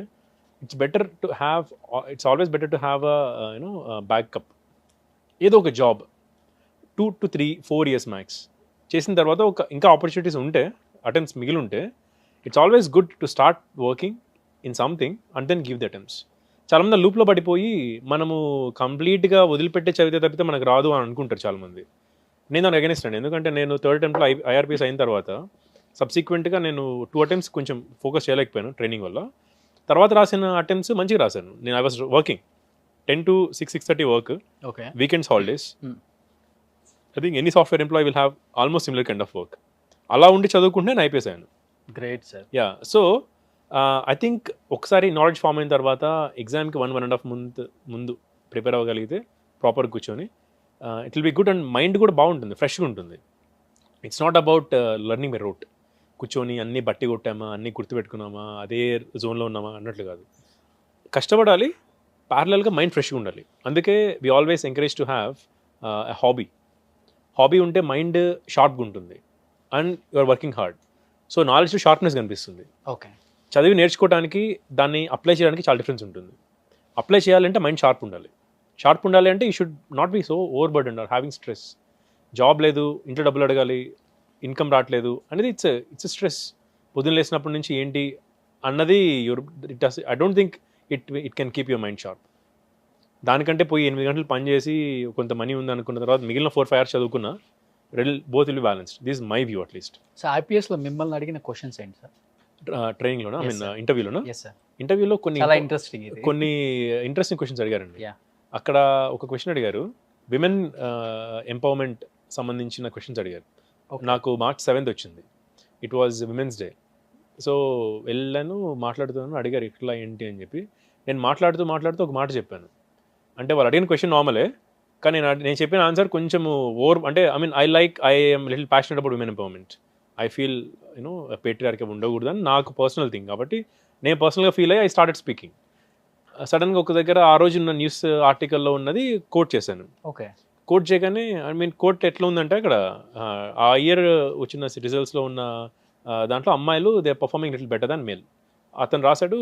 it's always better to have backup. ఏదో ఒక జాబ్ 2 to 3-4 years మ్యాక్స్ చేసిన తర్వాత ఇంకా ఆపర్చునిటీస్ ఉంటే, అటెంప్ట్స్ మిగిలి ఉంటే, it's always good to start working in something and then give the attempts. చాలామంది లూప్లో పడిపోయి మనము కంప్లీట్గా వదిలిపెట్టే చదివితే తప్పితే మనకు రాదు అని అనుకుంటారు చాలామంది. నేను దానికి అగెనిస్ట్ అండి. ఎందుకంటే నేను 3rd అటెంప్ట్లో ఐఆర్పీఎస్ అయిన తర్వాత సబ్సిక్వెంట్గా నేను 2 attempts కొంచెం ఫోకస్ చేయలేకపోయాను ట్రైనింగ్ వల్ల. తర్వాత రాసిన అటెంప్ట్స్ మంచిగా రాశాను. నేను I was working 10 to 6:30 work, okay. Weekends, holidays. I think any software employee will have almost similar kind of work. అలా ఉండి చదువుకుంటే నేను ఐపీఎస్ అయ్యాను. Great sir. Yeah. So I think ఒకసారి నాలెడ్జ్ ఫామ్ అయిన తర్వాత ఎగ్జామ్కి 1.5 month ముందు ప్రిపేర్ అవ్వగలిగితే ప్రాపర్గా కూర్చొని, it will be good. And mind కూడా బాగుంటుంది, ఫ్రెష్గా ఉంటుంది. It's not about learning by wrote, కూర్చొని అన్నీ బట్టి కొట్టామా, అన్నీ గుర్తుపెట్టుకున్నామా, అదే జోన్లో ఉన్నామా అన్నట్లు కాదు. కష్టపడాలి, ప్యారలల్గా మైండ్ ఫ్రెష్గా ఉండాలి. అందుకే we always encourage to have a hobby ఉంటే మైండ్ షార్ప్గా ఉంటుంది and you're working hard. So knowledge sharpness కనిపిస్తుంది. ఓకే. చదివి నేర్చుకోవడానికి, దాన్ని అప్లై చేయడానికి చాలా డిఫరెన్స్ ఉంటుంది. అప్లై చేయాలంటే మైండ్ షార్ప్ ఉండాలి అంటే you should not be so over burden or having stress. Job లేదు, ఇంట్లో డబ్బులు అడగాలి, ఇన్కమ్ రావట్లేదు అనేది ఇట్స్ స్ట్రెస్. పొద్దున్న లేసినప్పటి నుంచి ఏంటి అన్నది I don't think it can keep your mind sharp. దానికంటే పోయి 8 గంటలు పని చేసి కొంత మనీ ఉంది అనుకున్న తర్వాత మిగిలిన 4-5 hours చదువుకున్నా both will be balanced. This is my view at least. So ఐపీఎస్లో మిమ్మల్ని అడిగిన క్వశ్చన్స్ ఏంటి సార్? ట్రైనింగ్లోనా, ఐ Yes, మీన్ sir. ఇంటర్వ్యూలోనా? Yes sir. ఇంటర్వ్యూలో చాలా ఇంట్రెస్టింగ్ ఇది. కొన్ని ఇంట్రెస్టింగ్ క్వశ్చన్స్ అడిగారండి. Yeah. అక్కడ ఒక క్వశ్చన్ అడిగారు, విమెన్ ఎంపవర్మెంట్ సంబంధించిన క్వశ్చన్స్ అడిగారు. Okay. నాకు March 7th వచ్చింది, it was women's day. So వెళ్ళాను, మాట్లాడుతున్నాను, అడిగారు ఇట్లా ఏంటి అని చెప్పి. నేను మాట్లాడుతూ ఒక మాట చెప్పాను. అంటే వాళ్ళు అడిగిన క్వశ్చన్ నార్మలే, కానీ నేను చెప్పిన ఆన్సర్ కొంచెం ఓవర్, అంటే I mean I am little passionate about women empowerment. I feel you know patriarchy ఉండకూడదని నాకు పర్సనల్ థింగ్. కాబట్టి నేను పర్సనల్గా ఫీల్ అయ్యి ఐ స్టార్టెడ్ స్పీకింగ్. సడన్గా ఒక దగ్గర ఆ రోజు ఉన్న న్యూస్ ఆర్టికల్లో ఉన్నది కోట్ చేశాను. ఓకే. కోట్ చేయగానే ఐ మీన్ కోట్ ఎట్లా ఉందంటే అక్కడ ఆ ఇయర్ వచ్చిన రిజల్ట్స్లో ఉన్న దాంట్లో అమ్మాయిలు they performing little better than male. అతను రాశాడు,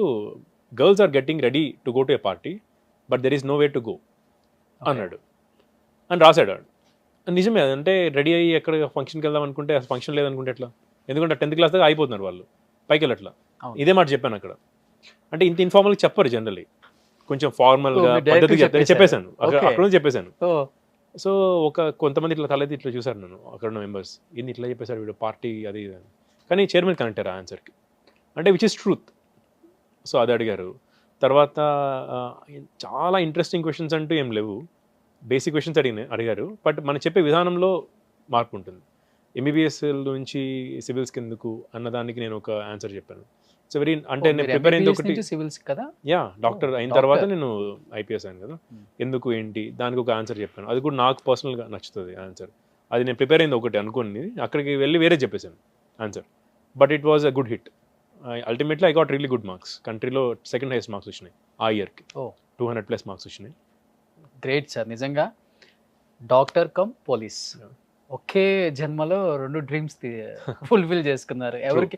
girls are getting ready to go to a party but there is no way to go అన్నాడు అని రాశాడు. నిజమే, అంటే రెడీ అయ్యి ఎక్కడ ఫంక్షన్కి వెళ్దాం అనుకుంటే అసలు ఫంక్షన్ లేదనుకుంటే ఎట్లా? ఎందుకంటే 10th క్లాస్ దాకా అయిపోతున్నారు వాళ్ళు, పైకి వెళ్ళట్లా. ఇదే మాట చెప్పాను అక్కడ. అంటే ఇంత ఇన్ఫార్మల్గా చెప్పరు జనరలీ, కొంచెం ఫార్మల్గా పద్ధతిగా చెప్పేశాను అక్కడ నుంచి చెప్పేశాను. సో కొంతమంది ఇట్లా తలైతే ఇట్లా చూసారు నన్ను, అక్కడ ఉన్న మెంబర్స్, ఇన్ని ఇట్లా చెప్పేశారు వీడు పార్టీ అది ఇది అని. కానీ చైర్మన్ కనెక్ట్ అయ్యారు ఆ ఆన్సర్కి, అంటే విచ్ ఇస్ ట్రూత్. సో అది అడిగారు. తర్వాత చాలా ఇంట్రెస్టింగ్ క్వశ్చన్స్ అంటూ ఏం లేవు, బేసిక్ క్వశ్చన్స్ అడిగారు. బట్ మనం చెప్పే విధానంలో మార్పు ఉంటుంది. ఎంబీబీఎస్ నుంచి సివిల్స్కి ఎందుకు అన్నదానికి నేను ఒక ఆన్సర్ చెప్పాను. సో వెరీ, అంటే నేను ప్రిపేర్ అయింది ఒకటి సివిల్స్ కదా, యా డాక్టర్ అయిన తర్వాత నేను ఐపీఎస్ అయ్యాను కదా, ఎందుకు ఏంటి దానికి ఒక ఆన్సర్ చెప్పాను. అది కూడా నాకు పర్సనల్గా నచ్చుతుంది ఆన్సర్. అది నేను ప్రిపేర్ అయింది ఒకటి అనుకుని అక్కడికి వెళ్ళి వేరే చెప్పేశాను answer. But it was a good hit. Ultimately I got really good marks. కంట్రీలో సెకండ్ హైయెస్ట్ మార్క్స్ వచ్చినాయి ఆ ఇయర్కి. 200+ మార్క్స్ వచ్చినాయి. గ్రేట్ సార్, నిజంగా డాక్టర్ కమ్ పోలీస్ ఒకే జన్మలో 2 డ్రీమ్స్ ఫుల్ఫిల్ చేసుకున్నారు. ఎవరికి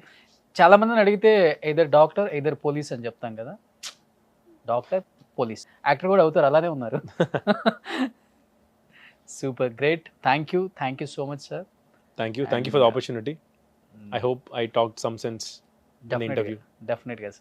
చాలా మందిని అడిగితే ఎయిదర్ డాక్టర్ ఎయిదర్ పోలీస్ అని చెప్తాం కదా, డాక్టర్ పోలీస్, యాక్టర్ కూడా అవుతారు, అలానే ఉన్నారు. Super great, thank you so much sir. Thank you for the opportunity. I hope I talked some sense in the interview. Definitely sir.